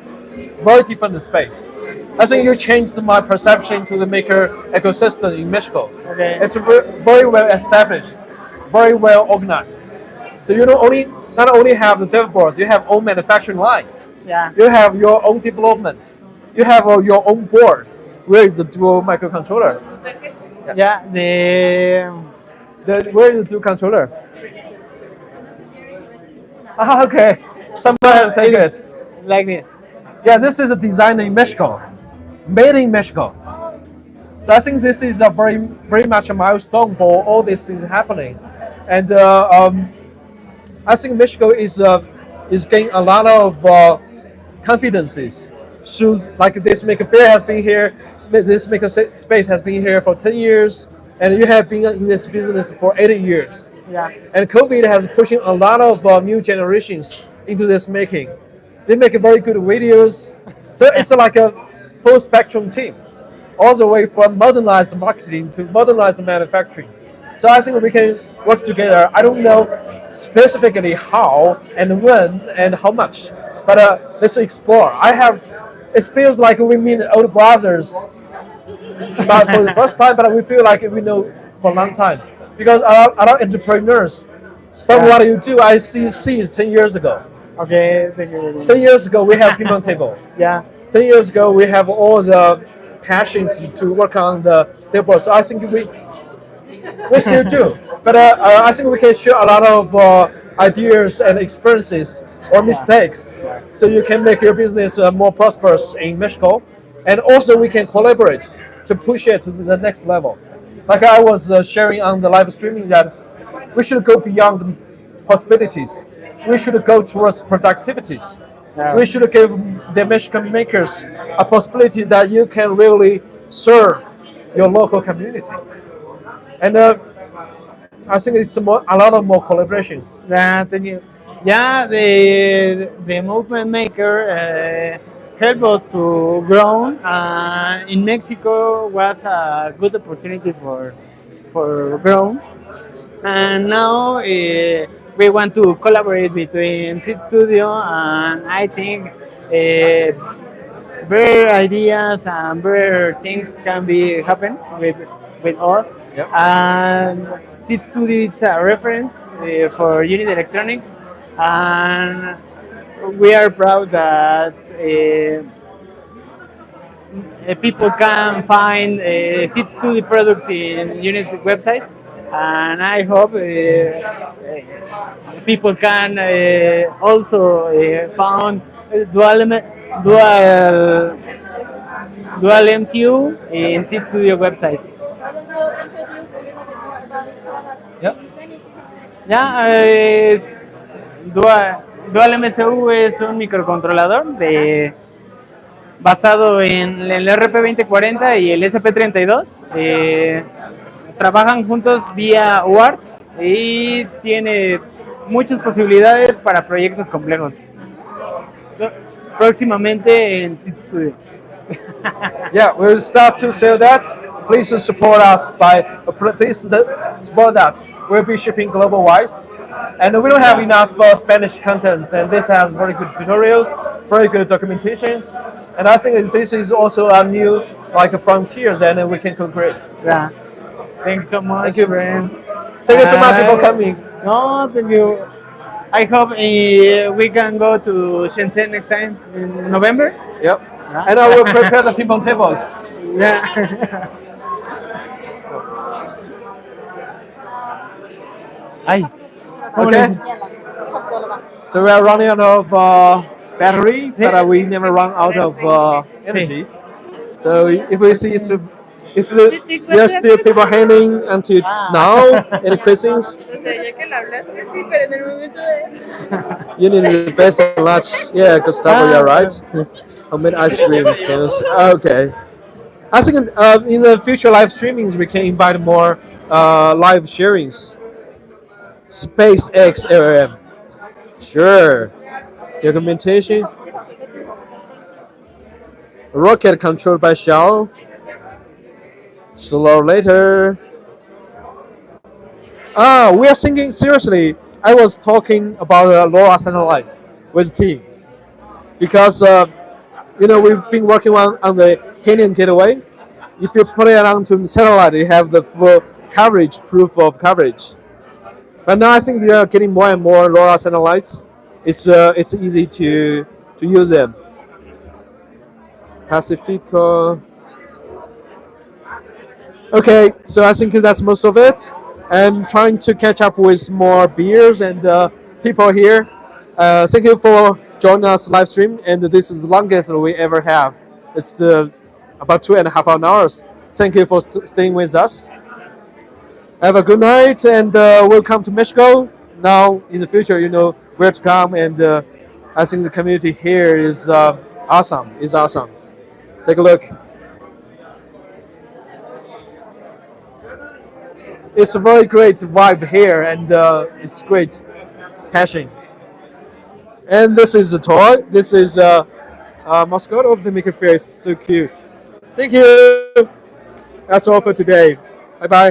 very different space. I think you changed my perception to the maker ecosystem in Mexico. Okay. It's very well established, very well organized. So you not only have the dev boards, you have own manufacturing line. Yeah. You have your own development. You have your own board. Where is the dual microcontroller? Yeah, Where is the dual controller? Okay. Somebody has taken it. Like this. Yeah, this is a design in Mexico, made in Mexico. So I think this is a very much a milestone for all these things happening, and I think Mexico is gaining a lot of confidences. So like this Maker Fair has been here, this Maker Space has been here for 10 years, and you have been in this business for 80 years. Yeah. And COVID has pushing a lot of new generations into this making. They make very good videos. So it's like a full spectrum team, all the way from modernized marketing to modernized manufacturing. So I think we can work together. I don't know specifically how and when and how much, but let's explore. It feels like we meet old brothers, but for the first time, but we feel like we know for a long time. Because a lot of entrepreneurs, from what you do, I see 10 years ago. Okay, thank you. 10 years ago, we have ping-pong table. Yeah. 10 years ago, we have all the passions to work on the table. So I think we still do. But I think we can share a lot of ideas and experiences or mistakes, so you can make your business more prosperous in Mexico. And also we can collaborate to push it to the next level. Like I was sharing on the live streaming that we should go beyond possibilities. We should go towards productivities. Yeah. We should give the Mexican makers a possibility that you can really serve your local community. And I think it's a lot of more collaborations. Yeah, thank you. Yeah, the movement maker help us to grow. In Mexico was a good opportunity for grow, and now we want to collaborate between Seed Studio, and I think better ideas and better things can be happen with us. Yep. And Seed Studio is a reference for unit electronics, and we are proud that people can find Seed Studio products in unit website, and I hope people can also found dual MCU in Seed Studio website. Yep. Ya, Dual MCU es un microcontrolador basado en el RP2040 y el SP32. Trabajan juntos vía UART y tiene muchas posibilidades para proyectos complejos. Próximamente en Seed Studio. Yeah, we'll start to sell that. Please support us please support that. We'll be shipping global wise. And we don't have enough Spanish contents, and this has very good tutorials, very good documentations, and I think this is also a new frontiers, and we can co-create. Yeah. Thanks so much. Thank you, friend. Thank you so much for coming. No, thank you. I hope we can go to Shenzhen next time in November. Yep. Yeah. And I will prepare the ping-pong tables. Yeah. Ay. Okay. So we are running out of battery, but we never run out of energy. So if we see there are still people hanging until now, any questions? You need the best and large. Yeah, Gustavo, you're right. Homemade ice cream. Okay. I think in the future live streamings, we can invite more live sharings. SpaceX LLM. Sure. Documentation. Rocket controlled by Shell. Solar later. We are thinking seriously. I was talking about the LoRa satellite with team because we've been working on the Helium gateway. If you put it onto satellite, you have the full coverage, proof of coverage. But now I think they are getting more and more LoRa satellites. It's easy to use them. Pacifico. Okay, so I think that's most of it. I'm trying to catch up with more beers and people here. Thank you for joining us live stream, and this is the longest we ever have. It's about 2.5 hours. Thank you for staying with us. Have a good night, and welcome to Mexico. Now, in the future, you know where to come, and I think the community here is awesome. It's awesome. Take a look. It's a very great vibe here, and it's great passion. And this is a toy. This is a mascot of the Maker Fair. It's so cute. Thank you. That's all for today. Bye bye.